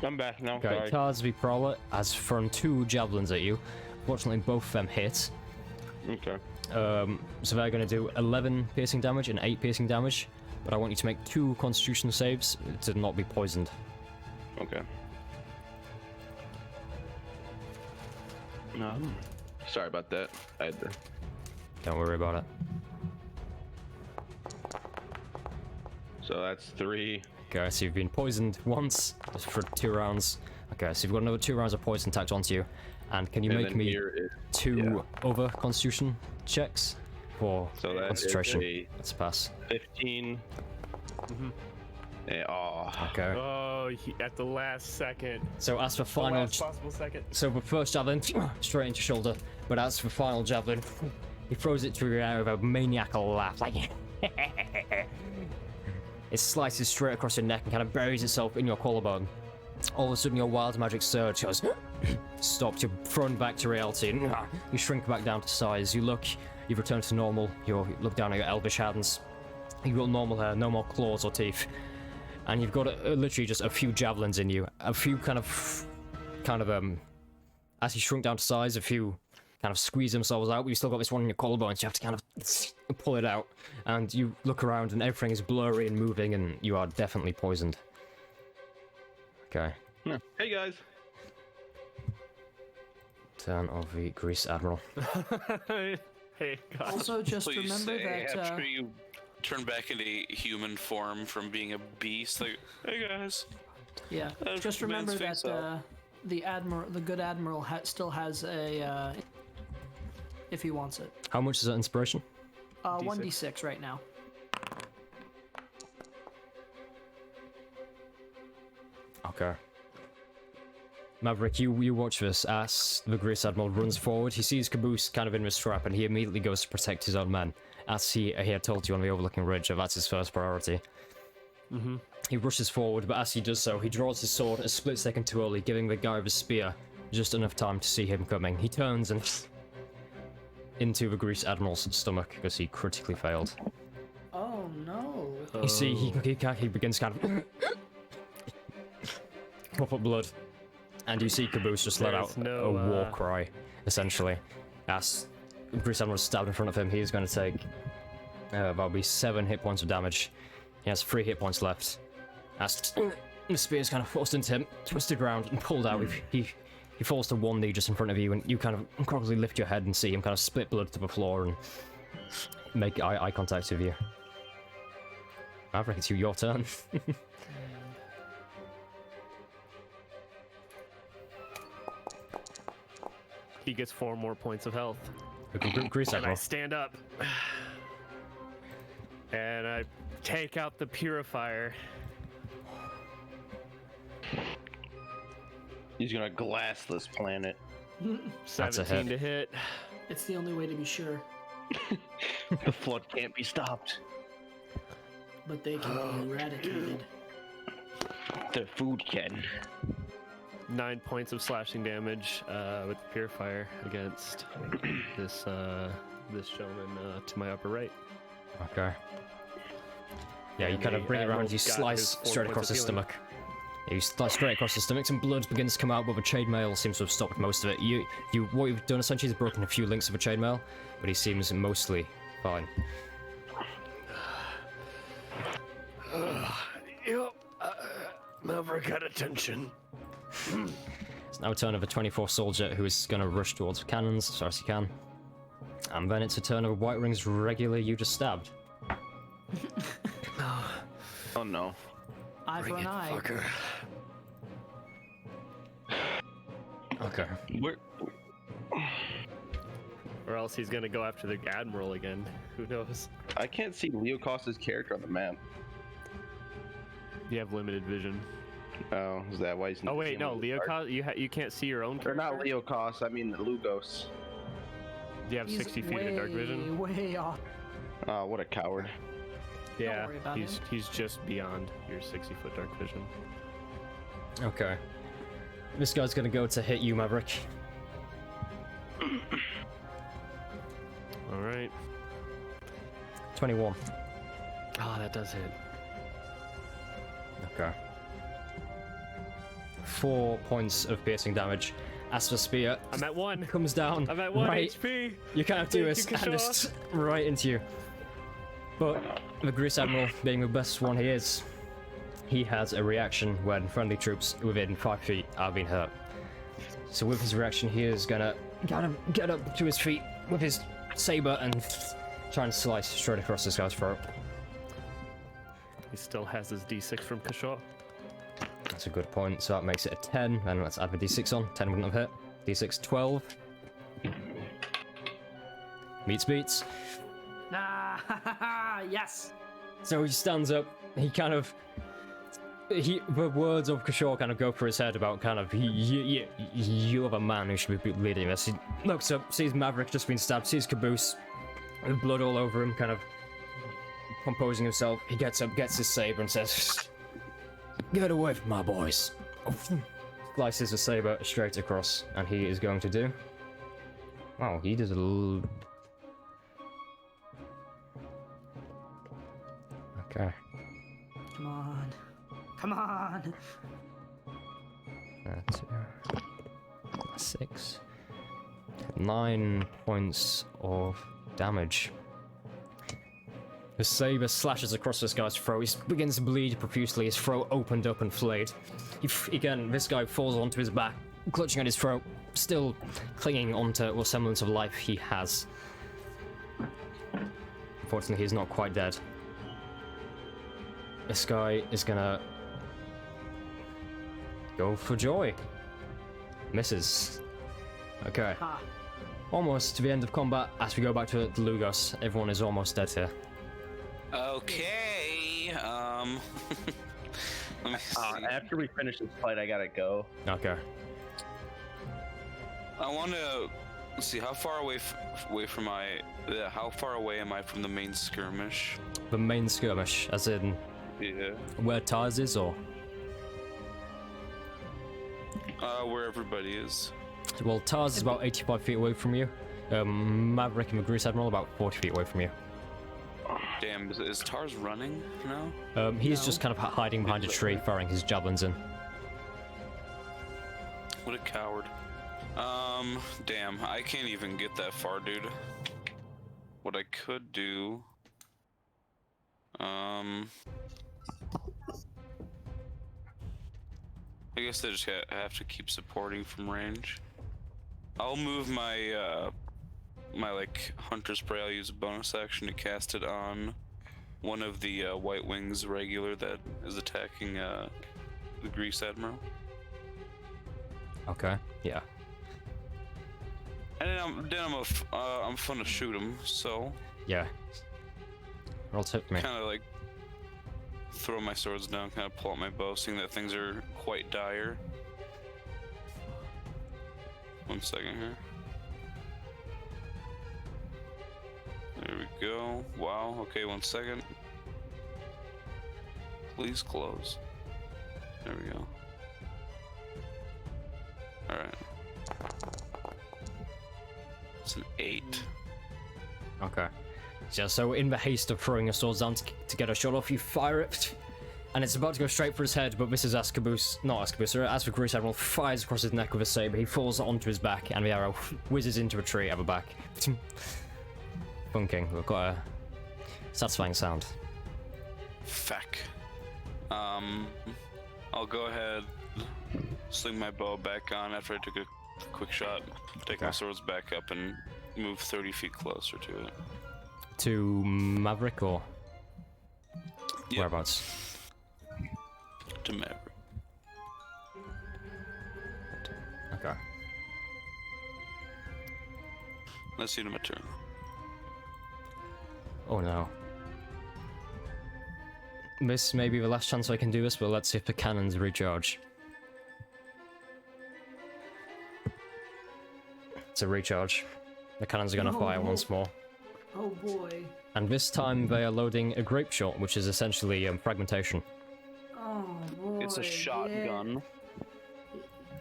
I'm back now. Okay, Sorry. Cards v Prowler has thrown 2 javelins at you. Fortunately, both of them hit. Okay. So they're going to do 11 piercing damage and 8 piercing damage. But I want you to make 2 constitution saves to not be poisoned. Okay. No. Sorry about that. I had to. Don't worry about it. So that's 3. Okay, so you've been poisoned once just for 2 rounds. Okay, so you've got another 2 rounds of poison tacked onto you. And can you And make then me here is- 2 other constitution checks for So that is concentration? a Let's pass. 15. Okay. Oh, at the last second. So as for The final, last possible second. so the first javelin straight into shoulder, but as for final javelin, he throws it through your air with a maniacal laugh, like it slices straight across your neck and kind of buries itself in your collarbone. All of a sudden, your wild magic surge goes stopped. You're thrown back to reality, and you shrink back down to size. You look, you've returned to normal. You look down at your elvish hands. You've got normal hair, no more claws or teeth, and you've got literally just a few javelins in you. A few kind of as you shrunk down to size, a few kind of squeeze themselves out, but you still got this one in your collarbone, so you have to kind of pull it out. And you look around, and everything is blurry and moving, and you are definitely poisoned. Okay. Hey guys. Turn of the Grease Admiral. Hey, God. Also, just Please remember say that after you turn back into human form from being a beast, like, hey guys. yeah, That's just the remember man's that face off. the good admiral still has a if he wants it. How much is that inspiration? 1d6 right now. Okay. Maverick, you watch this as the Grease Admiral runs forward. He sees Caboose kind of in his trap, and he immediately goes to protect his own men. As he had told you on the overlooking ridge, that's his first priority. He rushes forward, but as he does so, he draws his sword a split second too early, giving the guy with his spear just enough time to see him coming. He turns and into the Grease Admiral's stomach because he critically failed. Oh no! You see, he begins kind of puff up blood, and you see Caboose just let out a war cry, essentially. As Grease Admiral is stabbed in front of him, he is going to take that'll be 7 hit points of damage. He has 3 hit points left. As the spear is kind of forced into him, twisted round and pulled out. He falls to one knee just in front of you, and you kind of crookedly lift your head and see him kind of split blood to the floor and make eye contact with you. Maverick, it's your turn. He gets 4 more points of health. Grease And I Admiral. stand up. And I take out the purifier. He's gonna glass this planet. That's a 17 hit. to hit. It's the only way to be sure, The flood can't be stopped. but they can be eradicated. The food can. 9 points of slashing damage with the purifier against this gentleman to my upper right. Okay. Yeah, you And kind of the bring it around, Admiral's you got slice his 4 straight points across of his healing. stomach. Yeah, you slice straight across his stomach, some blood begins to come out, but the chainmail seems to have stopped most of it. What you've done essentially is broken a few links of the chainmail, but he seems mostly fine. Yep. Maverick had attention. It's now a turn of a 24 soldier who is going to rush towards the cannons as far as he can. And then it's a turn of a White Rings regular you just stabbed. Oh no. Eye for an eye. Okay. Where? Or else he's gonna go after the Admiral again. Who knows? I can't see Leo Costa's character on the map. You have limited vision. Oh, is that why he's? Oh wait, seeing no, the Leo, dark? you can't see your own Or character. not Leo Costa. I mean Lugos. You have He's 60 feet of dark vision. Way off. Oh, what a coward. Yeah, worry about he's just beyond your 60-foot dark vision. Okay. This guy's going to go to hit you, Maverick. All right. 21. Oh, that does hit. Okay. 4 points of piercing damage. As the spear I'm at 1. comes down, I'm at 1 right, HP. you kind of do Thank this you, and it's right into you. But the Grease Admiral, being the best one he is, he has a reaction when friendly troops within 5 feet are being hurt. So with his reaction, he is gonna kind of get up to his feet with his saber and try and slice straight across this guy's throat. He still has his D6 from Kashaw. That's a good point. So that makes it a 10. Then let's add the d6 on. 10 wouldn't have hit. D6, 12. Beats. Ah, yes. So he stands up. He kind of. The words of Kashaw kind of go through his head about kind of you're the man who should be leading this. He looks up, sees Maverick just been stabbed, sees Caboose, with blood all over him, kind of composing himself. He gets up, gets his saber, and says, "Get away from my boys. Slices a saber straight across, and he is going to do. Wow, he does a little. Okay. Come on. Come on. 6. 9 points of damage. The saber slashes across this guy's throat. He begins to bleed profusely. His throat opened up and flayed. Again, this guy falls onto his back, clutching at his throat, still clinging onto what semblance of life he has. Unfortunately, he's not quite dead. This guy is gonna go for joy. Misses. Okay. Ha. Almost to the end of combat. As we go back to the Lugos, everyone is almost dead here. Okay. Let me see. After we finish this fight, I gotta go. Okay. I want to see how far away from how far away am I from the main skirmish? The main skirmish, as in Yeah. where Tars is, or Where everybody is. well, Tars is about 85 feet away from you. Maverick and the Grease Admiral about 40 feet away from you. Damn, is Tars running now? He's No. just kind of hiding behind a tree, firing his javelins in. What a coward. Damn, I can't even get that far, dude. What I could do... I guess they just have to keep supporting from range. I'll move my, my, like, Hunter Spray. I'll use a bonus action to cast it on one of the, White Wings regular that is attacking, the Grease Admiral. Okay. Yeah. And then I'm fun to shoot him, so Yeah. Roll tip me. kind of like throw my swords down, kind of pull out my bow, seeing that things are quite dire. 1 second here. There we go. Wow. Okay, 1 second. Please close. There we go. All right. It's an 8. Okay. So in the haste of throwing your swords down to get a shot off, you fire it, and it's about to go straight for his head, but Mrs. As the Grease Admiral fires across his neck with a saber. He falls onto his back, and the arrow whizzes into a tree at the back. Funking. We've got a satisfying sound. Feck. I'll go ahead, sling my bow back on after I took a quick shot, take my swords back up, and move 30 feet closer to it. To Maverick or Yep. whereabouts? To Maverick. Okay. Let's see to my turn. Oh no. This may be the last chance I can do this, but let's see if the cannons recharge. It's a recharge. The cannons are gonna fire once more. Oh boy. And this time they are loading a grape shot, which is essentially fragmentation. Oh boy. It's a shotgun. Yeah.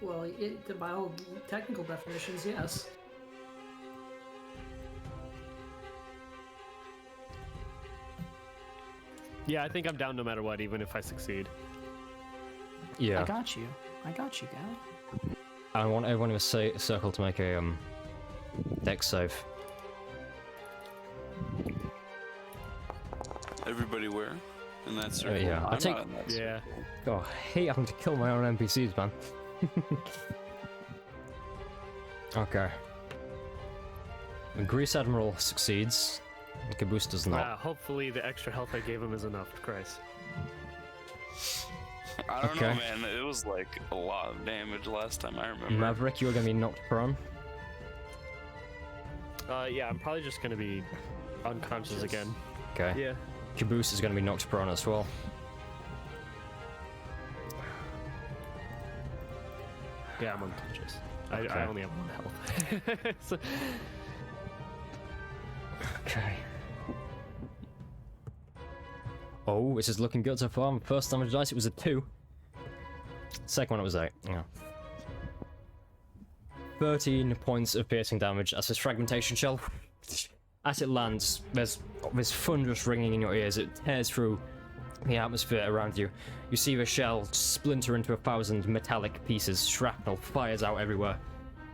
Well, by all technical definitions, yes. Yeah, I think I'm down no matter what, even if I succeed. Yeah. I got you, guy. I want everyone in the circle to make a dex save. Everybody where? In that circle? yeah. I'm I take- not in that circle. Yeah. Oh, I hate having to kill my own NPCs, man. Okay. The Grease Admiral succeeds. The Caboose does not. Hopefully the extra health I gave him is enough, Christ. I don't Okay. know, man. It was like a lot of damage last time I remember. Maverick, you're gonna be knocked prone. Yeah, I'm probably just gonna be unconscious again. Okay. Yeah. Caboose is gonna be knocked prone as well. Yeah, I'm unconscious. Okay. I only have 1 health. So- Okay. Oh, this is looking good so far. First damage dice, it was a 2. Second one it was 8. Yeah. 13 points of piercing damage as this fragmentation shell. As it lands, there's this thunderous ringing in your ears. It tears through the atmosphere around you. You see the shell splinter into 1,000 metallic pieces. Shrapnel fires out everywhere.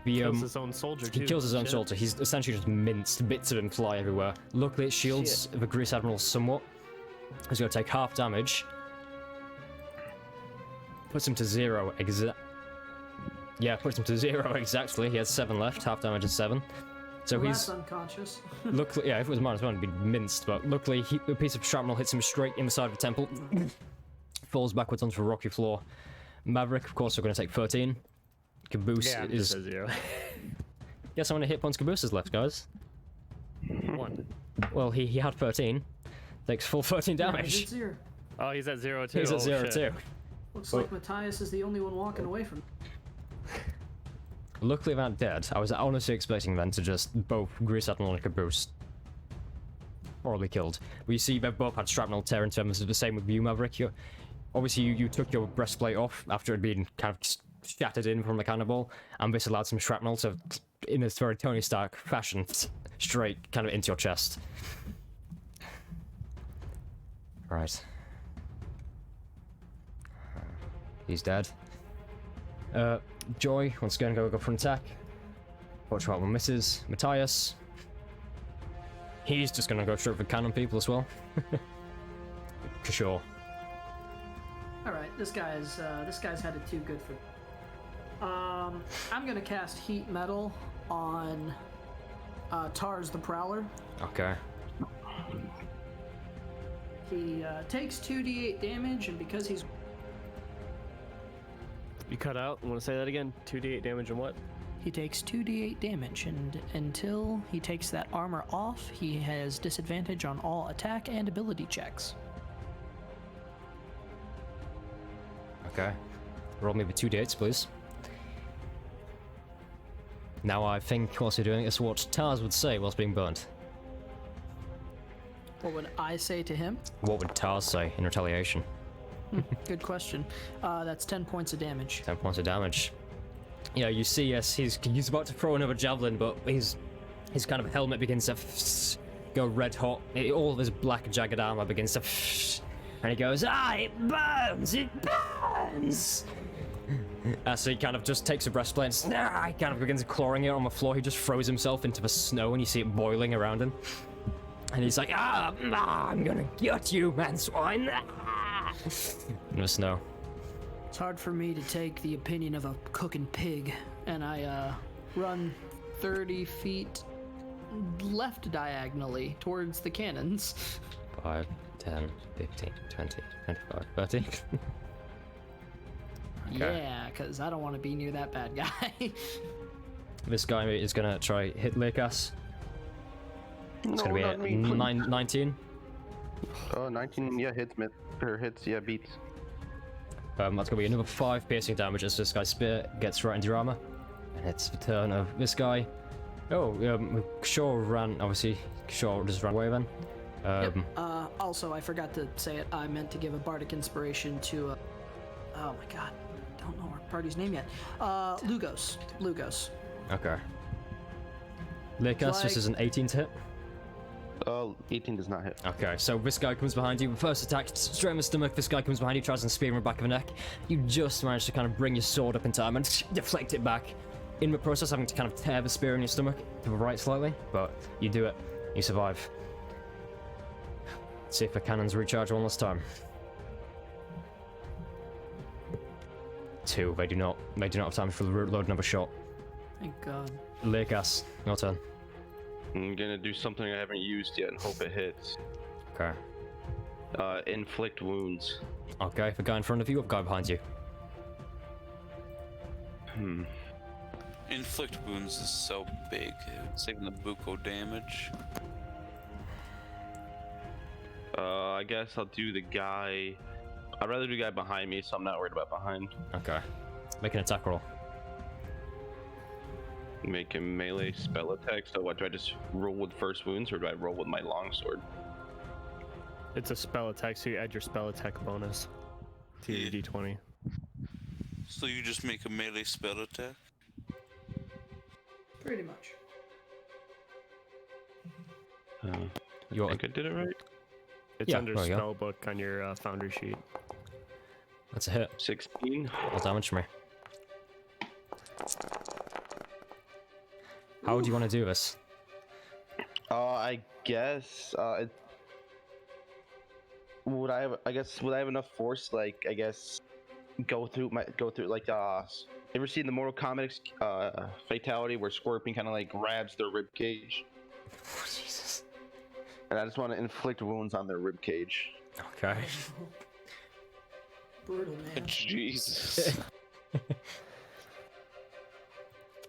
Kills his own soldier, He too. kills his own Shit. soldier. He's essentially just minced. Bits of him fly everywhere. Luckily, it shields the Grease Admiral somewhat. He's going to take half damage. Puts him to 0 Yeah, puts him to 0 exactly. He has 7 left. Half damage is 7. So Well, he's... that's unconscious. Luckily, yeah, if it was -1, he'd be minced, but luckily, a piece of shrapnel hits him straight in the side of the temple. Falls backwards onto a rocky floor. Maverick, of course, are going to take 13. Caboose Yeah, is... just a 0. Guess how many hit points Caboose has left, guys? 1. Well, he had 13. Takes full 13 Yeah, damage. it's 0. Oh, he's at 0 too. He's at Oh, 0 shit. too. Looks like Matthias is the only one walking away from. Luckily, they're not dead. I was honestly expecting them to just both Grease Admiral and Caboose morally killed. But you see, they've both had shrapnel tear into them. It's the same with you, Maverick. Obviously, you took your breastplate off after it had been kind of shattered in from the cannonball, and this allowed some shrapnel to, in this very Tony Stark fashion, straight kind of into your chest. Right. He's dead. Joy, once again, go for an attack. Watch out one misses. Matthias. He's just gonna go straight for cannon people as well. For sure. All right, this guy's had it too good for. I'm gonna cast Heat Metal on Tars the Prowler. Okay. He takes 2d8 damage, and because he's You cut out. Want to say that again? 2d8 damage and what? he takes 2d8 damage, and until he takes that armor off, he has disadvantage on all attack and ability checks. Okay. Roll me the 2d8s, please. Now I think whilst you're doing it, it's what Tars would say whilst being burnt. What would I say to him? What would Tars say in retaliation? Good question. That's 10 points of damage. 10 points of damage. Yeah, you see, yes, he's about to throw another javelin, but his kind of helmet begins to go red hot. All of his black jagged armor begins to and he goes, it burns, it burns! So he kind of just takes a breastplate and he kind of begins clawing it on the floor. He just throws himself into the snow and you see it boiling around him. And he's like, I'm gonna get you, man swine! In the snow. It's hard for me to take the opinion of a cooking pig, and I run 30 feet left diagonally towards the cannons. 5, 10, 15, 20, 25, 30. Okay. Yeah, because I don't want to be near that bad guy. This guy is gonna try hit Lakas. It's gonna be not a me. 19. 19, yeah, hits, or hits, yeah, beats. That's gonna be another 5 piercing damage as this guy's spear gets right into your armor. And it's the turn of this guy. Shaw ran, obviously. Shaw just ran away then. Also, I forgot to say it. I meant to give a bardic inspiration to. Oh my god, don't know our party's name yet. Lugos. Lugos. Okay. Lakas, this is an 18 to hit. 18 does not hit. Okay, so this guy comes behind you. First attack, straight in the stomach. This guy comes behind you, tries to spear him in the back of the neck. You just manage to kind of bring your sword up in time and deflect it back. In the process, having to kind of tear the spear in your stomach to the right slightly, but you do it. You survive. Let's see if the cannons recharge one last time. 2. They do not have time for load another shot. Thank God. Lakas, your turn. I'm gonna do something I haven't used yet and hope it hits. Okay. Inflict wounds. Okay, the guy in front of you or the guy behind you? Inflict wounds is so big. It's saving the buko damage. I guess I'll do the guy. I'd rather do the guy behind me, so I'm not worried about behind. Okay. Make an attack roll. Make a melee spell attack. So what, do I just roll with first wounds or do I roll with my longsword? It's a spell attack, so you add your spell attack bonus to your d20. So you just make a melee spell attack? Pretty much. You I want, think I did it right. It's Yeah, under there you go. spellbook on your founder sheet. that's a hit. 16. All damage for me. How do you want to do this? I guess. Would I have? I guess would I have enough force? Like I guess go through like ever seen the Mortal Kombat fatality where Scorpion kind of like grabs their rib cage? Jesus. And I just want to inflict wounds on their rib cage. Okay. Brutal, man. Jesus.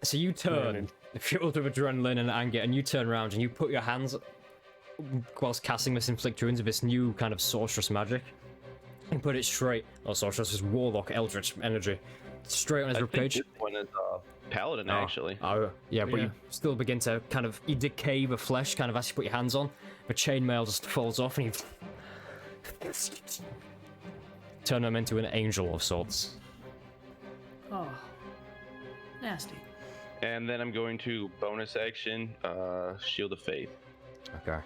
So you turn, Man. fueled with adrenaline and anger, and you turn around and you put your hands, whilst casting this inflict wounds of this new kind of sorceress magic, and put it straight, or sorceress, this warlock eldritch energy, straight on his I think ribcage. this one is paladin actually. Oh, yeah, but Yeah. you still begin to kind of, you decay the flesh, kind of as you put your hands on. The chainmail just falls off, and you turn him into an angel of sorts. Oh, nasty. And then I'm going to bonus action, Shield of Faith. Okay.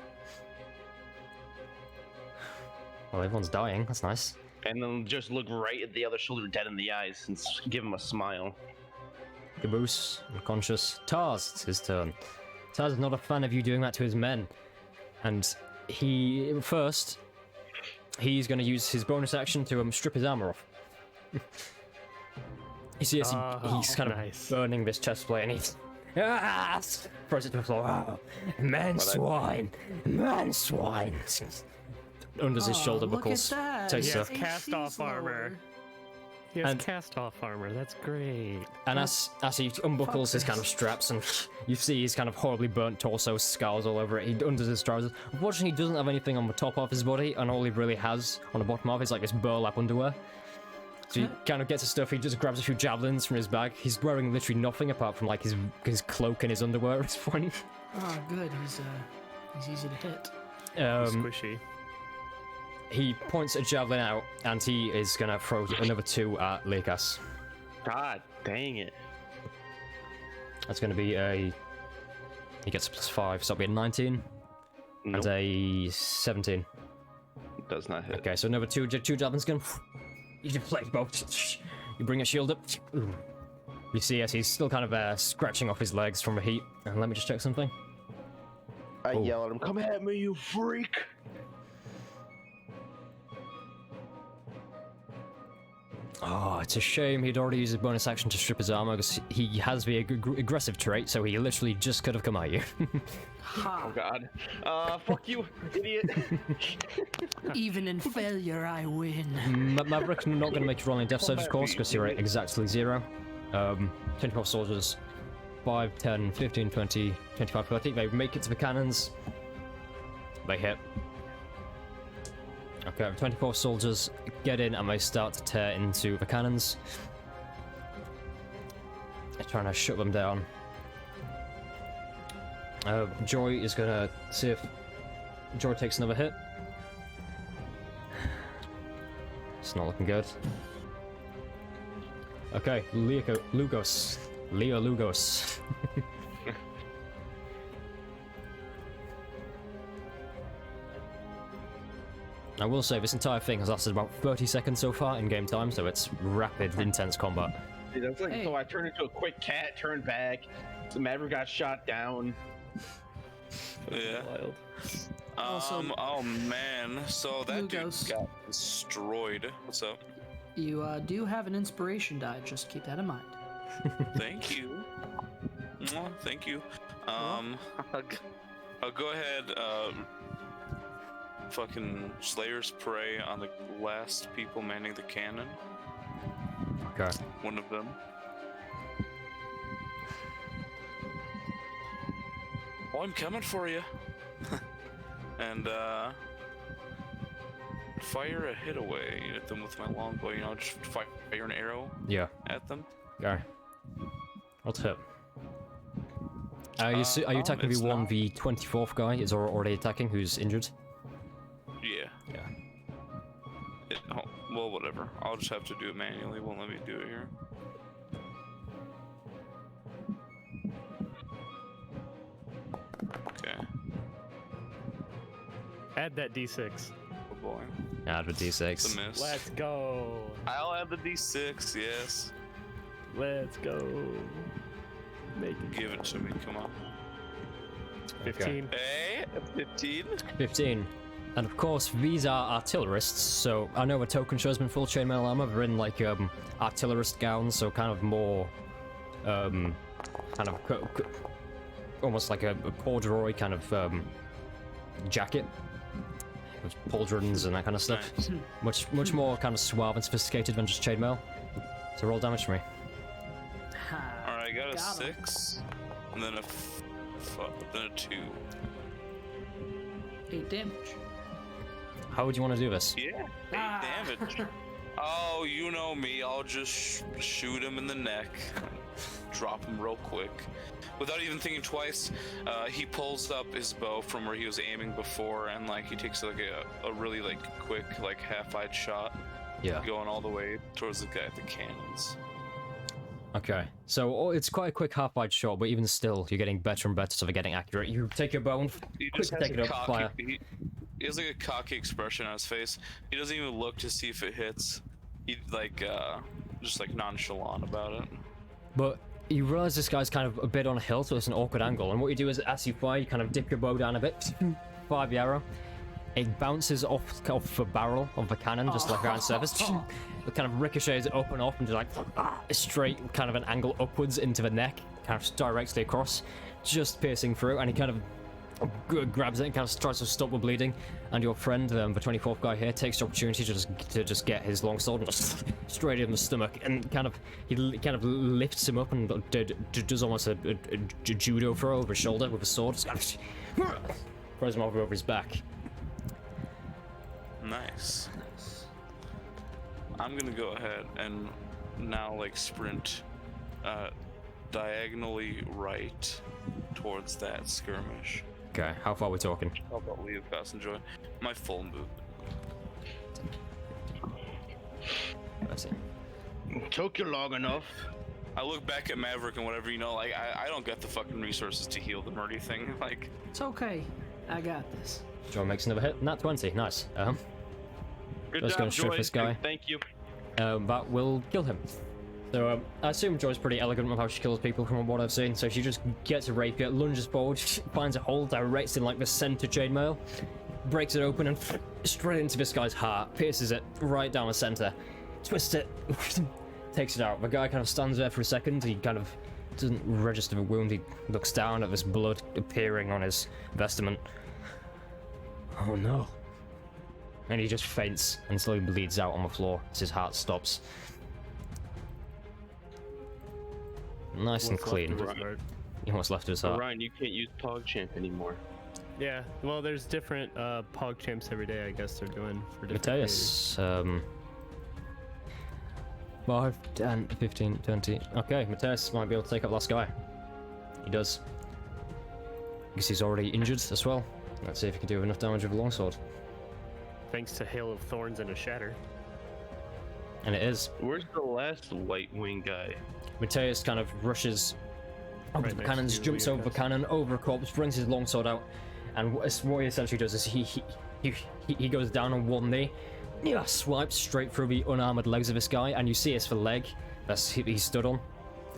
Well, everyone's dying. That's nice. And then just look right at the other shoulder dead in the eyes and give him a smile. Caboose, unconscious. Tars, it's his turn. Tars is not a fan of you doing that to his men. And he's going to use his bonus action to strip his armor off. You see as he's kind of nice. burning this chest plate and he's... throws it to the floor. Oh, man swine! Man swine! Under his shoulder look buckles. at that. Takes Yes, a- cast off armor. lower. He has And- cast off armor. That's great. And as he unbuckles his kind of straps, and you see his kind of horribly burnt torso, scars all over it. He unders his trousers. Unfortunately, he doesn't have anything on the top of his body, and all he really has on the bottom of is like this burlap underwear. So he kind of gets his stuff. He just grabs a few javelins from his bag. He's wearing literally nothing apart from like his cloak and his underwear at this point. Oh, good. He's easy to hit. Squishy. He points a javelin out, and he is gonna throw another 2 at Lekas. God dang it. That's gonna be a. He gets a +5, so that'll be a 19 Nope, and a 17. does not hit. Okay, so another two javelins gun. You deflect both. You bring a shield up. You see as he's still kind of scratching off his legs from the heat. And let me just check something. I Oh. yell at him, come at me, you freak! Oh, it's a shame he'd already used his bonus action to strip his armor because he has the aggressive trait, so he literally just could have come at you. Ha! Oh god. Fuck you, idiot! Even in failure, I win. Maverick, I'm not going to make you roll any death saves, of course, because you're at exactly 0. 24 soldiers, 5, 10, 15, 20, 25, 30. They make it to the cannons. They hit. Okay, 24 soldiers get in and they start to tear into the cannons. They're trying to shut them down. Joy is gonna see if Joy takes another hit. It's not looking good. Okay, Leo Lugos. I will say this entire thing has lasted about 30 seconds so far in game time, so it's rapid, intense combat. Dude, that's like, Hey. so I turned into a quick cat, turned back, the Maverick got shot down. Yeah. Wild. Also- Oh man. So that dude Lugos. got destroyed. What's up? You do have an inspiration die. Just keep that in mind. Thank you. Mwah, thank you. I'll go ahead. Fucking Slayer's Prey on the last people manning the cannon. Okay. One of them. Oh, I'm coming for you. And fire a hit away at them with my longbow. You know, just fire an arrow Yeah. at them. Okay. What's hit? Are you attacking it's the one, not. the 24th guy is already attacking who's injured? Yeah. Yeah. Well, whatever. I'll just have to do it manually. Won't let me do it here. Okay. Add that D6. Oh boy. Add a It's a d6. miss. Let's go. I'll add the D6. Yes. Let's go. Make it Give it to me. Come on. 15. Hey, 15. 15. And of course, these are artillerists, so I know a token show's been full chainmail armor. They're in like artillerist gowns, so kind of more kind of almost like a corduroy kind of jacket with pauldrons and that kind of stuff. Nice. Much more kind of suave and sophisticated than just chainmail. So roll damage for me. All right, I got a Got 'em. 6, and then then a 2. 8 damage. How would you want to do this? Yeah, 8 Ah. damage. Oh, you know me. I'll just shoot him in the neck. Drop him real quick. Without even thinking twice, he pulls up his bow from where he was aiming before, and like he takes like a really like quick like half-eyed shot, Yeah. going all the way towards the guy at the cannons. Okay, so it's quite a quick half-eyed shot, but even still, you're getting better and better to getting accurate. You take your bow and He quick just has take it a up, fire. he has like a cocky expression on his face. He doesn't even look to see if it hits. He like just like nonchalant about it. But you realize this guy's kind of a bit on a hill, so it's an awkward angle. And what you do is, as you fire, you kind of dip your bow down a bit, fire the arrow. It bounces off the barrel of the cannon, just like around surface. It kind of ricochets up and off, and just like a straight kind of an angle upwards into the neck, kind of directly across, just piercing through. And he kind of grabs it and kind of tries to stop the bleeding. And your friend, the 24th guy here, takes the opportunity to just get his longsword and just straight in the stomach, and he kind of lifts him up and does almost a judo throw over his shoulder with a sword. Just kind of throws him over his back. Nice. I'm gonna go ahead and now like sprint diagonally right towards that skirmish. Okay, how far are we talking? How about Leo Pass Enjoy? My full movement. Let's see. Took you long enough. I look back at Maverick and whatever, you know, like I don't get the fucking resources to heal the Murdy thing. Like, It's okay. I got this. Joy makes another hit. Nat 20. Nice. Good Let's job, go and strip Joy. this guy. Thank you. That will kill him. So I assume Joy's pretty elegant with how she kills people from what I've seen. So she just gets a rapier, lunges forward, finds a hole, directs in like the center chainmail, breaks it open and straight into this guy's heart, pierces it right down the center, twists it, takes it out. The guy kind of stands there for a second. He kind of doesn't register the wound. He looks down at this blood appearing on his vestment. Oh no. And he just faints and slowly bleeds out on the floor as his heart stops. Nice and What's left clean. of his heart. What's left of his heart. Ryan, you can't use PogChamp anymore. Yeah, well, there's different Pog champs every day, I guess they're doing for different days. Mateus, 5, 10, 15, 20. Okay, Mateus might be able to take up last guy. He does. Because he's already injured as well. Let's see if he can do enough damage with a longsword. Thanks to Hail of Thorns and a Shatter. And it is. Where's the last white wing guy? Mateus kind of rushes over Right the next cannons, to jumps over the Leokas. cannon, over a corpse, brings his longsword out, and what he essentially does is he goes down on one knee, swipes straight through the unarmored legs of this guy, and you see it's the leg that he stood on.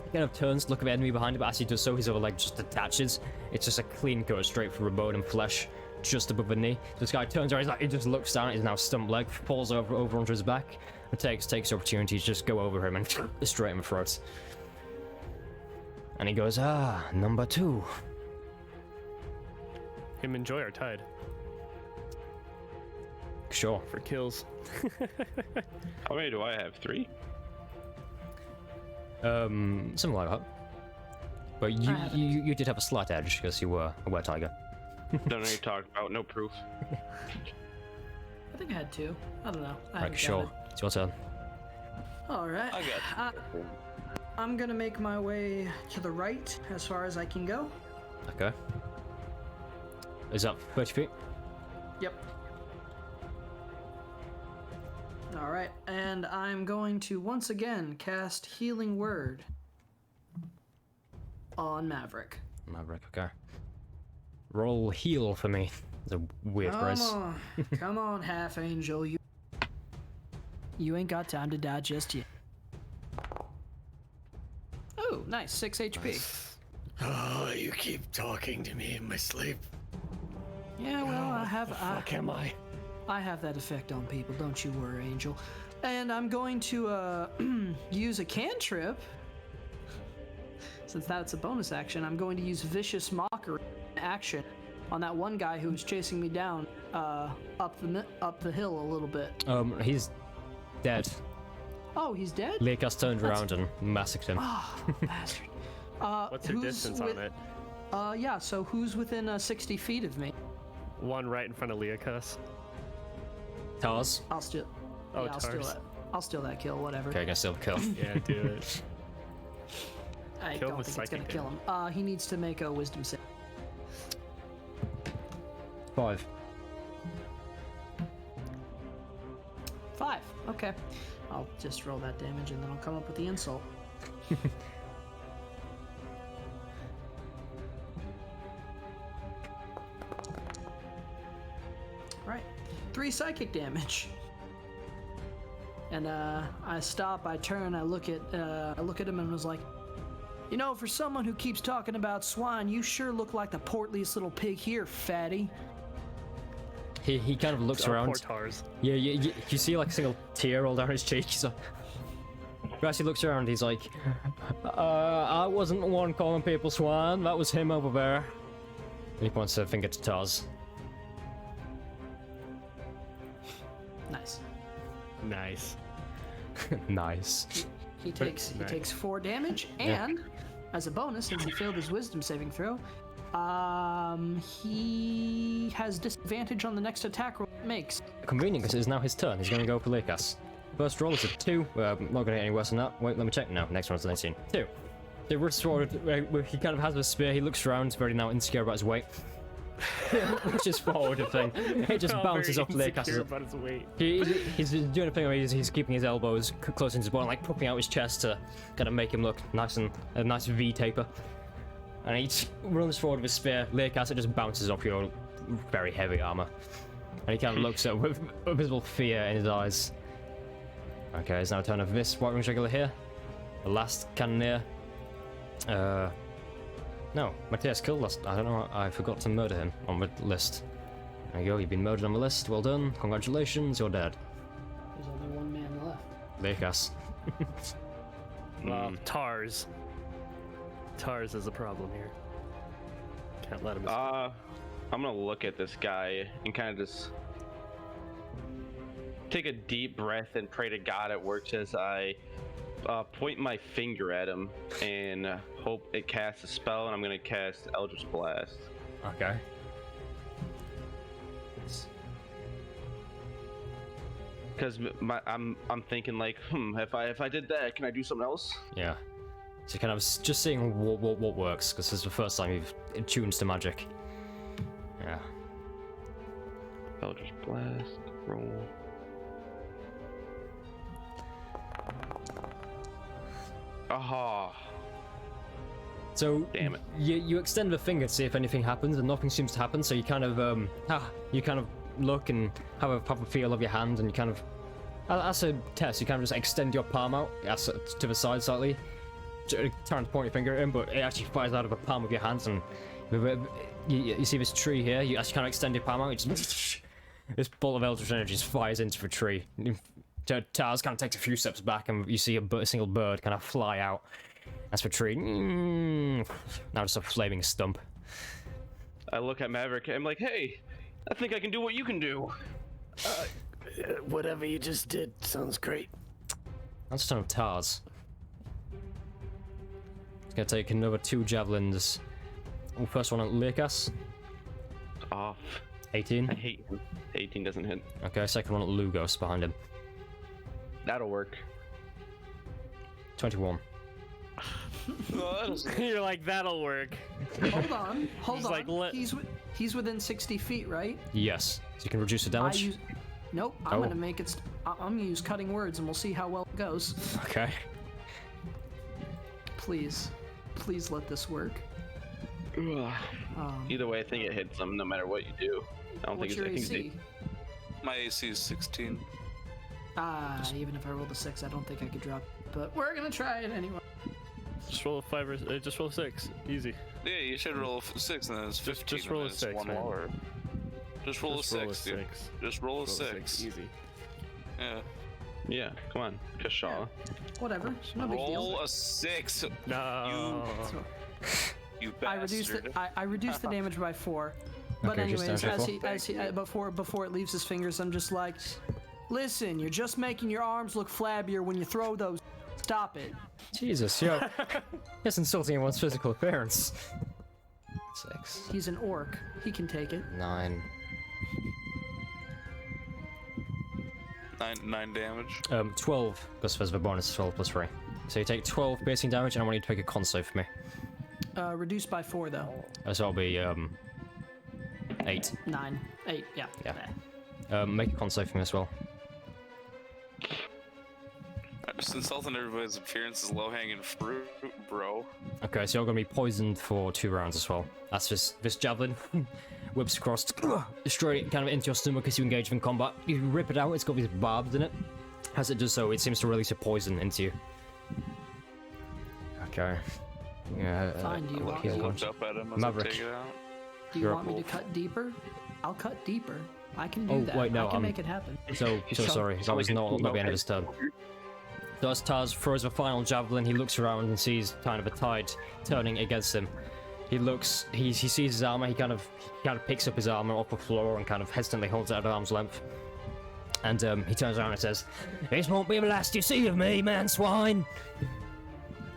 He kind of turns to look at the enemy behind him, but as he does so, his other leg just detaches. It's just a clean cut straight through the bone and flesh, just above the knee. This guy turns around, he just looks down at his now stumped leg, falls over onto his back, and takes the opportunity to just go over him and straight in the throat. And he goes, number 2. Him and Joy are tied Sure. for kills. How many do I have? 3? Something like that. But you did have a slight edge because you were a wet tiger. Don't know what you're talking about. No proof. I think I had 2. I don't know. Right, sure. It's your turn. All right. I got I'm gonna make my way to the right as far as I can go. Okay. Is that 30 feet? Yep. All right, and I'm going to once again cast Healing Word on Maverick. Maverick, okay. Roll heal for me. It's a weird price. Come on, Half Angel. You ain't got time to die just yet. Oh, nice, 6 HP. Oh, you keep talking to me in my sleep. Yeah, well, I have. Fuck am I? I have that effect on people. Don't you worry, Angel. And I'm going to use a cantrip. Since that's a bonus action, I'm going to use Vicious Mockery action on that one guy who was chasing me down up the hill a little bit. He's dead. Oh, he's dead? Lakers turned around and massacred him. Oh, bastard. What's your distance on it? Yeah, so who's within 60 feet of me? One right in front of Leocus. Tars? I'll steal. Oh, yeah, Tars. I'll steal that kill, whatever. Okay, I can still kill. Yeah, do it. I Kill don't with think it's gonna psychic kill him. He needs to make a wisdom save. 5. 5. Okay. I'll just roll that damage and then I'll come up with the insult. Right. 3 psychic damage. And I stop, I turn, I look at him and was like, you know, for someone who keeps talking about swine, you sure look like the portliest little pig here, fatty. He kind of looks around. Poor Tars. Yeah, you see like a single tear roll down his cheek. So Grassy looks around. He's like, I wasn't one calling people swine. That was him over there. And he points a finger to Tars. Nice. Nice. Nice. He takes 4 damage, and as a bonus, since he failed his wisdom saving throw, he has disadvantage on the next attack roll he makes. Convenient, because it is now his turn. He's going to go for Lakas. First roll is a 2. Not going to get any worse than that. Wait, let me check. No, next one's a 19. 2. The wrist sword, he kind of has a spear. He looks around, very now insecure about his weight. Which is forward thing. It just bounces off Lakas. About his weight. He's doing a thing where he's keeping his elbows close into his body, like popping out his chest to kind of make him look nice and a nice V taper. And he runs forward with his spear. Lakas, it just bounces off your very heavy armor. And he kind of looks at with visible fear in his eyes. Okay, it's now a turn of this White Wings regular here. The last cannoneer. No, Matthias killed last. I don't know. I forgot to murder him on the list. There you go. You've been murdered on the list. Well done. Congratulations. You're dead. There's only one man left. Lakas. Well, Tars. Tars is a problem here. Can't let him escape. I'm gonna look at this guy and kind of just take a deep breath and pray to God it works as I point my finger at him and hope it casts a spell, and I'm gonna cast Eldritch Blast. Okay. Because I'm thinking like, if I did that, can I do something else? Yeah. So kind of just seeing what works, because this is the first time you've attuned to magic. Yeah. Eldritch Blast, roll. Aha. So Damn it. You extend the finger to see if anything happens, and nothing seems to happen. So you kind of look and have a feel of your hand, and you kind of, as a test, you kind of just extend your palm out to the side slightly, trying to point your finger in, but it actually fires out of the palm of your hands, and you see this tree here. You actually kind of extend your palm out. This ball of eldritch energy just fires into the tree. Tars kind of takes a few steps back, and you see a single bird kind of fly out. That's the tree. Now just a flaming stump. I look at Maverick and I'm like, hey, I think I can do what you can do. Whatever you just did sounds great. That's a ton of Tars. It's gonna take another 2 javelins. First one at Lakas. Off. 18. I hate him. 18 doesn't hit. Okay, second one at Lugos behind him. That'll work. 21. You're like, that'll work. Hold on. Just like, let- He's within 60 feet, right? Yes. So you can reduce the damage. Nope. I'm gonna make it. I'm gonna use cutting words, and we'll see how well it goes. Okay. Please, please let this work. Either way, I think it hits them no matter what you do. I don't What's think your it's. I think AC? My AC is 16. Even if I rolled a 6, I don't think I could drop. But we're gonna try it anyway. Just roll a 5 or just roll a 6. Easy. Yeah, you should roll a 6 and then it's 15. Just roll a and then it's 6, one man. lower. Just roll a 6, dude. Just roll a Roll a 6. Easy. Yeah. Yeah, come on, Kashaw. Whatever. No big deal. Roll a 6. No. So, You I reduced bastard. I reduced the damage by 4. But Okay, just anyways, down to as he before it leaves his fingers, I'm just like, listen, you're just making your arms look flabbier when you throw those. Stop it. Jesus, yo. That's insulting everyone's physical appearance. 6, He's an orc. He can take it. 9. 9 damage. 12, because there's the bonus 12 plus 3. So you take 12 piercing damage, and I want you to make a con save for me. Reduced by 4 though. So I'll be 8. 9, 8. Yeah. Yeah. Make a con save for me as well. Just insulting everybody's appearance is low-hanging fruit, bro. Okay, so you're gonna be poisoned for 2 rounds as well. That's this javelin whips across straight kind of into your stomach as you engage in combat. You rip it out, it's got these barbs in it. As it does so, it seems to release a poison into you. Okay. Yeah. Fine, do you want heal me- punch. Looked up at him as Maverick. I take it out. Do you You're want me to cut deeper? I'll cut deeper. I can do Oh, that. wait, no, I can make it happen. So sorry, that was not the end of his turn. So as Taz throws a final javelin, he looks around and sees kind of a tide turning against him. He looks, he sees his armor, he kind of picks up his armor off the floor and kind of hesitantly holds it at arm's length. And he turns around and says, "This won't be the last you see of me, man swine!"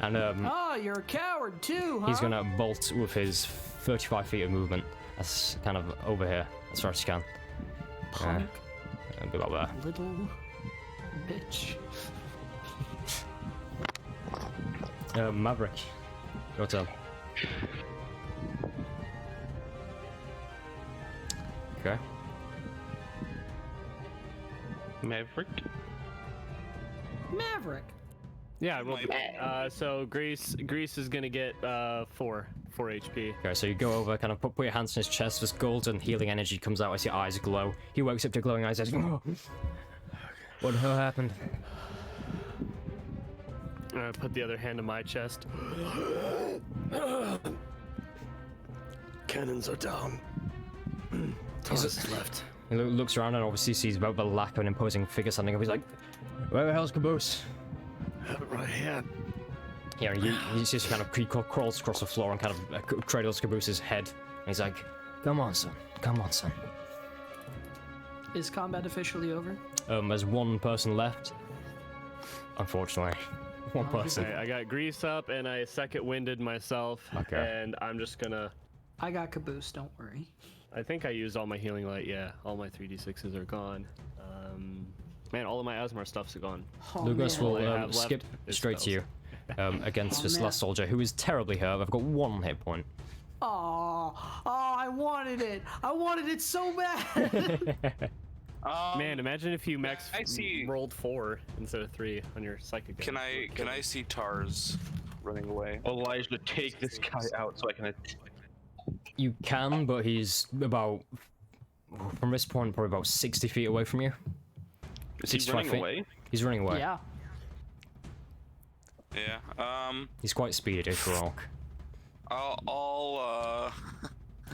And Oh, you're a coward too, huh? he's gonna bolt with his 35 feet of movement. That's kind of over here, as far as he can. Punk, A bit like that. little bitch. Maverick, your turn. Okay. Maverick. Maverick. Yeah, I rolled. So Grease is gonna get 4 HP. Okay, so you go over, kind of put your hands on his chest, this golden healing energy comes out as your eyes glow. He wakes up to glowing eyes and says, "Oh, what the hell happened?" I put the other hand on my chest. Cannons are down. Taz is left. He looks around and obviously sees about the lack of an imposing figure standing up. He's like, "Where the hell's Caboose?" Have it right here. Yeah, he just kind of crawls across the floor and kind of cradles Caboose's head. And he's like, "Come on, son. Come on, son." Is combat officially over? There's one person left. Unfortunately. One person. I got Grease up and I second winded myself. Okay. And I'm just gonna. I got caboose. Don't worry. I think I used all my healing light. Yeah, all my 3d6s are gone. Man, all of my Asmar stuff's gone. Oh, Lucas man. All I will have left skip is straight to you against Oh, this man. last soldier who is terribly hurt. I've got 1 hit point. Oh, I wanted it. I wanted it so bad. Man, imagine if you max I see- rolled 4 instead of 3 on your psychic. Can I see Tars running away? Elijah, take this guy out so I can. You can, but he's about, from this point, probably about 60 feet away from you. Is he 65 running feet. away? He's running away. Yeah. Yeah. He's quite speedy for Orc. I'll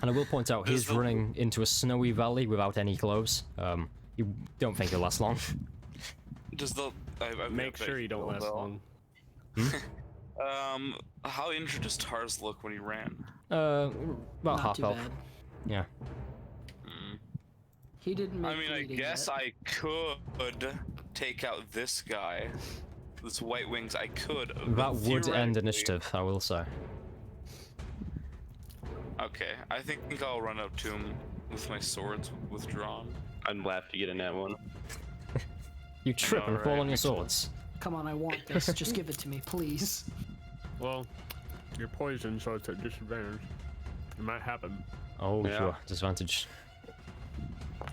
And I will point out, he's Does the- running into a snowy valley without any clothes. You don't think he'll last long. Does the Make sure you don't last long. How injured does Tars look when he ran? About Not half too health. bad. Yeah. He didn't make I mean, I bleeding guess yet. I could take out this guy. This White Wings, I could. but That would end theoretically- initiative, I will say. Okay, I think I'll run up to him with my swords withdrawn. I'd laugh to get in that one. You trip and fall Alright. on your swords. Come on, I want this. Just give it to me, please. Well, you're poisoned, so it's at disadvantage. It might happen. Oh, Yeah. sure. Disadvantage.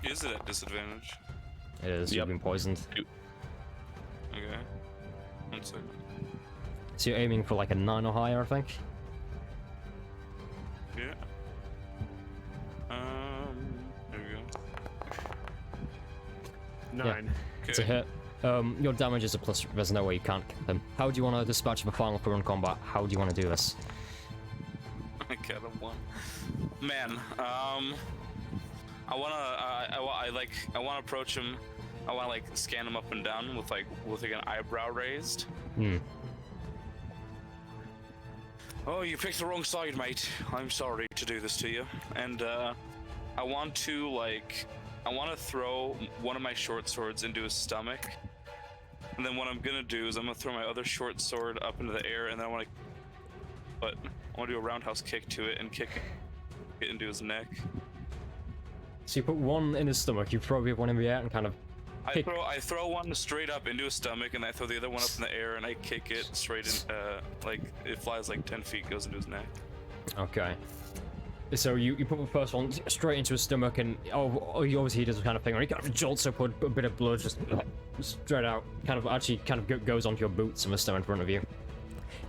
Is it at disadvantage? It is. You've Yep. been poisoned. Okay. One second. So you're aiming for like a 9 or higher, I think. Yeah. There we go. 9. It's a Okay. hit. Your damage is a plus. There's no way you can't kill him. How do you want to dispatch the final for in combat? How do you want to do this? I got him one. Man, I wanna approach him. I wanna like scan him up and down with an eyebrow raised. Hmm. Oh, you picked the wrong side, mate. I'm sorry to do this to you. And I want to throw one of my short swords into his stomach. And then what I'm gonna do is I'm gonna throw my other short sword up into the air, and then I want to do a roundhouse kick to it and kick it into his neck. So you put one in his stomach, you throw the other one in the air and kind of I throw one straight up into his stomach, and I throw the other one up in the air, and I kick it straight in. Like it flies like 10 feet, goes into his neck. Okay. So you put the first one straight into his stomach, and obviously he does the kind of thing where he kind of jolts up with a bit of blood just straight out, kind of goes onto your boots and the stone in front of you.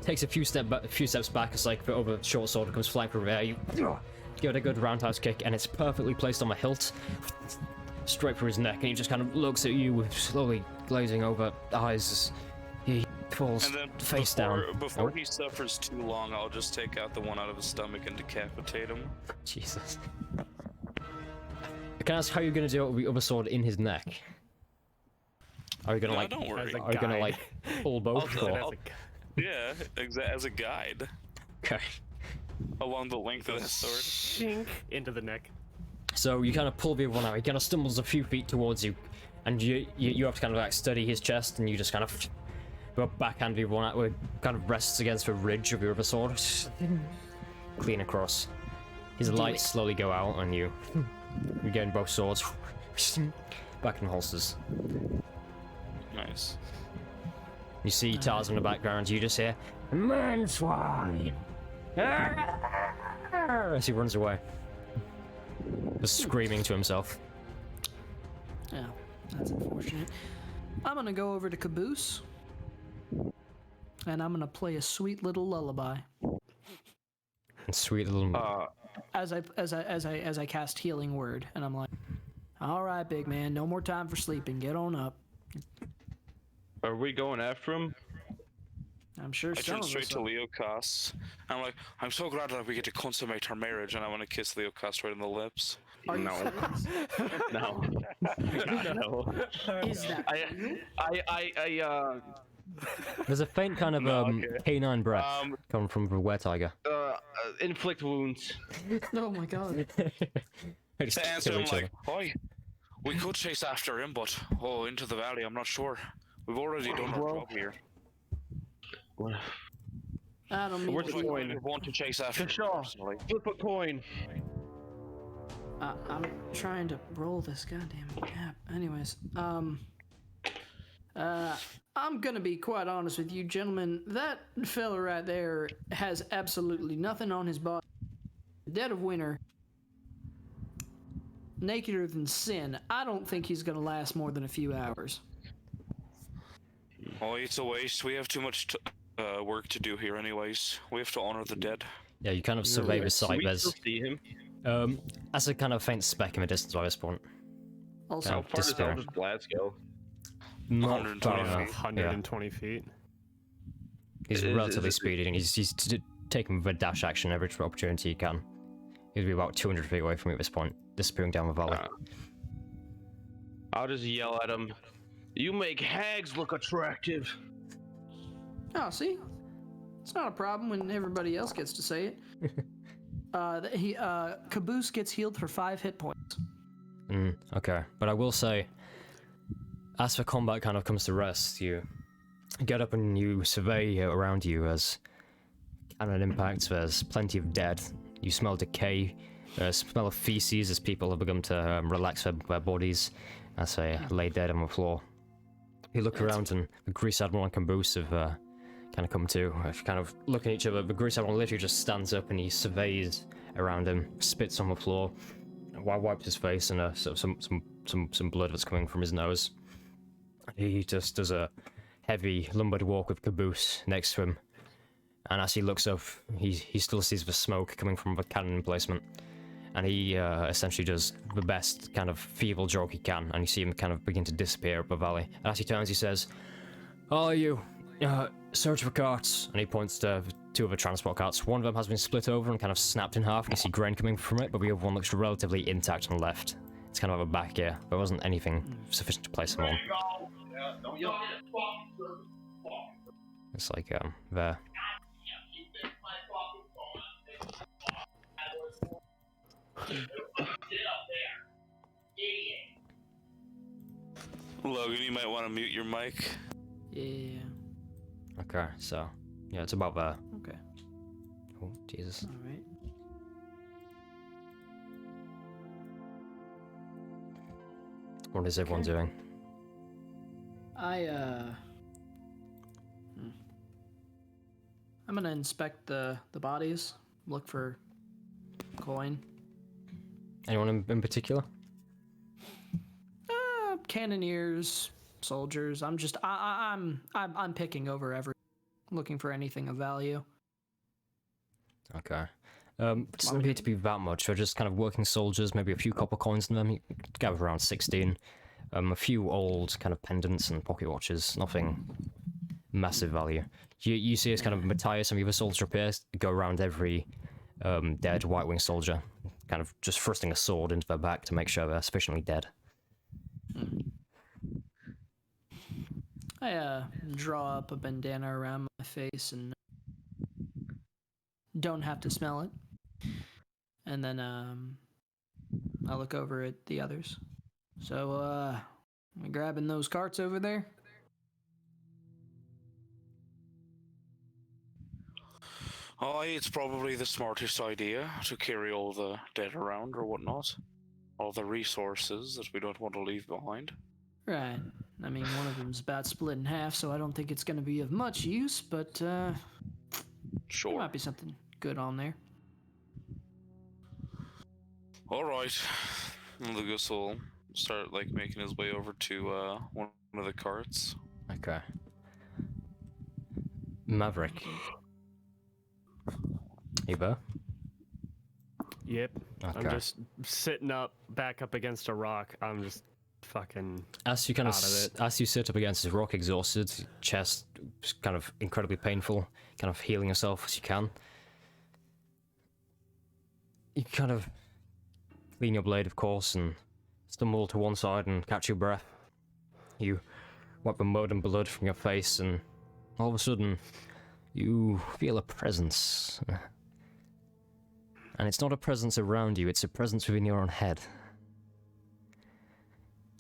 Takes a few steps back, it's like the other short sword comes flying through the air. You give it a good roundhouse kick, and it's perfectly placed on the hilt, straight through his neck, and he just kind of looks at you with slowly glazing over eyes. He falls And then face down. before Oh, he suffers too long, I'll just take out the one out of his stomach and decapitate him. Jesus. Can I ask how you're gonna do it with the other sword in his neck? Are you gonna No, like? don't worry. As a Are you gonna guide. like pull both? I'll- Or? I'll- Yeah, as a guide Okay. along the length of that sword. Shink into the neck. So you kind of pull the other one out. He kind of stumbles a few feet towards you, and you have to kind of like steady his chest, and you just kind of go backhand the other one out, where it kind of rests against the ridge of your other sword, clean across. His lights slowly go out, and you gain both swords back in holsters. Nice. You see Tars in the background. You just hear Man swine! as he runs away, just screaming to himself. Yeah, that's unfortunate. I'm gonna go over to Caboose, and I'm gonna play a sweet little lullaby And sweet little. as I cast Healing Word, and I'm like, "All right, big man, no more time for sleeping. Get on up." Are we going after him? I'm sure I some turn of straight us to are. Leocast. I'm like, I'm so glad that we get to consummate our marriage, and I want to kiss Leocast right on the lips. Are you No. serious? No. No. Is that There's a faint kind of canine breath coming from the were-tiger. inflict wounds. Oh my god. They just To answer kill him each like, "Hi, we could chase after him, but into the valley, I'm not sure. We've already done our job here. I don't mean Where's to the be- coin? We want to chase after him Shaw, personally." flip a coin. I'm trying to roll this goddamn app. Anyways, I'm gonna be quite honest with you, gentlemen. That fella right there has absolutely nothing on his body. Dead of winter, nakeder than sin. I don't think he's gonna last more than a few hours. Oh, it's a waste. We have too much work to do here, anyways. We have to honor the dead. Yeah, you kind of survey the Do site. we There's still see him? that's a kind of faint speck in the distance by this point. Also, How Kind of far does disappearing. Eldritch Blast go? Not 120 far feet. enough. 120 feet. He's Is- relatively is it- speedy, and he's taking the dash action every opportunity he can. He'll be about 200 feet away from me at this point, disappearing down the valley. I'll just yell at him. You make hags look attractive. oh, see, it's not a problem when everybody else gets to say it. Caboose gets healed for 5 hit points. Okay, but I will say, as the combat kind of comes to rest, you get up and you survey around you as cannon impacts. There's plenty of dead. You smell decay, smell of feces as people have begun to relax their bodies as they lay dead on the floor. You look around and the Grease Admiral and Caboose have kind of come to, kind of looking at each other. The Grease Admiral literally just stands up and he surveys around him, spits on the floor, wipes his face, and some some blood that's coming from his nose. He just does a heavy lumbered walk with Caboose next to him, and as he looks up, he still sees the smoke coming from the cannon emplacement, and he essentially does the best kind of feeble joke he can, and you see him kind of begin to disappear up the valley. And as he turns, he says, "Oh, you, search for carts," and he points to two of the transport carts. One of them has been split over and kind of snapped in half, and you see grain coming from it, but the other one looks relatively intact on the left. It's kind of a back here. There wasn't anything sufficient to place him on. It's like, there. Logan, you might want to mute your mic. Yeah. Okay, so, yeah, it's about there. Okay. Oh, Jesus. All right. What is everyone doing? I'm gonna inspect the bodies, look for coin. Anyone in particular? Cannoneers, soldiers. I'm picking over looking for anything of value. Okay. Doesn't appear to be that much. They're just kind of working soldiers, maybe a few copper coins in them. You gather around 16. A few old kind of pendants and pocket watches. Nothing massive value. You see as kind of Matthias and the other soldier appear, go around every dead White Wing soldier, kind of just thrusting a sword into their back to make sure they're sufficiently dead. I draw up a bandana around my face and don't have to smell it. And then I look over at the others. So am I grabbing those carts over there? It's probably the smartest idea to carry all the dead around or whatnot. All the resources that we don't want to leave behind. Right. I mean, one of them's about split in half, so I don't think it's going to be of much use, but there Sure. might be something good on there. Alright. Lucas will start, making his way over to, one of the carts. Okay. Maverick. Eva? Yep. Okay. I'm just sitting back up against a rock. I'm just fucking As you kind out of it. as you sit up against this rock, exhausted, chest kind of incredibly painful, kind of healing yourself as you can. You kind of clean your blade, of course, and stumble to one side and catch your breath. You wipe the mud and blood from your face, and all of a sudden, you feel a presence. And it's not a presence around you, it's a presence within your own head.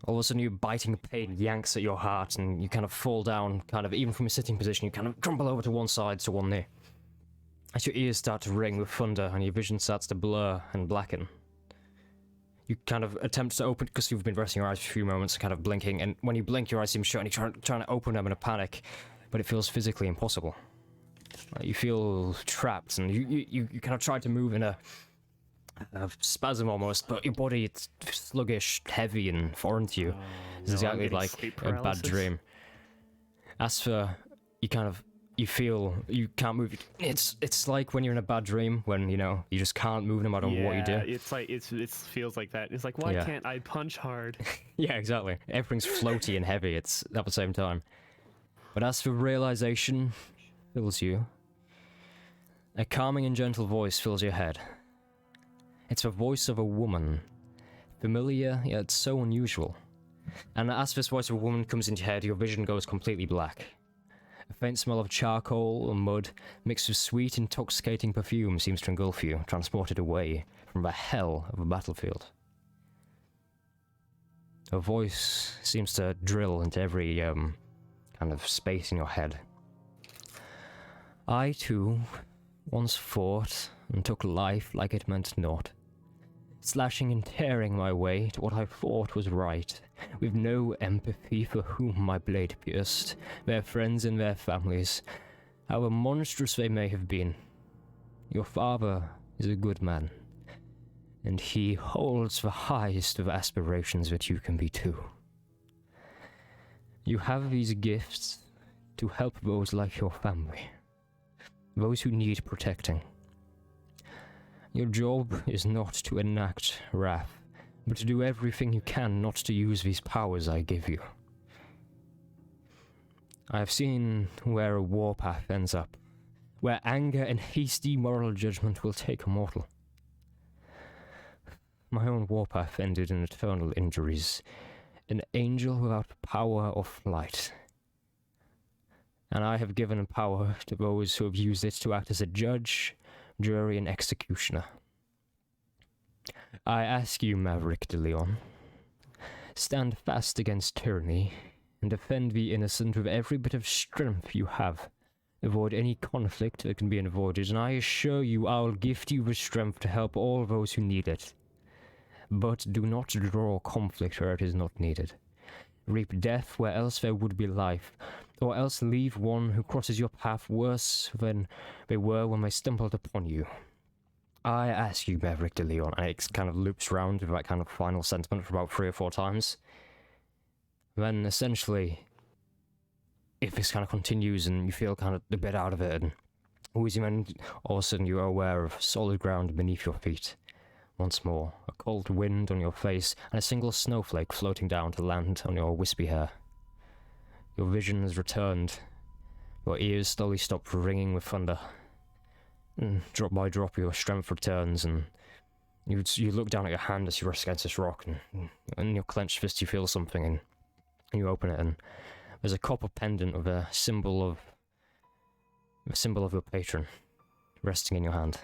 All of a sudden, your biting pain yanks at your heart, and you kind of fall down, kind of, even from a sitting position, you kind of crumple over to one side, to one knee. As your ears start to ring with thunder, and your vision starts to blur and blacken. You kind of attempt to open, because you've been resting your eyes for a few moments, kind of blinking, and when you blink, your eyes seem shut, and you're trying to open them in a panic, but it feels physically impossible. You feel trapped, and you kind of try to move in a spasm almost, but your body, it's sluggish, heavy, and foreign to you. It's exactly like a bad dream. As for, you feel you can't move. It's like when you're in a bad dream, when, you just can't move no matter what you do. It's like, it feels like that. It's like, why can't I punch hard? Yeah, exactly. Everything's floaty and heavy, it's at the same time. But as for realization fills you, a calming and gentle voice fills your head. It's the voice of a woman, familiar yet so unusual. And as this voice of a woman comes into your head, your vision goes completely black. A faint smell of charcoal and mud, mixed with sweet, intoxicating perfume, seems to engulf you, transported away from the hell of a battlefield. A voice seems to drill into every kind of space in your head. I, too, once fought and took life like it meant naught, slashing and tearing my way to what I thought was right, with no empathy for whom my blade pierced, their friends and their families, however monstrous they may have been. Your father is a good man, and he holds the highest of aspirations that you can be too. You have these gifts to help those like your family, those who need protecting. Your job is not to enact wrath, but to do everything you can not to use these powers I give you. I have seen where a warpath ends up, where anger and hasty moral judgment will take a mortal. My own warpath ended in eternal injuries, an angel without power or flight. And I have given power to those who have used it to act as a judge, jury, and executioner. I ask you, Maverick de Leon, stand fast against tyranny, and defend the innocent with every bit of strength you have. Avoid any conflict that can be avoided, and I assure you I'll gift you the strength to help all those who need it. But do not draw conflict where it is not needed. Reap death where else there would be life, or else leave one who crosses your path worse than they were when they stumbled upon you. I ask you, Maverick de Leon, and it kind of loops round with that kind of final sentiment for about 3 or 4 times. Then, essentially, if this kind of continues and you feel kind of a bit out of it, and wheezy, then all of a sudden you are aware of solid ground beneath your feet. Once more, a cold wind on your face, and a single snowflake floating down to land on your wispy hair. Your vision has returned. Your ears slowly stop ringing with thunder. And drop by drop, your strength returns, and you look down at your hand as you rest against this rock, and in your clenched fist you feel something, and you open it, and there's a copper pendant with a symbol of your patron resting in your hand.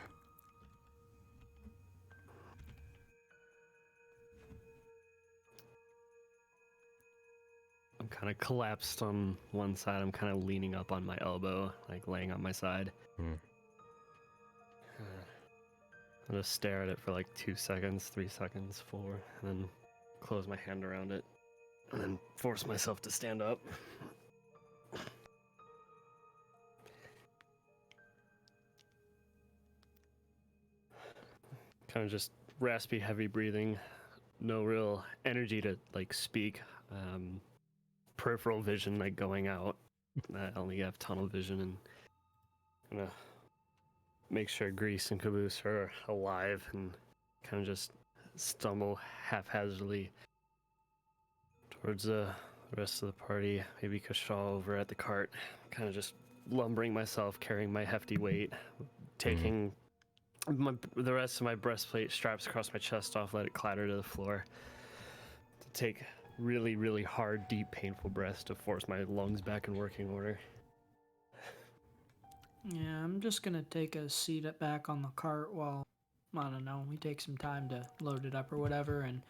I'm kind of collapsed on one side. I'm kind of leaning up on my elbow, like laying on my side. I'll just stare at it for like 2 seconds, 3 seconds, 4, and then close my hand around it, and then force myself to stand up. Kind of just raspy, heavy breathing, no real energy to like speak. Peripheral vision like going out. I only have tunnel vision, and gonna make sure Grease and Caboose are alive, and kind of just stumble haphazardly towards the rest of the party. Maybe Kashaw over at the cart, kind of just lumbering myself, carrying my hefty weight, taking the rest of my breastplate straps across my chest off, let it clatter to the floor, to take really, really hard, deep, painful breaths to force my lungs back in working order. Yeah, I'm just gonna take a seat back on the cart while, I don't know, we take some time to load it up or whatever, and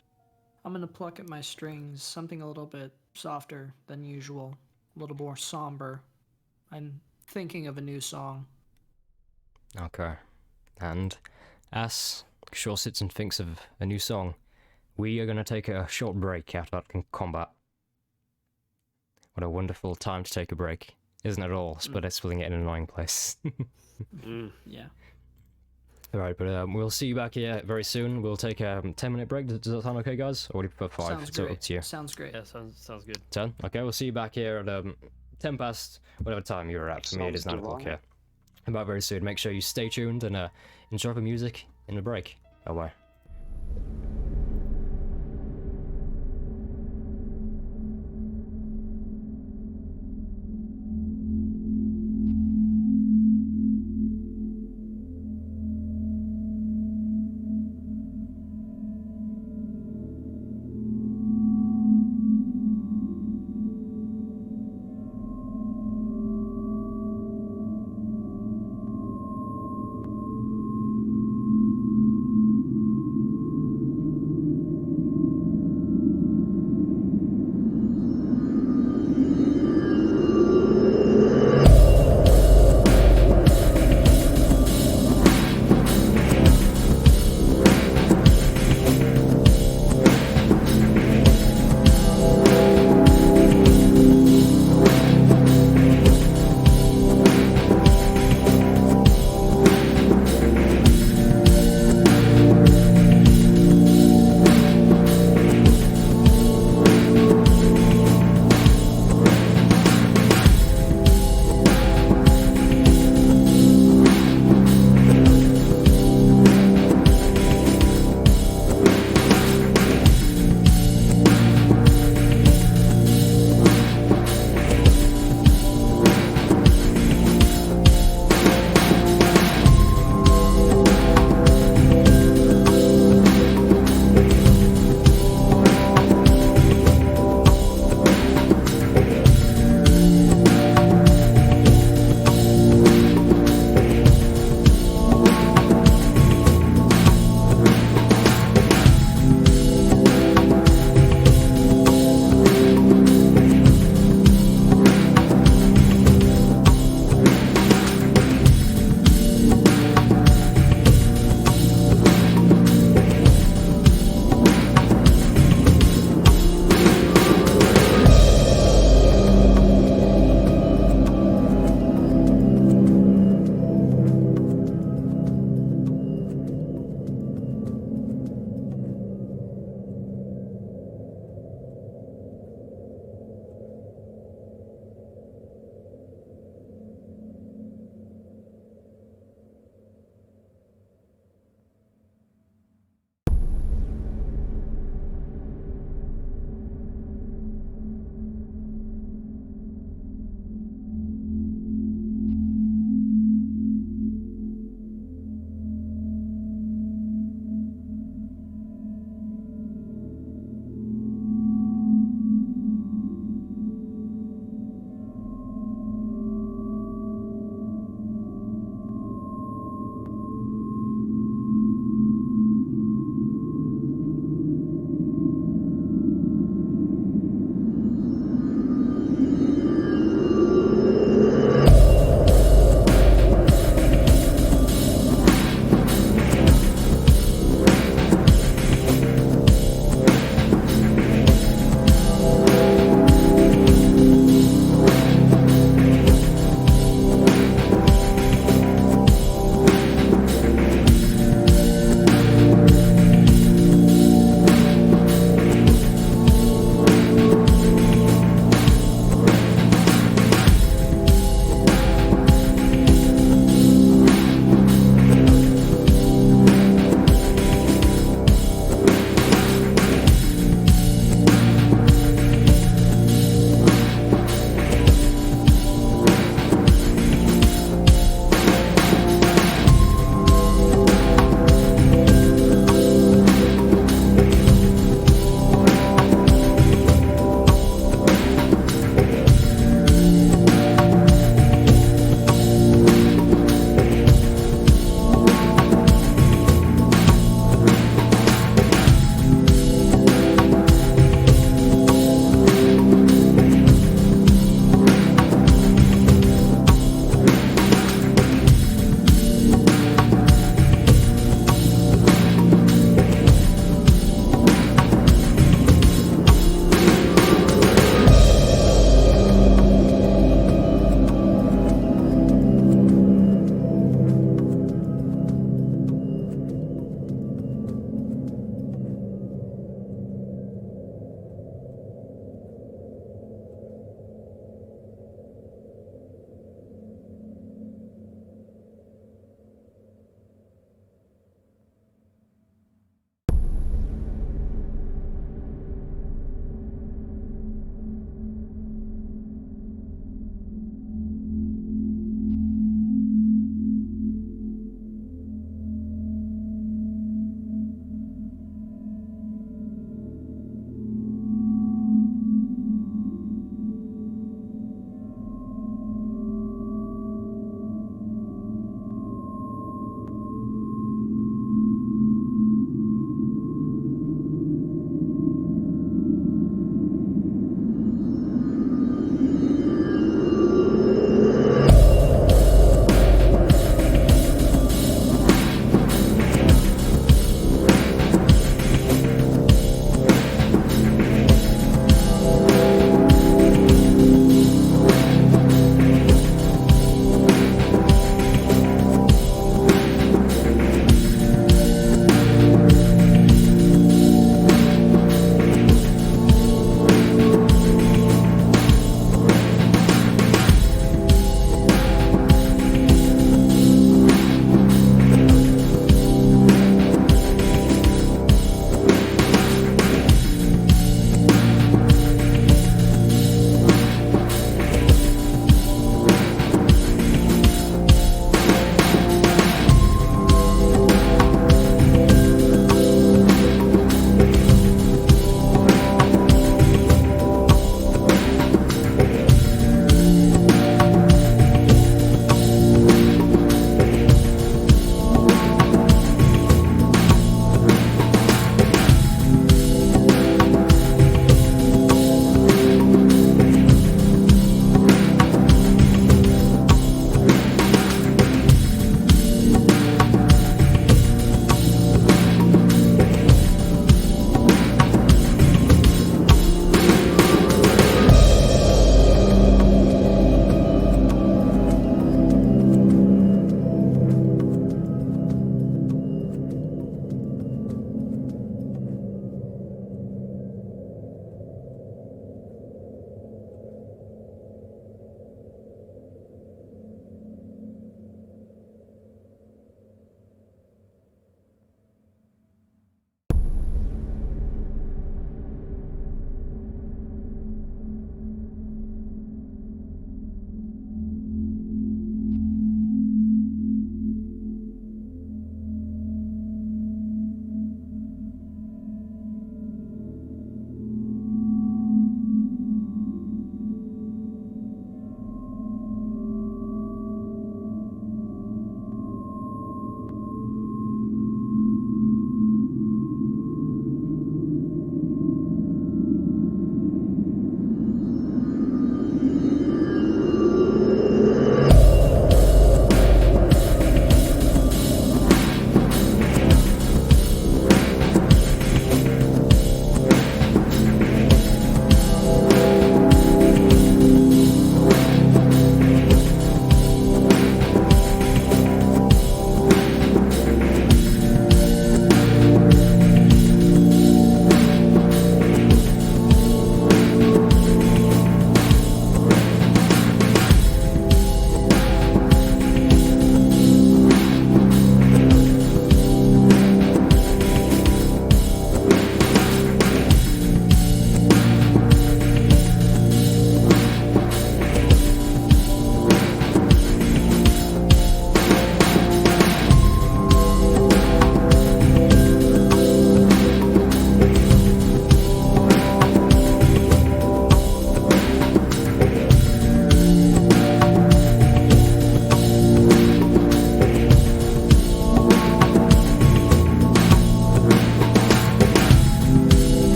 I'm gonna pluck at my strings, something a little bit softer than usual, a little more somber. I'm thinking of a new song. Okay. And as Shaw sits and thinks of a new song, we are going to take a short break after that combat. What a wonderful time to take a break, isn't it all? But it's splitting it in an annoying place. Yeah. Alright, but we'll see you back here very soon. We'll take a 10-minute break. Does that sound okay, guys? Or would you prefer 5? Sounds It's great. up to you. Sounds great. Yeah, sounds good. 10? Okay, we'll see you back here at 10 past whatever time you're at. For me, it is 9 o'clock here. About very soon. Make sure you stay tuned and enjoy the music in the break. Bye-bye.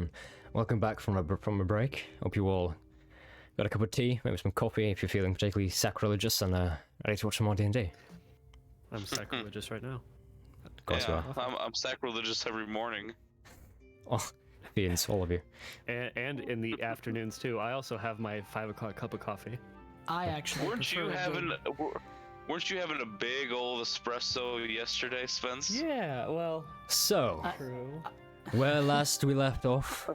everyone. Welcome back from a break. Hope you all got a cup of tea, maybe some coffee if you're feeling particularly sacrilegious, and ready to watch some more D&D. I'm sacrilegious right now. Of course you are. I'm sacrilegious every morning. Oh, fiends, all of you. And in the afternoons too. I also have my 5 o'clock cup of coffee. I actually Weren't you prefer having a big old espresso yesterday, Spence? Yeah, well, So, true. where last we left off,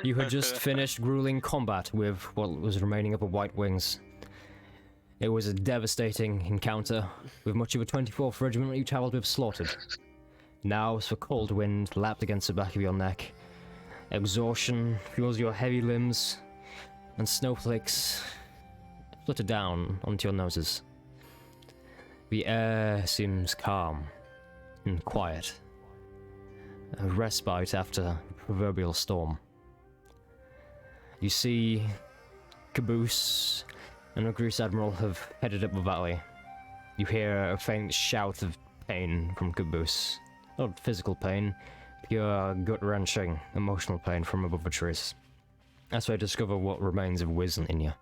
you had just finished grueling combat with what was remaining of the White Wings. It was a devastating encounter, with much of a 24th Regiment that you travelled with slaughtered. Now, as the cold wind lapped against the back of your neck, exhaustion fuels your heavy limbs, and snowflakes flutter down onto your noses. The air seems calm and quiet. A respite after the proverbial storm. You see Caboose and the Grease Admiral have headed up the valley. You hear a faint shout of pain from Caboose. Not physical pain, pure gut-wrenching emotional pain from above the trees. That's where I discover what remains of wisdom in you.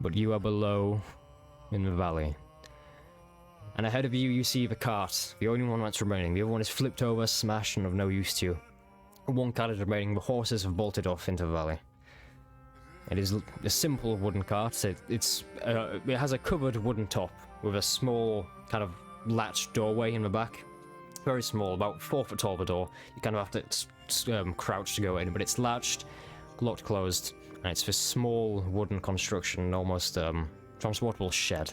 But you are below in the valley. And ahead of you, you see the cart, the only one that's remaining. The other one is flipped over, smashed, and of no use to you. One cart is remaining. The horses have bolted off into the valley. It is a simple wooden cart. It has a covered wooden top with a small kind of latched doorway in the back. Very small, about 4 foot tall, the door. You kind of have to crouch to go in, but it's latched, locked closed, and it's this small wooden construction, almost transportable shed.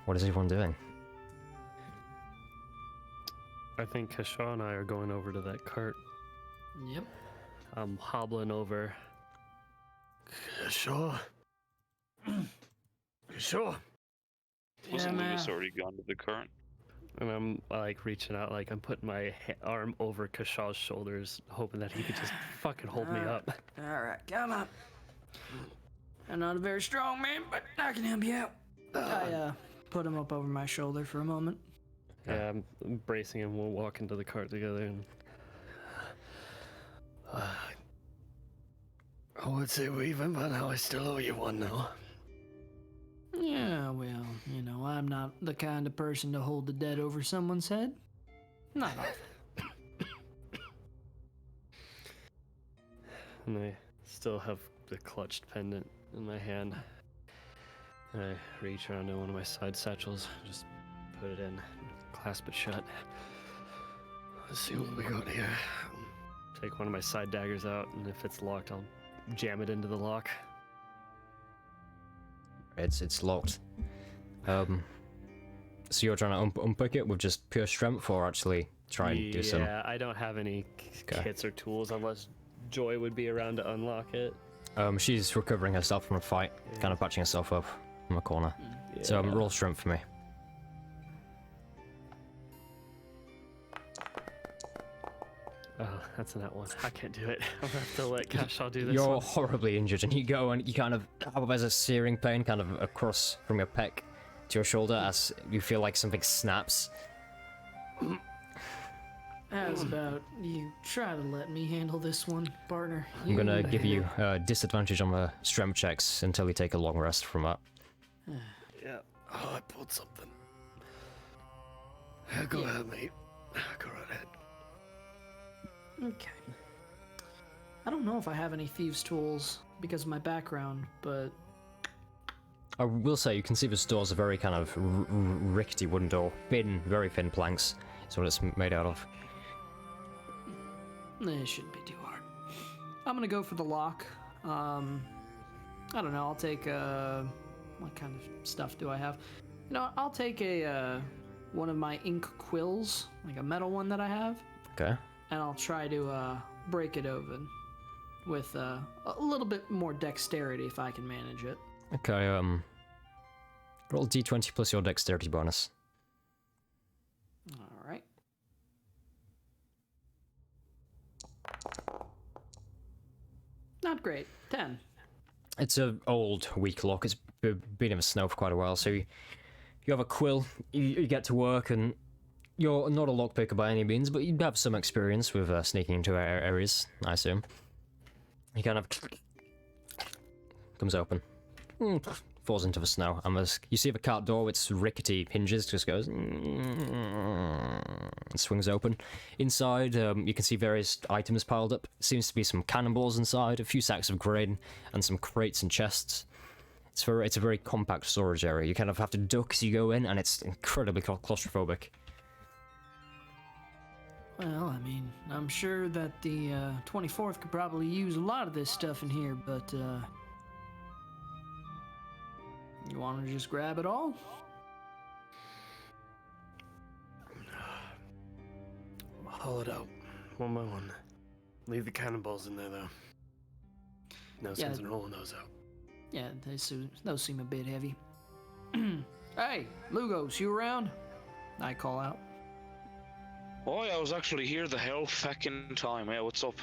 What is everyone doing? I think Kashaw and I are going over to that cart. Yep. I'm hobbling over. Sure. Sure. Wasn't man. Lewis already gone to the current? And I'm like reaching out, like I'm putting my arm over Kashaw's shoulders, hoping that he could just fucking hold me up. All right, come on. I'm not a very strong man, but I can help you out. I put him up over my shoulder for a moment. Yeah, I'm bracing him. We'll walk into the cart together. And I would say we're even, but now I still owe you one, though. Yeah, well, you know, I'm not the kind of person to hold the dead over someone's head. Not often. and I still have the clutched pendant in my hand. And I reach around to one of my side satchels, just put it in, clasp it shut. Let's see what we got here. Take one of my side daggers out, and if it's locked, I'll jam it into the lock. It's locked. So you're trying to unpick it with just pure strength, or actually try and do some? Yeah, I don't have any kits or tools unless Joy would be around to unlock it. She's recovering herself from a fight, kind of patching herself up from a corner. Yeah. So roll strength for me. Oh, that's a nat one. I can't do it. I'll have to let Kashaw do this You're one. horribly injured, and you go and you kind of there's a searing pain kind of across from your pec to your shoulder as you feel like something snaps. How's about you try to let me handle this one, partner? I'm gonna give you disadvantage on the strength checks until you take a long rest from that. Yeah. Oh, I pulled something. Yeah, go ahead, mate. Go right ahead. Okay. I don't know if I have any thieves' tools because of my background, but I will say you can see the door's a very kind of rickety wooden door, thin, very thin planks. Is what it's made out of. it shouldn't be too hard. I'm gonna go for the lock. I don't know. I'll take what kind of stuff do I have? You know, I'll take a one of my ink quills, like a metal one that I have. Okay. And I'll try to break it open with a little bit more dexterity if I can manage it. Okay. Roll d20 plus your dexterity bonus. All right. Not great. 10. It's an old, weak lock. It's been in the snow for quite a while, so you have a quill, you get to work, and You're not a lockpicker by any means, but you have some experience with sneaking into areas, I assume. He kind of comes open, falls into the snow, and you see the cart door with its rickety hinges just goes and swings open. Inside, you can see various items piled up. Seems to be some cannonballs inside, a few sacks of grain, and some crates and chests. It's a very compact storage area. You kind of have to duck as you go in, and it's incredibly claustrophobic. Well, I mean, I'm sure that the 24th could probably use a lot of this stuff in here, but you want to just grab it all? Haul it out, one by one. Leave the cannonballs in there, though. No sense in rolling those out. Yeah, those seem a bit heavy. Hey, Lugos, you around? I call out. Oh, I was actually here the hell fucking time. Yeah, what's up?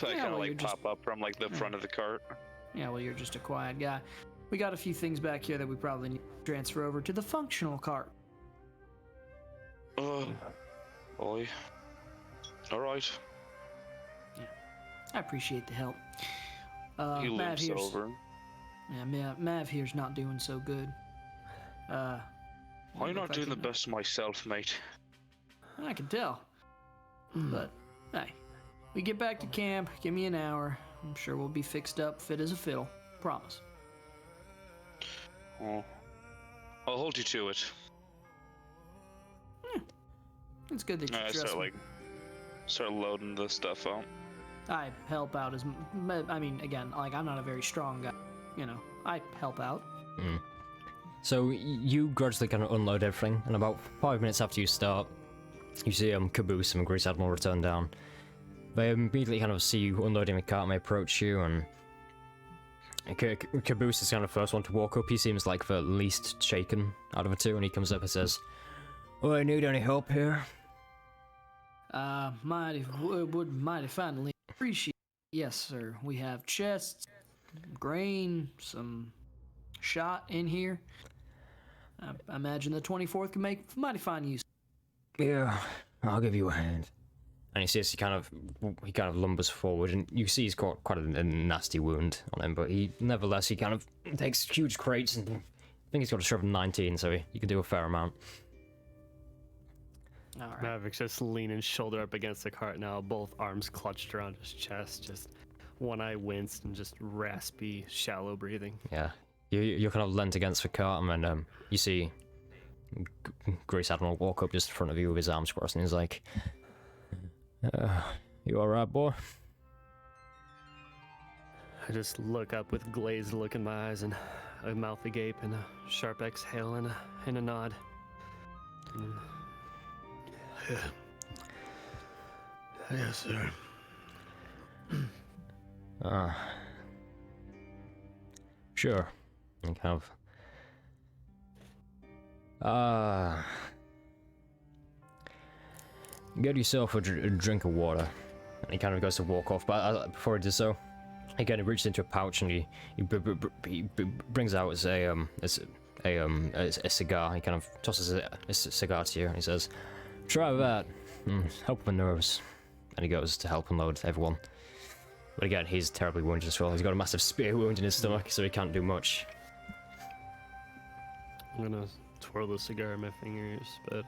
I kind of like pop up from like the front of the cart. Yeah, well, you're just a quiet guy. We got a few things back here that we probably need to transfer over to the functional cart. Oi. Alright. Yeah. I appreciate the help. He Mav limps here's, over. Yeah, Mav here's not doing so good. I'm not doing the best myself, mate. I can tell. But, hey, we get back to camp, give me an hour. I'm sure we'll be fixed up, fit as a fiddle. Promise. Oh. I'll hold you to it. Yeah. It's good that you trust me. Start loading the stuff out. I help out I mean, again, like, I'm not a very strong guy. You know, I help out. So you gradually kind of unload everything, and about 5 minutes after you start, you see Caboose and Grease Admiral return down. They immediately kind of see you unloading the cart, and they approach you, and Caboose is kind of the first one to walk up. He seems like the least shaken out of the two, and he comes up and says, "Oh, I need any help here?" Would mighty finely appreciate. Yes, sir. We have chests, grain, some shot in here. I imagine the 24th can make mighty fine use. Yeah, I'll give you a hand. And he says he kind of lumbers forward, and you see he's got quite a nasty wound on him, but nevertheless he kind of takes huge crates, and I think he's got a strength of 19, so he can do a fair amount. All right. Maveric's just leaning shoulder up against the cart now, both arms clutched around his chest, just one eye winced and just raspy, shallow breathing. Yeah, you're kind of leant against the cart, and then you see Grace Admiral walk up just in front of you with his arms crossed, and he's like, "You alright, boy?" I just look up with glazed look in my eyes and a mouth agape and a sharp exhale and a nod. And Yes, sir. Sure. And kind of, get yourself a drink of water. And he kind of goes to walk off, but before he does so, he kind of reaches into a pouch and he brings out a cigar. He kind of tosses a cigar to you and he says, "Try that. Help my nerves." And he goes to help unload everyone. But again, he's terribly wounded as well. He's got a massive spear wound in his stomach, so he can't do much. I'm gonna twirl the cigar in my fingers, but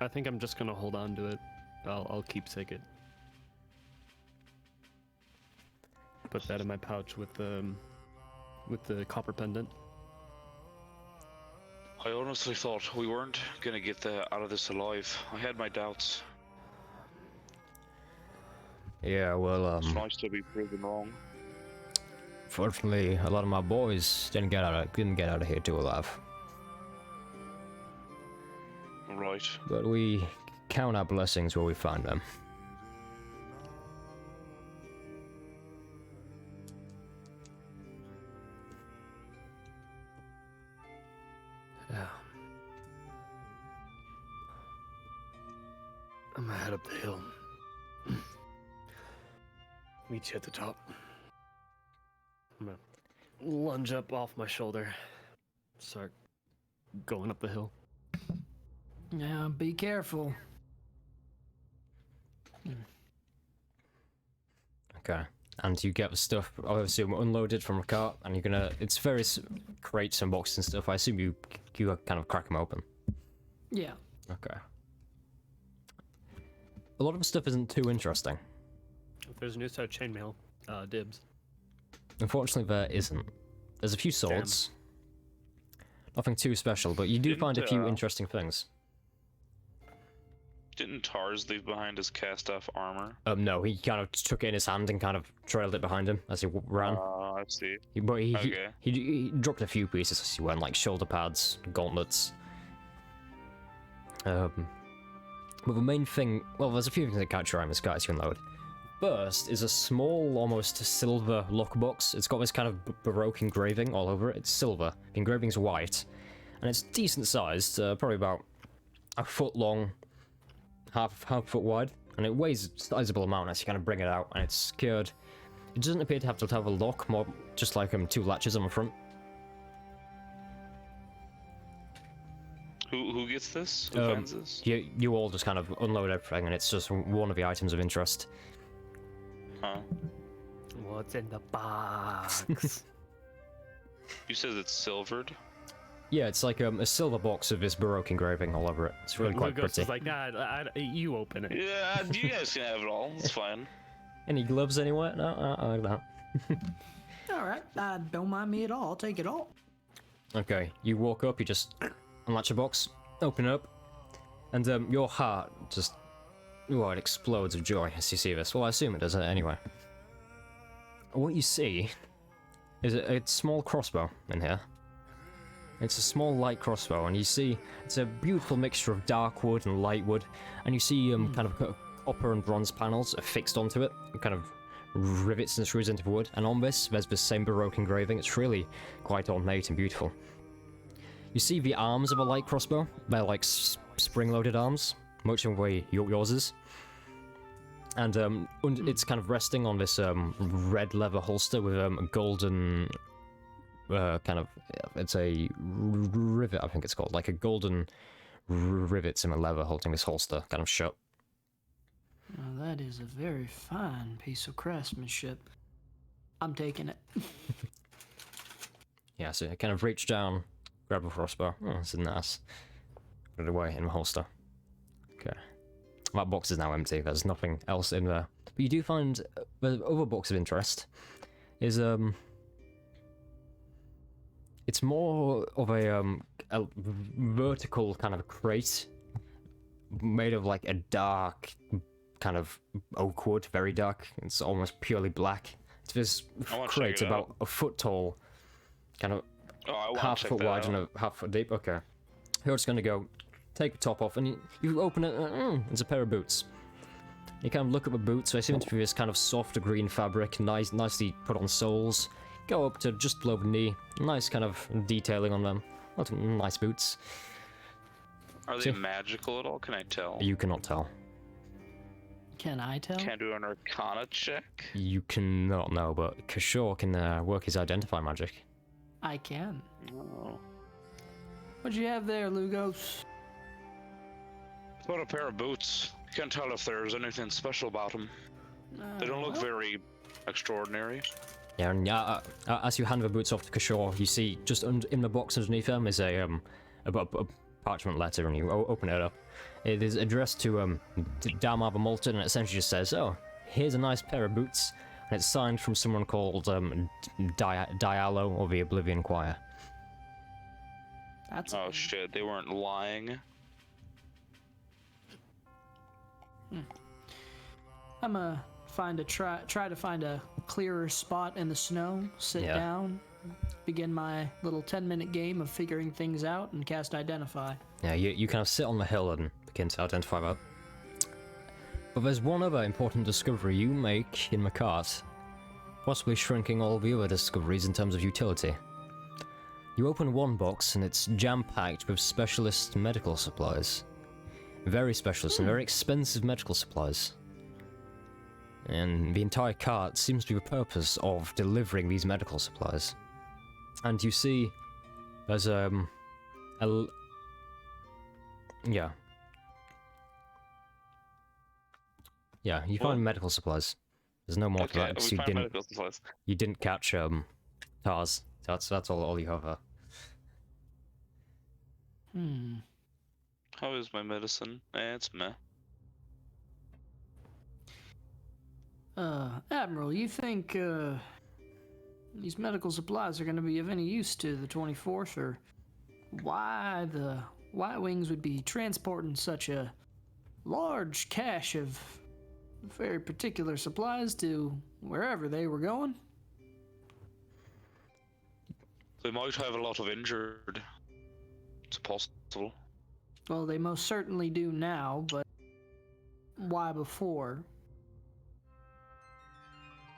I think I'm just gonna hold on to it. I'll keepsake it. Put that in my pouch with the copper pendant. I honestly thought we weren't gonna get out of this alive. I had my doubts. Yeah, well, It's nice to be proven wrong. fortunately, a lot of my boys didn't get out of here too alive. Right. But we count our blessings where we find them. Yeah. I'm gonna head up the hill. Meet you at the top. I'm gonna lunge up off my shoulder. Start going up the hill. Yeah, be careful. Okay. And you get the stuff, obviously, unloaded from a cart, and you're gonna. It's various crates and boxes and stuff. I assume you kind of crack them open. Yeah. Okay. A lot of the stuff isn't too interesting. If there's a new set of chainmail, dibs. Unfortunately, there isn't. There's a few swords. Nothing too special, but you do find a few interesting things. Didn't Tars leave behind his cast-off armor? No, he kind of took it in his hand and kind of trailed it behind him as he ran. Oh, I see. But Okay. he dropped a few pieces as he went, like shoulder pads, gauntlets. But the main thing, well, there's a few things that catch your eye in this guy as you unload. First is a small, almost silver lockbox. It's got this kind of Baroque engraving all over it. It's silver. The engraving's white, and it's decent sized, probably about a foot long, half foot wide, and it weighs a sizable amount as you kind of bring it out, and it's secured. It doesn't appear to have a lock, more just like two latches on the front. Who gets this? Who finds this? You all just kind of unload everything, and it's just one of the items of interest. Huh. What's in the box? You said it's silvered? Yeah, it's like a silver box with this Baroque engraving all over it. It's really quite Lugos pretty. is like, nah, you open it. Yeah, you guys can have it all. It's fine. Any gloves anywhere? No, no. All right. Don't mind me at all. I'll take it all. Okay, you walk up, you just unlatch a box, open it up, and your heart just, it explodes of joy as you see this. Well, I assume it does anyway. What you see is a small crossbow in here. It's a small light crossbow, and you see it's a beautiful mixture of dark wood and light wood, and you see kind of copper and bronze panels affixed onto it, kind of rivets and screws into the wood, and on this there's the same Baroque engraving. It's really quite ornate and beautiful. You see the arms of a light crossbow. They're like spring-loaded arms, much in the way yours is. And it's kind of resting on this red leather holster with a golden kind of, it's a rivet, I think it's called, like a golden rivets in the leather holding this holster kind of shut. Well, that is a very fine piece of craftsmanship. I'm taking it. Yeah, so I kind of reach down, grab a crossbow. Oh, this is nice. Put it away in the holster. Okay. That box is now empty. There's nothing else in there. But you do find the other box of interest is it's more of a vertical kind of crate made of like a dark kind of oak wood, very dark. It's almost purely black. It's this crate about a foot tall, kind of half foot wide and a half foot deep. Okay, you're just gonna go take the top off, and you open it. It's a pair of boots. You kind of look at the boots. So I seem to be this kind of soft green fabric, nicely put on soles. Go up to just below the knee. Nice kind of detailing on them. Nice boots. Are they magical at all? Can I tell? You cannot tell. Can I tell? Can I do an Arcana check? You cannot know, but Kishore can work his identify magic. I can. Oh. What'd you have there, Lugos? What a pair of boots. You can't tell if there's anything special about them. They don't look very extraordinary. Yeah, and as you hand the boots off to Kishore, you see just in the box underneath them is a parchment letter, and you open it up. It is addressed to Damar the Molten, and it essentially just says, "Oh, here's a nice pair of boots," and it's signed from someone called Diallo or the Oblivion Choir. That's Oh shit, they weren't lying. I'm gonna try to find a clearer spot in the snow, sit down, begin my little 10-minute game of figuring things out, and cast Identify. Yeah, you kind of sit on the hill and begin to identify that. But there's one other important discovery you make in the cart, possibly shrinking all the other discoveries in terms of utility. You open one box and it's jam-packed with specialist medical supplies. Very specialist and very expensive medical supplies. And the entire cart seems to be the purpose of delivering these medical supplies. And you see, there's Yeah, you What? find medical supplies. There's no more to that Okay, because we find medical supplies. you didn't catch Tars. That's all you have. Hmm. How is my medicine? It's meh. Admiral, you think these medical supplies are going to be of any use to the 24th, or why the White Wings would be transporting such a large cache of very particular supplies to wherever they were going? They might have a lot of injured. It's possible. Well, they most certainly do now, but why before?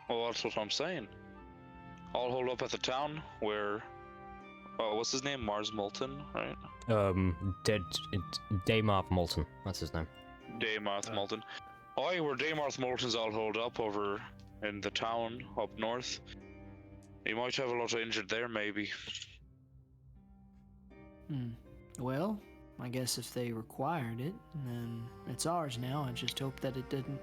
Well, that's what I'm saying. I'll hold up at the town where. Oh, what's his name? Mars Molten, right? Damar Molten. That's his name. Damarth Molten. Aye, where Damarth Molten's all holed up over in the town up north. He might have a lot of injured there, maybe. Well, I guess if they required it, then it's ours now. I just hope that it didn't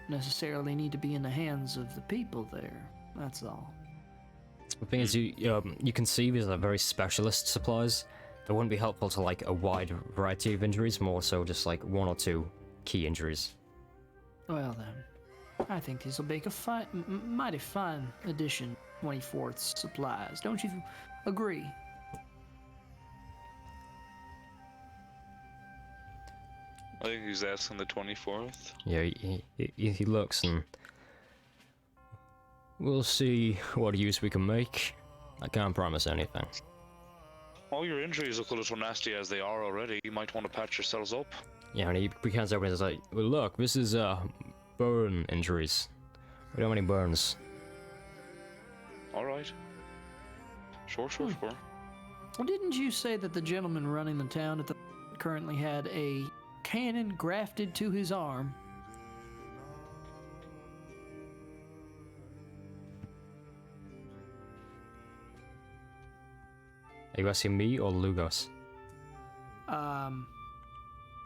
necessarily need to be in the hands of the people there. That's all. The thing is, you can see these are very specialist supplies. They wouldn't be helpful to like a wide variety of injuries, more so just like one or two key injuries. Well then, I think these will make a mighty fine addition. 24th supplies. Don't you agree? I think he's asking the 24th. Yeah, he looks and we'll see what use we can make. I can't promise anything. All your injuries look a little nasty as they are already. You might want to patch yourselves up. Yeah, and he can't open his like, well, look, this is burn injuries. We don't have any burns. Alright. Sure. Well, didn't you say that the gentleman running the town at the currently had a cannon grafted to his arm? Are you asking me or Lugos?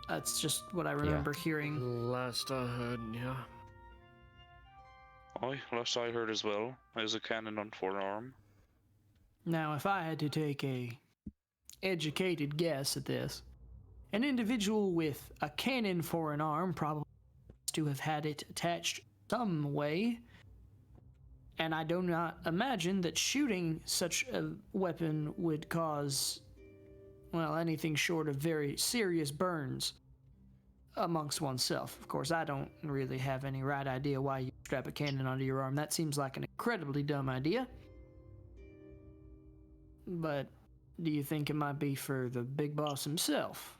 That's just what I remember hearing. Last I heard, yeah. Aye, last I heard as well. There's a cannon on forearm. Now, if I had to take a educated guess at this, an individual with a cannon for an arm probably has to have had it attached some way, and I do not imagine that shooting such a weapon would cause, well, anything short of very serious burns amongst oneself. Of course, I don't really have any right idea why you strap a cannon onto your arm. That seems like an incredibly dumb idea. But do you think it might be for the big boss himself?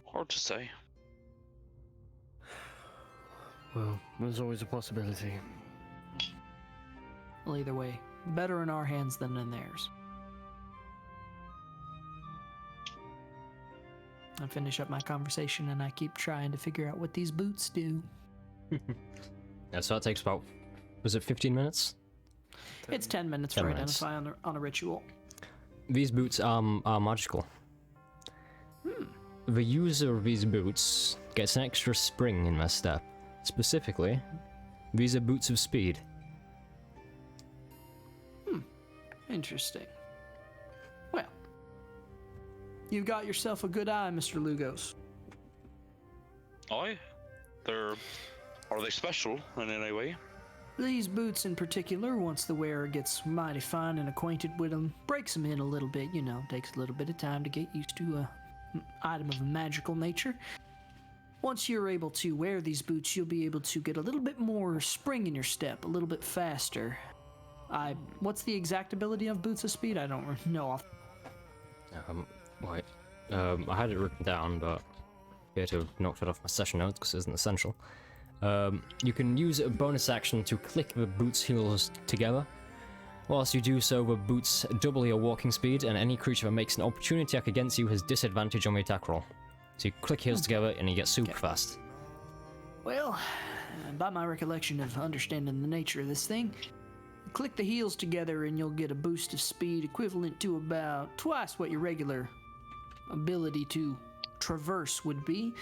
Hard to say. Well, there's always a possibility. Well, either way, better in our hands than in theirs. I finish up my conversation and I keep trying to figure out what these boots do. Yeah, so that takes about, was it 15 minutes? It's 10 minutes 10 for minutes. identify on a ritual. These boots are magical. The user of these boots gets an extra spring in their step. Specifically, these are boots of speed. Interesting. Well, you've got yourself a good eye, Mr. Lugos. Aye. Are they special in any way? These boots in particular, once the wearer gets mighty fine and acquainted with them, breaks them in a little bit, takes a little bit of time to get used to an item of a magical nature. Once you're able to wear these boots, you'll be able to get a little bit more spring in your step, a little bit faster. What's the exact ability of boots of speed? I don't know off. Wait. I had it written down, but I had to have knocked it off my session notes because it isn't essential. You can use a bonus action to click the boots heels together. Whilst you do so, the boots double your walking speed, and any creature that makes an opportunity attack against you has disadvantage on the attack roll. So you click heels together and you get super fast. Well, by my recollection of understanding the nature of this thing, Click the heels together and you'll get a boost of speed equivalent to about twice what your regular ability to traverse would be,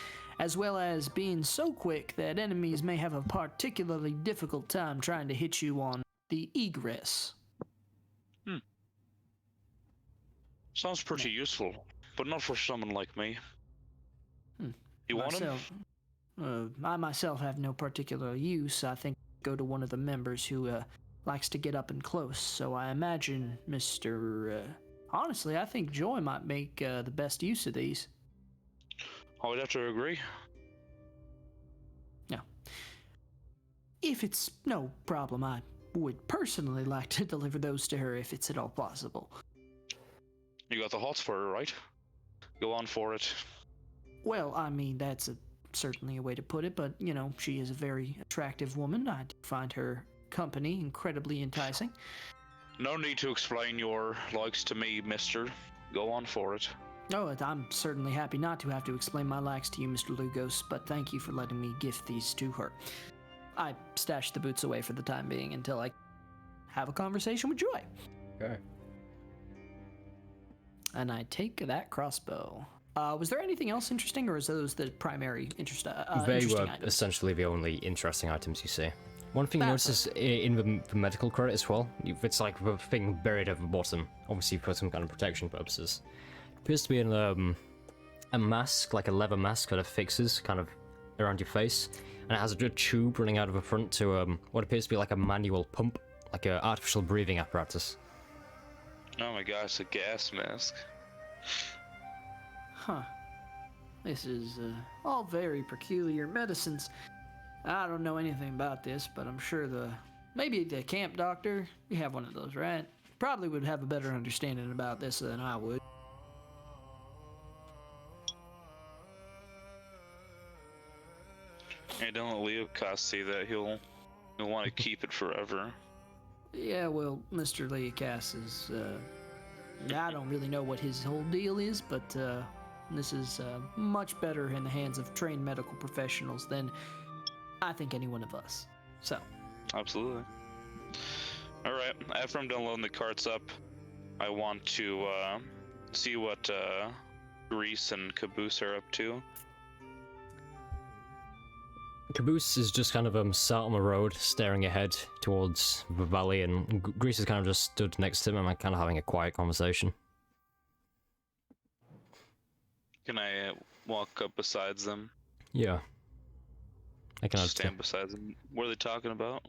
as well as being so quick that enemies may have a particularly difficult time trying to hit you on the egress. Sounds pretty useful, but not for someone like me. You want him? I myself have no particular use. I think go to one of the members who likes to get up and close, so I imagine honestly, I think Joy might make the best use of these. I would have to agree. Yeah. If it's no problem, I would personally like to deliver those to her if it's at all possible. You got the hots for her, right? Go on for it. Well, I mean, that's certainly a way to put it, but, you know, she is a very attractive woman. I find her company incredibly enticing. No need to explain your likes to me, mister. Go on for it. Oh, I'm certainly happy not to have to explain my likes to you, Mr. Lugos, but thank you for letting me gift these to her. I stashed the boots away for the time being until I have a conversation with Joy. Okay. And I take that crossbow. Was there anything else interesting, or is those the primary They interesting were items? essentially the only interesting items you see. One thing you notice is in the medical crate as well, it's like the thing buried at the bottom, obviously for some kind of protection purposes. It appears to be in a mask, like a leather mask that affixes kind of around your face, and it has a tube running out of the front to what appears to be like a manual pump, like an artificial breathing apparatus. Oh my gosh, it's a gas mask. Huh. This is all very peculiar medicines. I don't know anything about this, but I'm sure maybe the camp doctor, you have one of those, right? Probably would have a better understanding about this than I would. Hey, don't let Leocast see that. He'll want to keep it forever. Yeah, well, Mr. Leocas is, I don't really know what his whole deal is, but this is much better in the hands of trained medical professionals than I think any one of us. So. Absolutely. Alright, after I'm done loading the carts up, I want to see what Grease and Caboose are up to. Caboose is just kind of sat on the road, staring ahead towards the valley, and Grease is kind of just stood next to him and like, kind of having a quiet conversation. Can I walk up beside them? Yeah. I can Stand beside them. What are they talking about?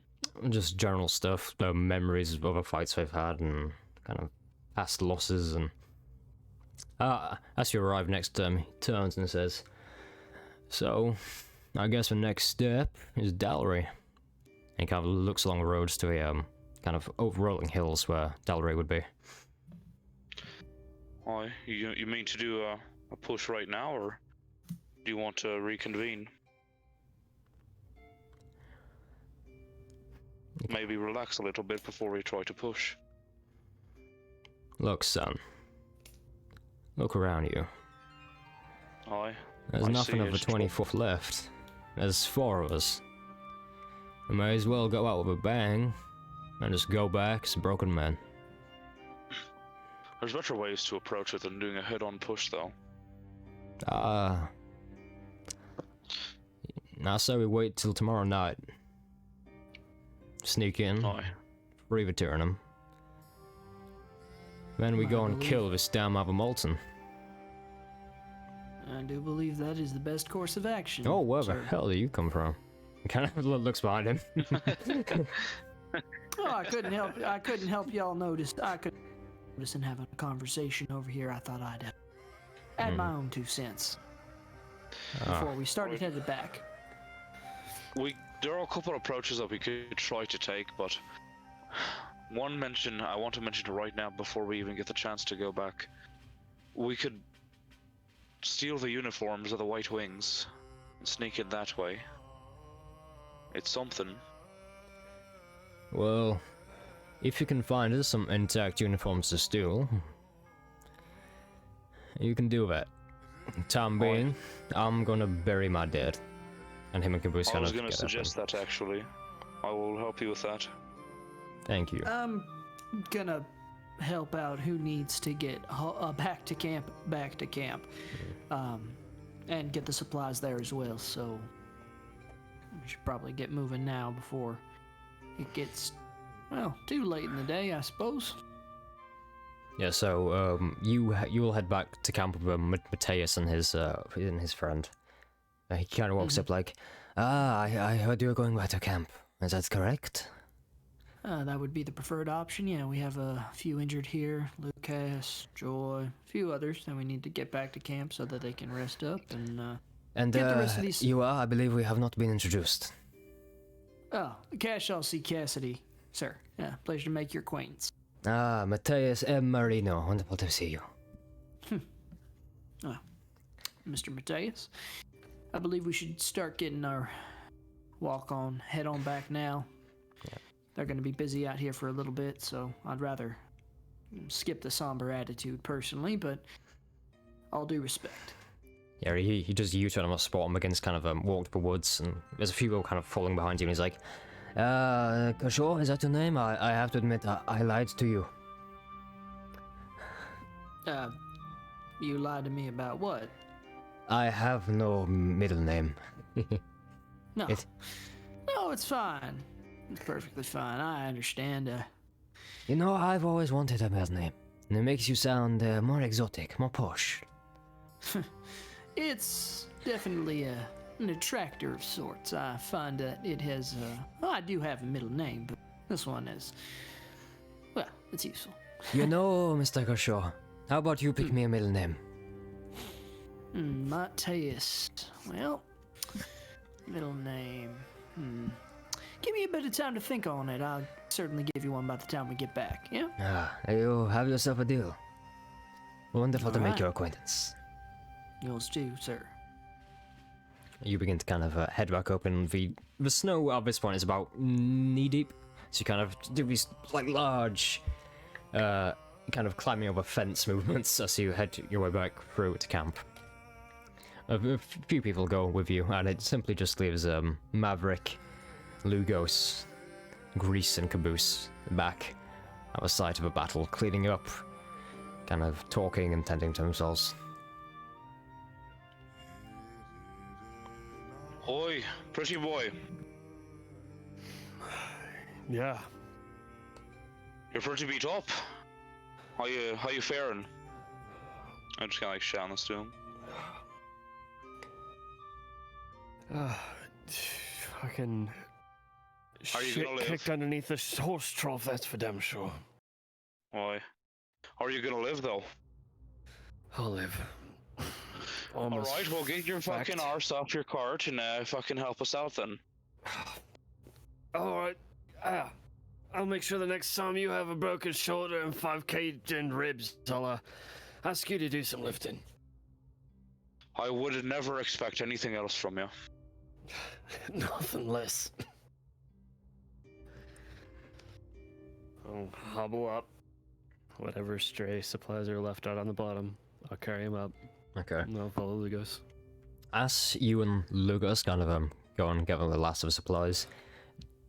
just general stuff, the memories of other fights they've had, and kind of past losses, and as you arrive next to him, he turns and says, "So, I guess the next step is Dalry." And he kind of looks along the roads to a kind of over-rolling hills where Dalry would be. Oh, you mean to do a push right now, or do you want to reconvene? Maybe relax a little bit before we try to push. Look, son. Look around you. Aye. There's I nothing see of the it. 24th left. There's 4 of us. We may as well go out with a bang and just go back as broken men. There's better ways to approach it than doing a head-on push, though. I say we wait till tomorrow night. Sneak in, Aye. return him. Then we I go and believe- kill this damn other Molten. I do believe that is the best course of action. Oh, where the sir. hell do you come from? He kind of looks behind him. Oh, I couldn't help y'all notice. I couldn't notice in having a conversation over here. I thought I'd add my own 2 cents before we started headed back. There are a couple of approaches that we could try to take, but I want to mention right now before we even get the chance to go back. We could steal the uniforms of the White Wings and sneak in that way. It's something. Well, if you can find us some intact uniforms to steal, you can do that. Time being, I'm gonna bury my dead. And him and Caboose I kind was of going to get up suggest that, actually. I will help you with that. Thank you. I'm gonna help out who needs to get back to camp, and get the supplies there as well. So we should probably get moving now before it gets too late in the day, I suppose. Yeah, so you will head back to camp with Mateus and his friend. He kind of walks up like, I heard you were going back to camp. Is that correct? That would be the preferred option. Yeah, we have a few injured here. Lucas, Joy, a few others that we need to get back to camp so that they can rest up And get the rest of these. you are, I believe we have not been introduced. Oh, Cash C. Cassidy, sir. Yeah, pleasure to make your acquaintance. Mateus M. Marino. Wonderful to see you. Mr. Mateus, I believe we should start getting our head on back now. Yeah. They're going to be busy out here for a little bit, so I'd rather skip the somber attitude personally, but all due respect. Yeah, he does a U-turn on a spot and begins kind of walk to the woods, and there's a few people kind of following behind you, and he's like, Kashaw, is that your name? I have to admit, I lied to you. You lied to me about what? I have no middle name. No. No, it's fine. It's perfectly fine. I understand. You know, I've always wanted a middle name, and it makes you sound more exotic, more posh. It's definitely an attractor of sorts. I find that it has, I do have a middle name, but this one is, well, it's useful. You know, Mr. Kershaw, how about you pick me a middle name? Mateus. Well, middle name. Give me a bit of time to think on it. I'll certainly give you one by the time we get back, yeah? You have yourself a deal. Wonderful to make Alright. your acquaintance. Yours too, sir. You begin to kind of head back up, and the snow at this point is about knee deep. So you kind of do these like large, kind of climbing over fence movements as you head your way back through to camp. A few people go with you, and it simply just leaves Maverick, Lugos, Grease, and Caboose back at the site of a battle, cleaning up, kind of talking and tending to themselves. Oi, pretty boy. Yeah. You're pretty beat up. How you faring? I just kinda like shout this to him. Fucking Are you shit gonna live? kicked underneath the horse trough, that's for damn sure. Why? How are you gonna live though? I'll live. Almost Alright, well get your fact. fucking arse off your cart and fucking help us out then. Alright. I'll make sure the next time you have a broken shoulder and 5K in ribs, I'll ask you to do some lifting. I would never expect anything else from you. Nothing less. I'll hobble up. Whatever stray supplies are left out on the bottom, I'll carry them up. Okay. And I'll follow Lugos. As you and Lugos kind of go and get the last of the supplies,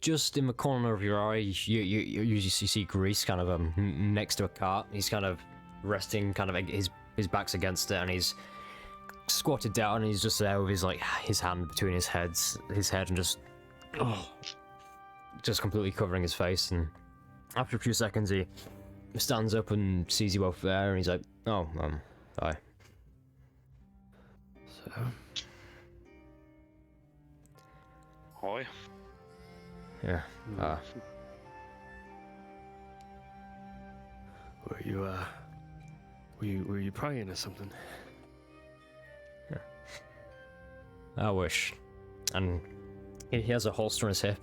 just in the corner of your eye, you see Grease kind of next to a cart. He's kind of resting, kind of his back's against it, and he's squatted down, and he's just there with his hand between his head, and just completely covering his face. And after a few seconds, he stands up and sees you both there, and he's like, "Oh, hi." So, Oi. Yeah. were you praying or something? I wish. And he has a holster on his hip,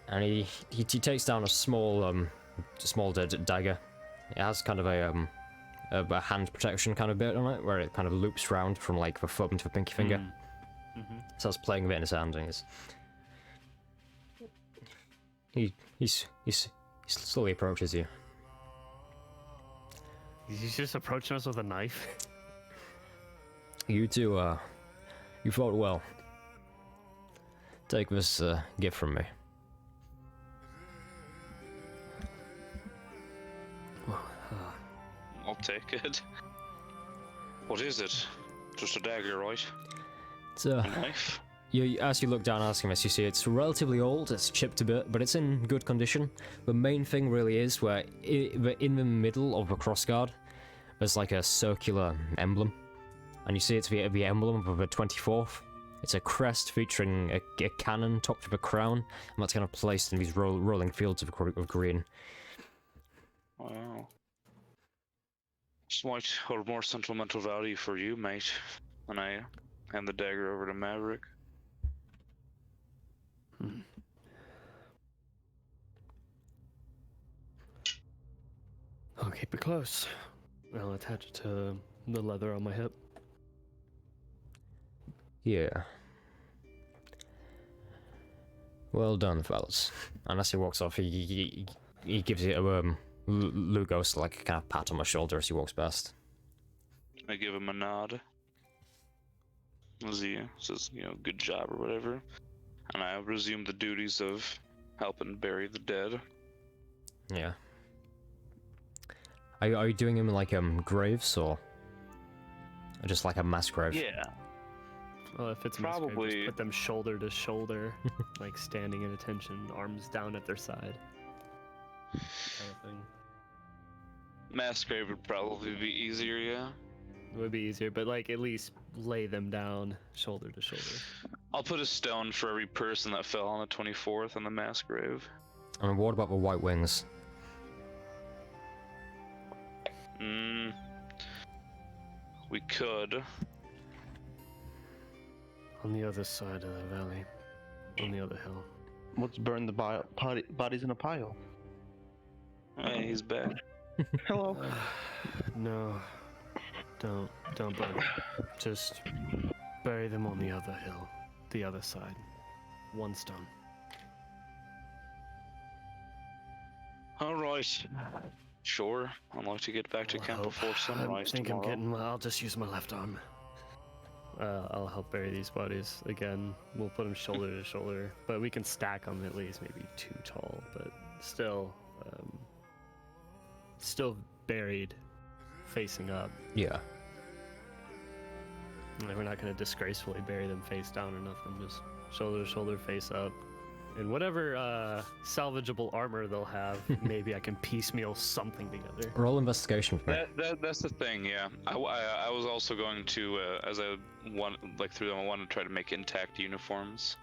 and he takes down a small dagger. It has kind of a hand protection kind of bit on it, where it kind of loops round from like the thumb to the pinky finger. Starts playing with it in his hand, and he slowly approaches you. He's just approaching us with a knife. You two, you fought well. Take this gift from me. take it. What is it? Just a dagger, right? It's A knife? as you look down asking this, you see it's relatively old, it's chipped a bit, but it's in good condition. The main thing really is where in the middle of the crossguard, there's like a circular emblem. And you see it's the emblem of the 24th. It's a crest featuring a cannon topped with a crown, and that's kind of placed in these rolling fields of green. Wow. This might hold more sentimental value for you, mate. And I hand the dagger over to Maverick. I'll keep it close. I'll attach it to the leather on my hip. Yeah. Well done, fellas. And as he walks off, he gives you a Lugos like a kind of pat on the shoulder as he walks past. I give him a nod. As he says, good job or whatever. And I resume the duties of helping bury the dead. Yeah. Are you doing him in like graves or just like a mass grave? Yeah. Well, if it's probably Probably- just put them shoulder to shoulder, like standing at attention, arms down at their side. Kind of thing. Mass grave would probably be easier, yeah. It would be easier, but like at least lay them down shoulder to shoulder. I'll put a stone for every person that fell on the 24th on the mass grave. And what about the white wings? We could. On the other side of the valley, on the other hill. Let's burn the bodies in a pile. Hey, he's back. Hello. No, don't burn them. Just bury them on the other hill, the other side. One stone. Alright. Sure. I'd like to get back to camp before sunrise I think tomorrow. I'm getting. I'll just use my left arm. I'll help bury these bodies again. We'll put them shoulder to shoulder, but we can stack them at least maybe 2 tall, but still buried, facing up. Yeah. Like, we're not gonna disgracefully bury them face down or nothing. Just shoulder to shoulder, face up, and whatever salvageable armor they'll have, maybe I can piecemeal something together. Roll investigation for me. That's the thing, yeah. I was also going to, as I through them, I want to try to make intact uniforms.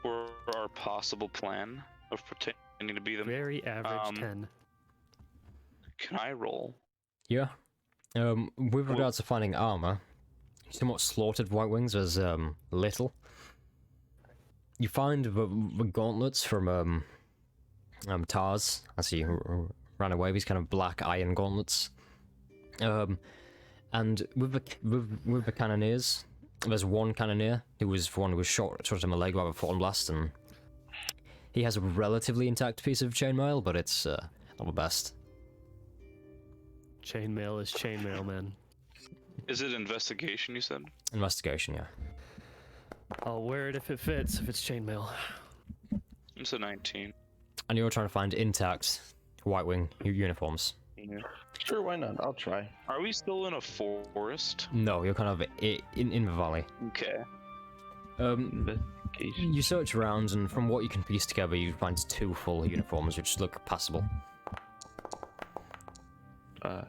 For our possible plan of pretending to be them. Very average 10. Can I roll? Yeah. With regards to finding armor, somewhat slaughtered white wings as little. You find the gauntlets from Tars as he ran away. These kind of black iron gauntlets. And with the cannoneers, there's one cannoneer who was shot in the leg by a thorn blast, and he has a relatively intact piece of chainmail, but it's not the best. Chainmail is chainmail, man. Is it investigation, you said? Investigation, yeah. I'll wear it if it fits, if it's chainmail. It's a 19. And you're trying to find intact White Wing uniforms. Yeah. Sure, why not? I'll try. Are we still in a forest? No, you're kind of in the valley. Okay. Investigation. You search around, and from what you can piece together, you find 2 full uniforms, which look passable. I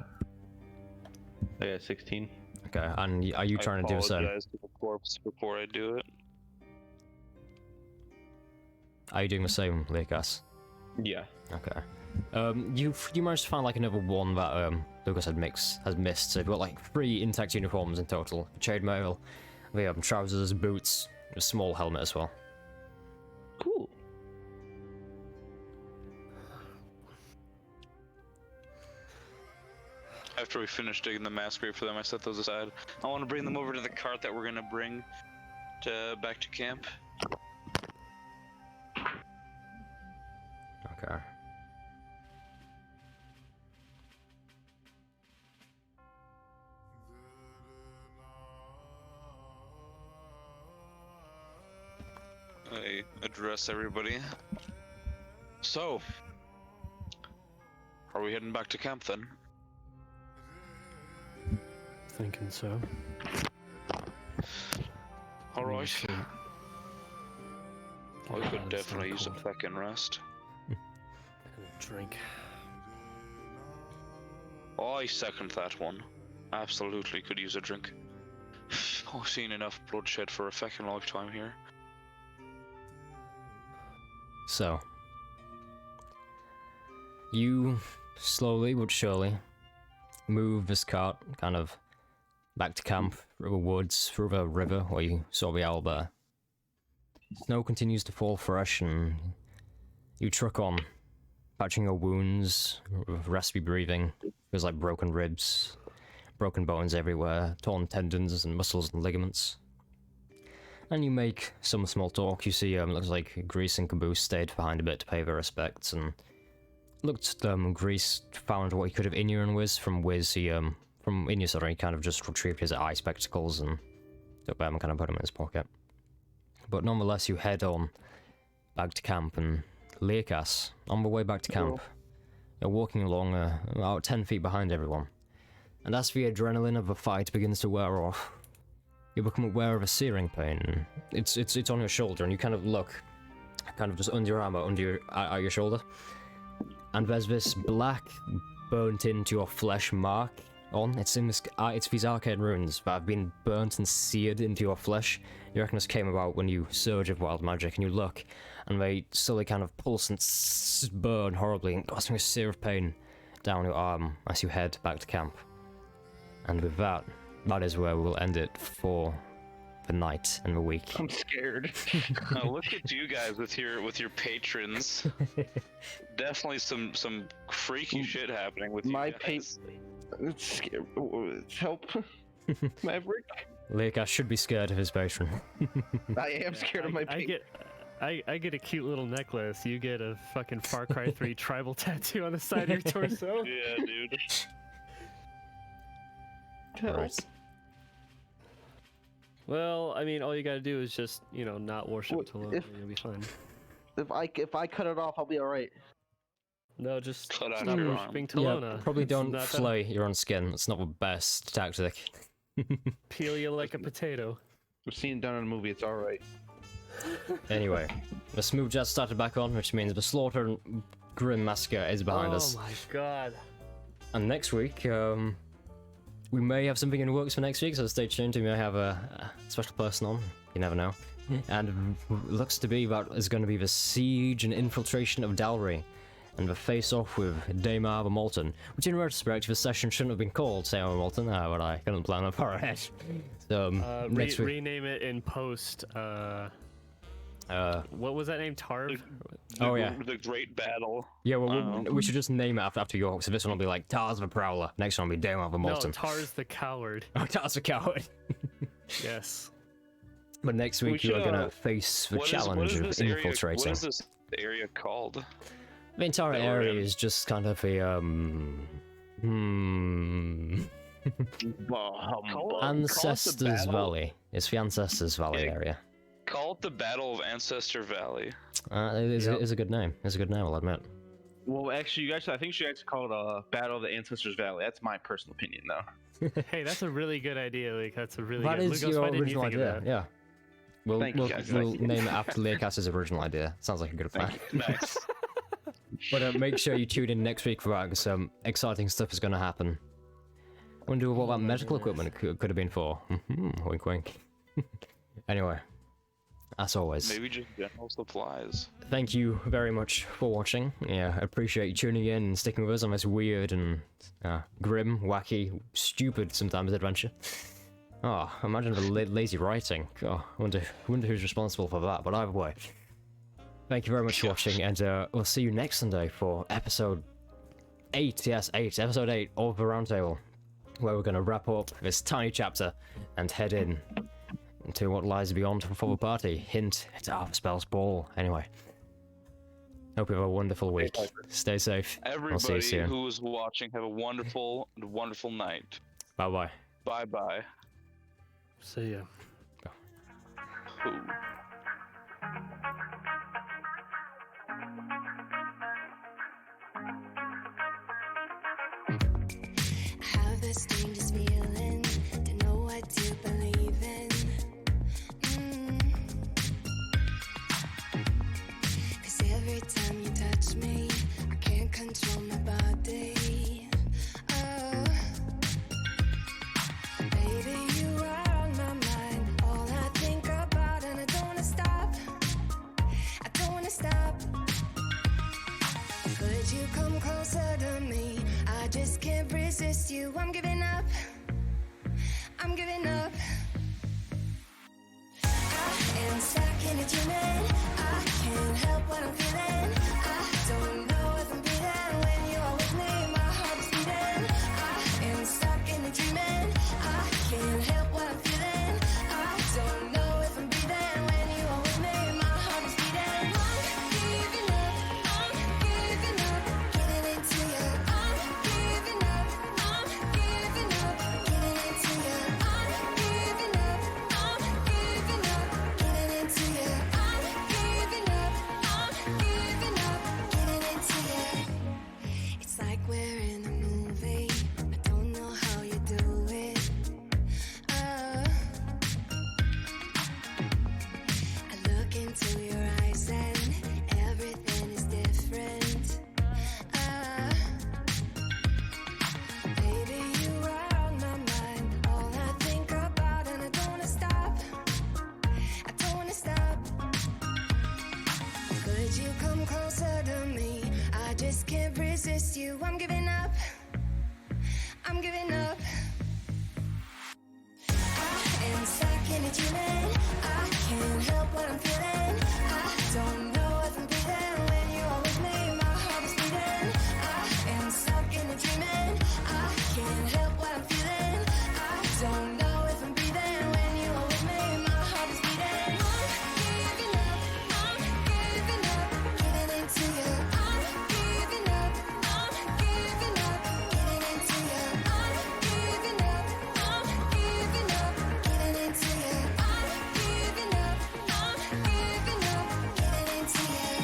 got 16. Okay, and are you trying to do the same? I apologize to the corpse before I do it. Are you doing the same, Lucas? Yeah. Okay. You managed to find like another one that Lucas has missed. So you've got like 3 intact uniforms in total: chainmail, the trousers, boots, a small helmet as well. Cool. After we finish digging the mass grave for them, I set those aside. I want to bring them over to the cart that we're gonna bring back to camp. Okay. I address everybody. So, are we heading back to camp then? Thinking so. All right. I Yeah, could it's definitely not use some cold. fucking rest. And a drink. I second that one. Absolutely could use a drink. I've seen enough bloodshed for a fucking lifetime here. So, you slowly but surely move this cart kind of back to camp through the woods, through the river where you saw the owl bear. Snow continues to fall fresh, and you truck on, patching your wounds with raspy breathing. Feels like broken ribs, broken bones everywhere, torn tendons and muscles and ligaments. And you make some small talk. You see, looks like Grease and Caboose stayed behind a bit to pay their respects, and looked, Grease found what he could have Inuan Wiz from Wiz. He, from Inya, sorry, he kind of just retrieved his eye spectacles and took them and kind of put them in his pocket. But nonetheless, you head on back to camp, and Leokas, on the way back to camp, you're walking along about 10 feet behind everyone. And as the adrenaline of the fight begins to wear off, you become aware of a searing pain. It's on your shoulder, and you kind of look, kind of just under your arm, under your shoulder. And there's this black, burnt into your flesh mark on. It's these arcane runes that have been burnt and seared into your flesh. You reckon this came about when you surge of wild magic, and you look, and they slowly kind of pulse and burn horribly, and causing a sear of pain down your arm as you head back to camp. And with that, that is where we'll end it for the night and the week. I'm scared. Now look at you guys with your patrons. Definitely some freaky shit happening with My you guys. It's scared. Help, Maverick. Leokas should be scared of his patron. I am scared of my patron. I get a cute little necklace. You get a fucking Far Cry 3 tribal tattoo on the side of your torso. Yeah, dude. Help. Well, I mean, all you gotta do is just, not worship Well, Talona, if- and you'll be fine. If I cut it off, I'll be all right. No, just Cut out stop your worshiping Yeah, Talona. probably It's don't not that- flay your own skin. It's not the best tactic. Peel you like a potato. We're seeing done in a movie. It's all right. Anyway, the smooth jazz started back on, which means the slaughter and grim massacre is behind us. Oh my god. And next week, we may have something in the works for next week, so stay tuned. We may have a special person on. You never know. And looks to be that is going to be the siege and infiltration of Dalry, and the face-off with Damar the Molten, which in retrospect, the session shouldn't have been called Damar Molten, but I couldn't plan that far ahead. So, next week... rename it in post. What was that name? Tarv? Oh, yeah. The Great Battle. Yeah, well, we should just name it after your... So this one will be like Tars the Prowler. Next one will be Damar the No, Molten. Tar's the coward. Oh, Tars the Coward. Yes. But next week you are going to face the challenge of infiltrating. What is this area called? The entire that we're area in? is just kind of a Ancestors Valley. It's the Ancestors Valley Yeah. area. Call it the Battle of Ancestor Valley. It is a good name. It's a good name, I'll admit. Well, actually, I think you should actually call it Battle of the Ancestors Valley. That's my personal opinion, though. Hey, that's a really good idea. Like, that's a really That good. is Lugos, your why didn't original you think of idea. that? Yeah. We'll Thank you, guys. we'll Thank you. name it after Leokas's original idea. Sounds like a good plan. Nice. But make sure you tune in next week for that, because some exciting stuff is going to happen. Wonder what that medical equipment could have been for. Wink, wink. Anyway, as always, Maybe just general supplies. thank you very much for watching. Yeah, I appreciate you tuning in and sticking with us on this weird and grim, wacky, stupid sometimes adventure. Oh, imagine the lazy writing. Oh, I wonder who's responsible for that, but either way. Thank you very much for watching, and we'll see you next Sunday for episode 8, yes, 8, episode 8 of the Roundtable, where we're going to wrap up this tiny chapter and head in to what lies beyond for the party. Hint, it's Arthur Spell's Ball. Anyway, hope you have a wonderful week. Stay safe. I'll see you Everybody soon. who is watching, have a wonderful, wonderful night. Bye-bye. Bye-bye. See ya. Ooh. the strangest feeling to know what to believe in. Cause every time you touch me, I can't control my body. Oh, baby, you are on my mind. All I think about, and I don't wanna stop. I don't wanna stop. Could you come closer to me? I just can't resist you. I'm giving up. I'm giving up. I am stuck in a dreaming. I can't help what I'm feeling. I don't know if I'm breathing when you are with me. My heart is beating. I am stuck in a dreaming. I can't help what I'm feeling. I don't know if I'm breathing when you are with me. My heart is beating. I'm giving up. I'm giving up. Getting into you. I'm giving up. I'm giving up. Getting into you. I'm giving up. I'm giving up. Getting into you. I'm giving up. I'm giving up. Getting into you. It's like we're in a movie. I don't know how you do it. Oh, I look into your eyes and everything is different. Oh, baby, you are on my mind. All I think about, and I don't wanna stop. I don't wanna stop. Could you come closer to me? I just can't resist you. I'm giving up. I'm giving up. I am stuck in a dreaming. I can't help what I'm feeling. I don't know if I'm breathing when you are with me. My heart is beating. I am stuck in a dreaming. I can't help what I'm feeling. I don't know if I'm breathing when you are with me. My heart is beating. I'm giving up. I'm giving up. Getting into you. I'm giving up. I'm giving up. Getting into you. I'm giving up. I'm giving up. Getting into you. I'm giving up. I'm giving up. Getting into you.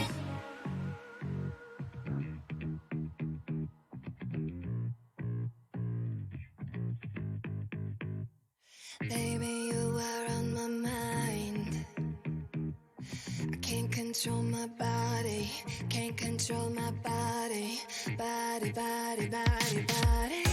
Baby, you are on my mind. I can't control my body. Can't control my body. Body, body, body, body.